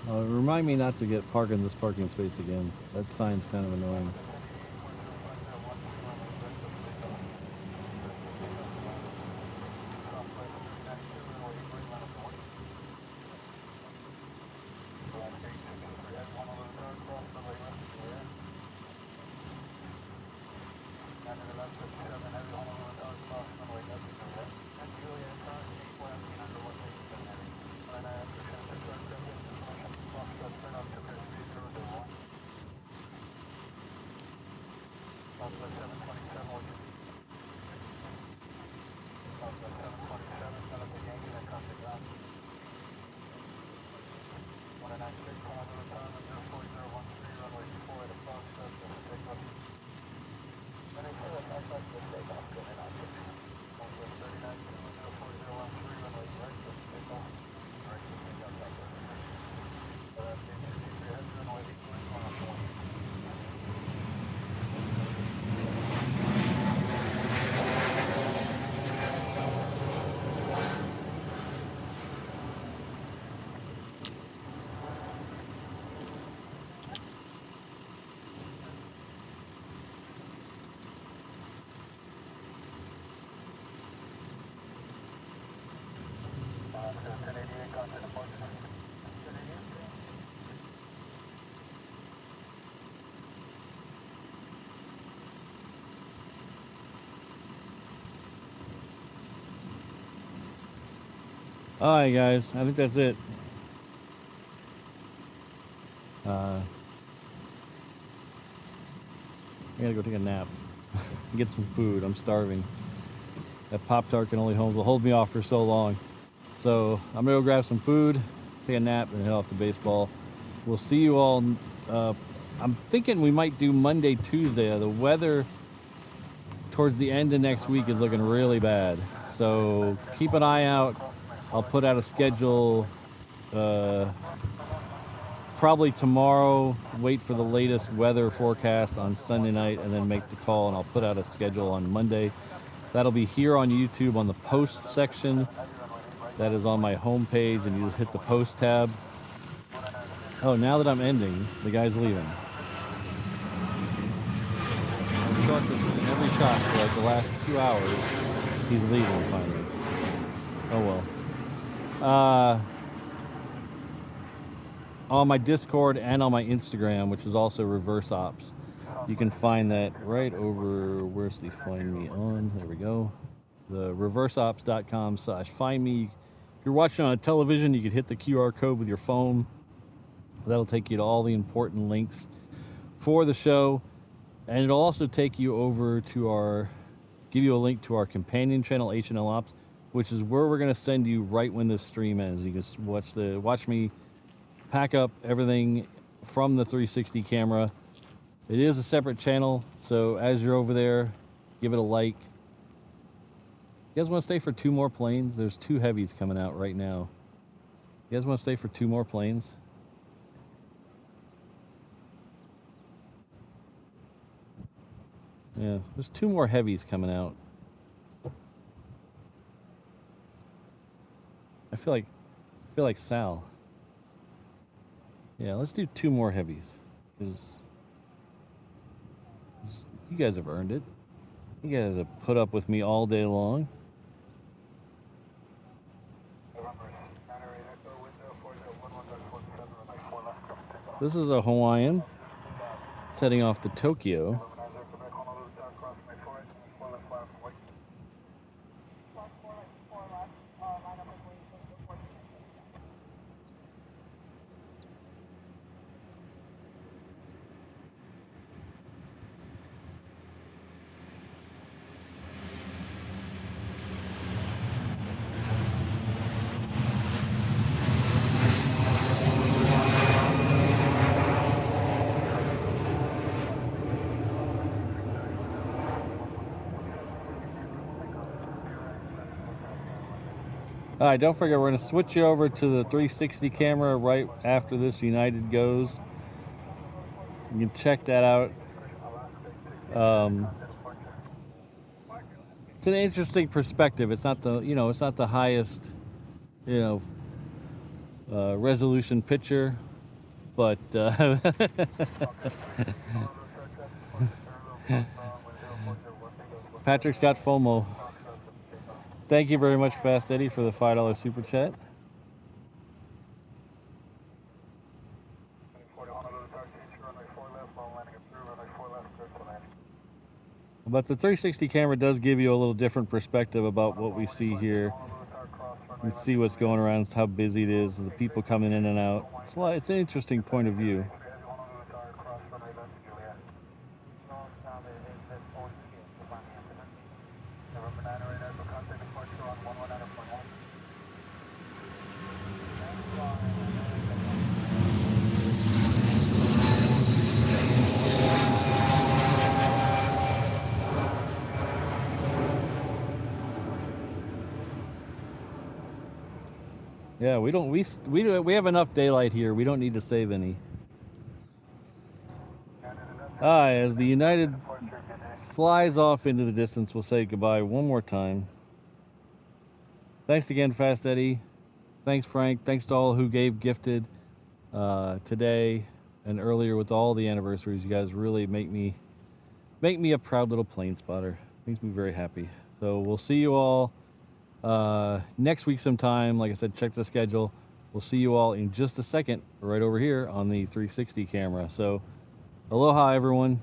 Remind me not to get parked in this parking space again. That sign's kind of annoying. All right, guys. I think that's it. I gotta go take a nap. Get some food. I'm starving. That Pop-Tart can only hold me off for so long. So I'm gonna go grab some food, take a nap, and head off to baseball. We'll see you all. I'm thinking we might do Monday, Tuesday. The weather towards the end of next week is looking really bad. So keep an eye out. I'll put out a schedule probably tomorrow. Wait for the latest weather forecast on Sunday night and then make the call, and I'll put out a schedule on Monday. That'll be here on YouTube on the post section. That is on my homepage, and you just hit the post tab. Oh, now that I'm ending, the guy's leaving. The truck has been in every shot for like the last 2 hours. He's leaving finally. Oh well. On my Discord and on my Instagram, which is also Reverse Ops. You can find that right over, where's the find me on? There we go. The reverseops.com/find me. If you're watching on a television, you can hit the QR code with your phone. That'll take you to all the important links for the show. And it'll also take you over to give you a link to our companion channel, HNL Ops, which is where we're going to send you right when this stream ends. You can watch me pack up everything from the 360 camera. It is a separate channel, so as you're over there, give it a like. You guys want to stay for 2 more planes? There's 2 heavies coming out right now. You guys want to stay for 2 more planes? Yeah, there's 2 more heavies coming out. I feel like Sal. Yeah, let's do 2 more heavies, because you guys have earned it. You guys have put up with me all day long. This is a Hawaiian. It's heading off to Tokyo. All right, don't forget, we're going to switch you over to the 360 camera right after this United goes. You can check that out. It's an interesting perspective. It's not the highest, resolution picture, but Patrick's got FOMO. Thank you very much, Fast Eddie, for the $5 super chat. But the 360 camera does give you a little different perspective about what we see here. You can see what's going around, it's how busy it is, the people coming in and out. It's an interesting point of view. Yeah, we have enough daylight here. We don't need to save any. As the United flies off into the distance, we'll say goodbye one more time. Thanks again, Fast Eddie. Thanks, Frank. Thanks to all who gifted today and earlier with all the anniversaries. You guys really make me a proud little plane spotter. Makes me very happy. So we'll see you all next week sometime. Like I said, check the schedule. We'll see you all in just a second right over here on the 360 camera. So aloha, everyone.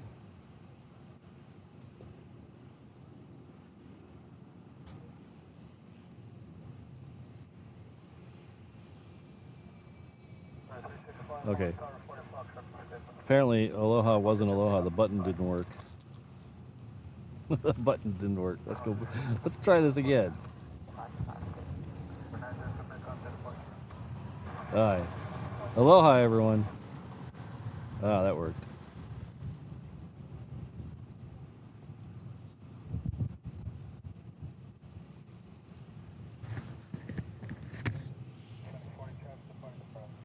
Okay. Apparently, aloha wasn't aloha. The button didn't work. The button didn't work. Let's go. Let's try this again. All right. Aloha, everyone. Ah, that worked.